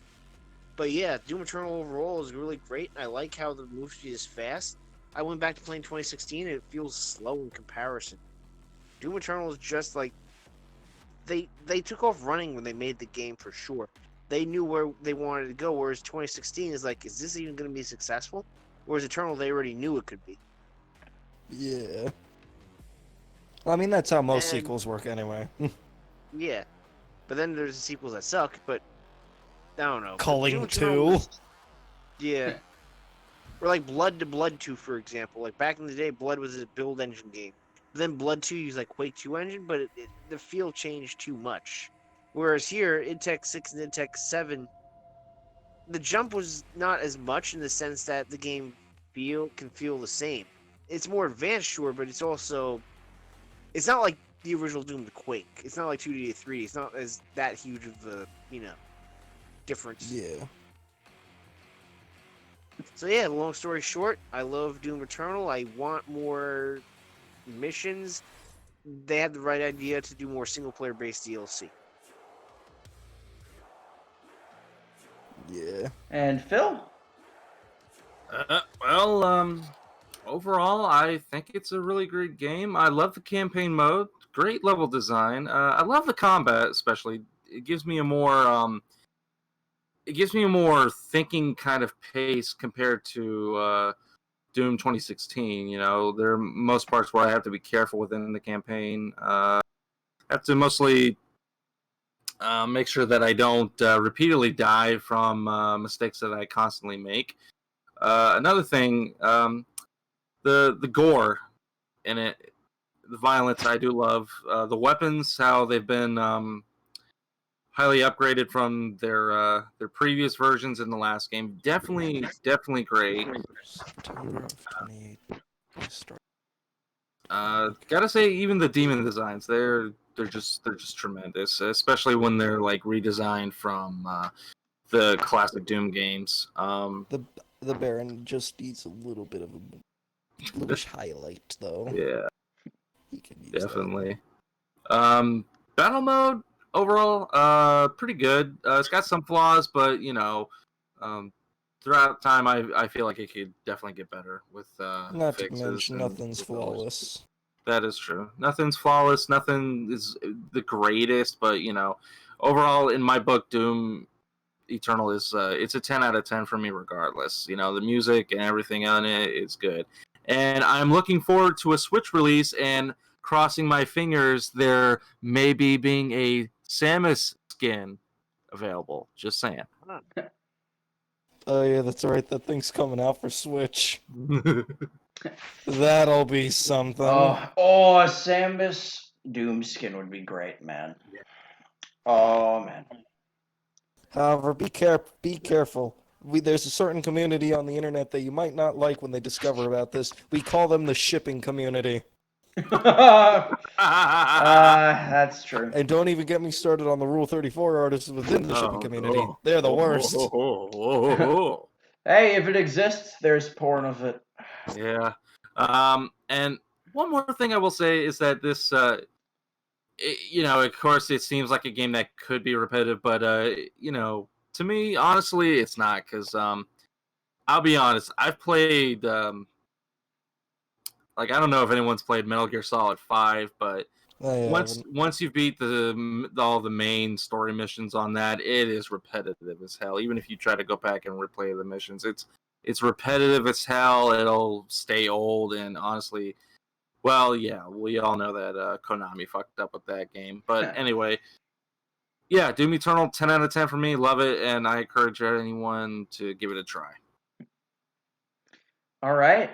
But yeah, Doom Eternal overall is really great. I like how the move speed is fast. I went back to playing 2016 and it feels slow in comparison. Doom Eternal is just they took off running when they made the game for sure. They knew where they wanted to go, whereas 2016 is is this even going to be successful? Whereas Eternal, they already knew it could be. Yeah. I mean, that's how most And- sequels work anyway. Yeah. But then there's the sequels that suck, but I don't know. Culling Doom Eternal 2. was- Yeah. Or Blood to Blood 2, for example. Back in the day, Blood was a build engine game. But then Blood 2 used Quake 2 engine, but the feel changed too much. Whereas here, Intech 6 and Intech 7, the jump was not as much in the sense that the game can feel the same. It's more advanced, sure, but it's also... It's not like the original Doom to Quake. It's not like 2D to 3D. It's not as that huge of a, difference. Yeah. So yeah, long story short, I love Doom Eternal. I want more missions. They had the right idea to do more single-player based DLC. Yeah. And Phil? Overall, I think it's a really great game. I love the campaign mode. Great level design. I love the combat, especially. It gives me a more thinking kind of pace compared to Doom 2016. There are most parts where I have to be careful within the campaign. I have to mostly make sure that I don't repeatedly die from mistakes that I constantly make. Another thing, the gore in it, the violence I do love. The weapons, how they've been highly upgraded from their previous versions in the last game. Definitely great. September of 28. Gotta say, even the demon designs, they're just tremendous, especially when they're redesigned from the classic Doom games. The Baron just needs a little bit of a bluish highlight, though. Yeah, He can use definitely. Battle mode overall, pretty good. It's got some flaws, but throughout time, I feel like it could definitely get better with Not to fixes mention, and nothing's with those. flawless. That is true. Nothing's flawless. Nothing is the greatest, but overall, in my book, Doom Eternal is it's a 10 out of 10 for me, regardless. The music and everything on it is good, and I'm looking forward to a Switch release and crossing my fingers there maybe being a Samus skin available. Just saying. Oh yeah, that's right. That thing's coming out for Switch. That'll be something. Oh, Samus Doom skin would be great, man. Oh man. However, be careful. There's a certain community on the internet that you might not like when they discover about this. We call them the shipping community. That's true. And don't even get me started on the Rule 34 artists within the shipping community. They're the worst. Hey, if it exists, there's porn of it. Yeah. And one more thing I will say is that this, of course, it seems like a game that could be repetitive, but to me, honestly, it's not. Because I'll be honest, I've played I don't know if anyone's played Metal Gear Solid 5, but once you beat all the main story missions on that, it is repetitive as hell. Even if you try to go back and replay the missions, it's repetitive as hell. It'll stay old, and honestly, well, yeah, we all know that Konami fucked up with that game. But anyway, yeah, Doom Eternal, 10 out of 10 for me. Love it, and I encourage anyone to give it a try. All right.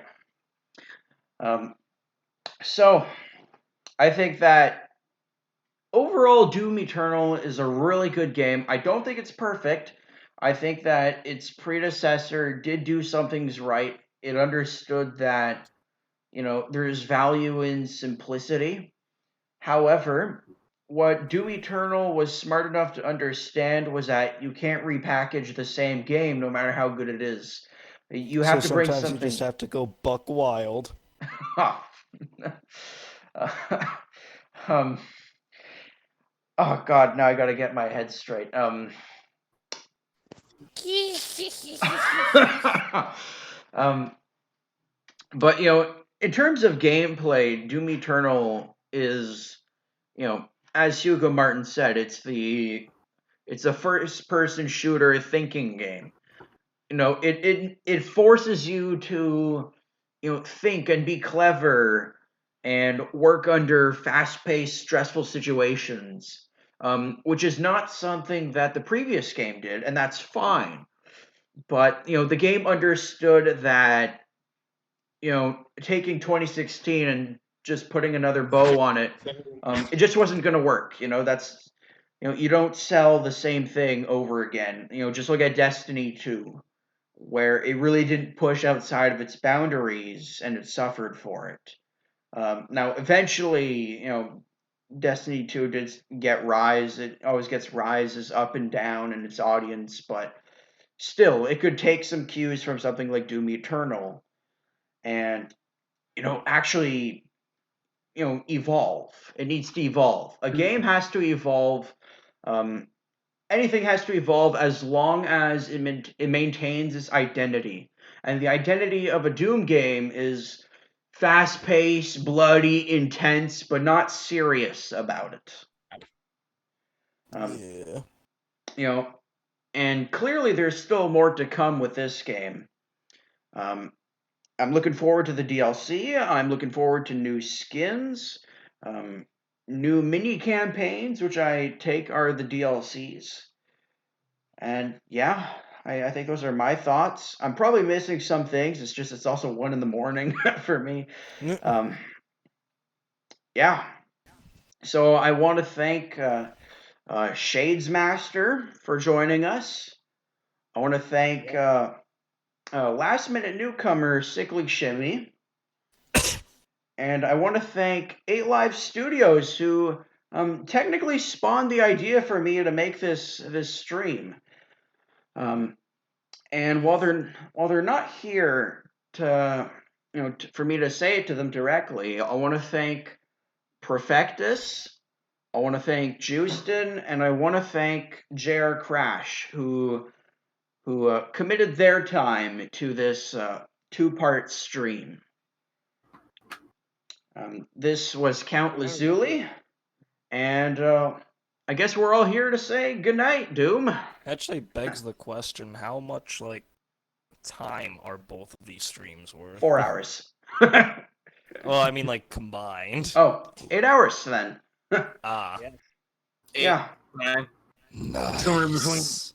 So, I think that overall Doom Eternal is a really good game. I don't think it's perfect. I think that its predecessor did do some things right. It understood that, there's value in simplicity. However, what Doom Eternal was smart enough to understand was that you can't repackage the same game no matter how good it is. You have to bring something. Sometimes you just have to go buck wild. Oh God, now I gotta get my head straight. But in terms of gameplay, Doom Eternal is, as Hugo Martin said, it's a first-person shooter thinking game. It forces you to, think and be clever and work under fast-paced, stressful situations, which is not something that the previous game did, and that's fine. But, the game understood that, taking 2016 and just putting another bow on it, it just wasn't going to work. That's, you don't sell the same thing over again. Just look at Destiny 2, where it really didn't push outside of its boundaries and it suffered for it. Now, eventually, Destiny 2 did get rise. It always gets rises up and down in its audience, but still, it could take some cues from something like Doom Eternal and, actually, evolve. It needs to evolve. A game has to evolve. Anything has to evolve as long as it maintains its identity. And the identity of a Doom game is fast-paced, bloody, intense, but not serious about it. And clearly there's still more to come with this game. I'm looking forward to the DLC. I'm looking forward to new skins, new mini campaigns, which I take are the DLCs. And yeah, I think those are my thoughts. I'm probably missing some things. It's also 1 a.m. for me. Yeah. So I want to thank Shadesmaster for joining us. I want to thank last minute newcomer Sickly Shimly. And I want to thank 8 Live Studios, who technically spawned the idea for me to make this stream. And while they're not here to for me to say it to them directly, I want to thank Profectus, I want to thank Jooztin, and I want to thank JR Crash, who committed their time to this 2-part stream. This was Count Lazuli, and I guess we're all here to say goodnight, Doom. Actually begs the question, how much, time are both of these streams worth? 4 hours. Well, I mean, combined. Oh, 8 hours, then. Yeah. 9. Nice.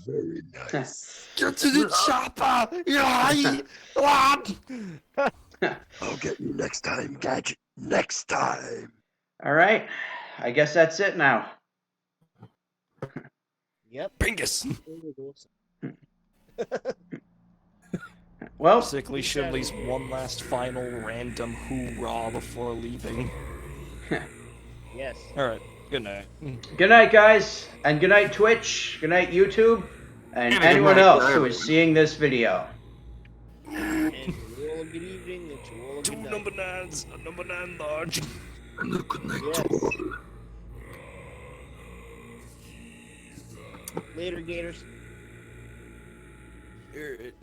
Very nice. Get to the chopper! Yeah! I'll get you next time, Gadget. Next time. All right. I guess that's it now. Yep. Bingus. Well, Sickly Shimly's one last final random hoorah before leaving. Yes. Alright, good night. good night, guys, and good night, Twitch. Good night, YouTube, and Good anyone night, else who everyone. is seeing this video. And to you all a good evening, and to you all a Two good night. number nines, a number 9 large. Good night Yes. to all. Later, Gators. Alright.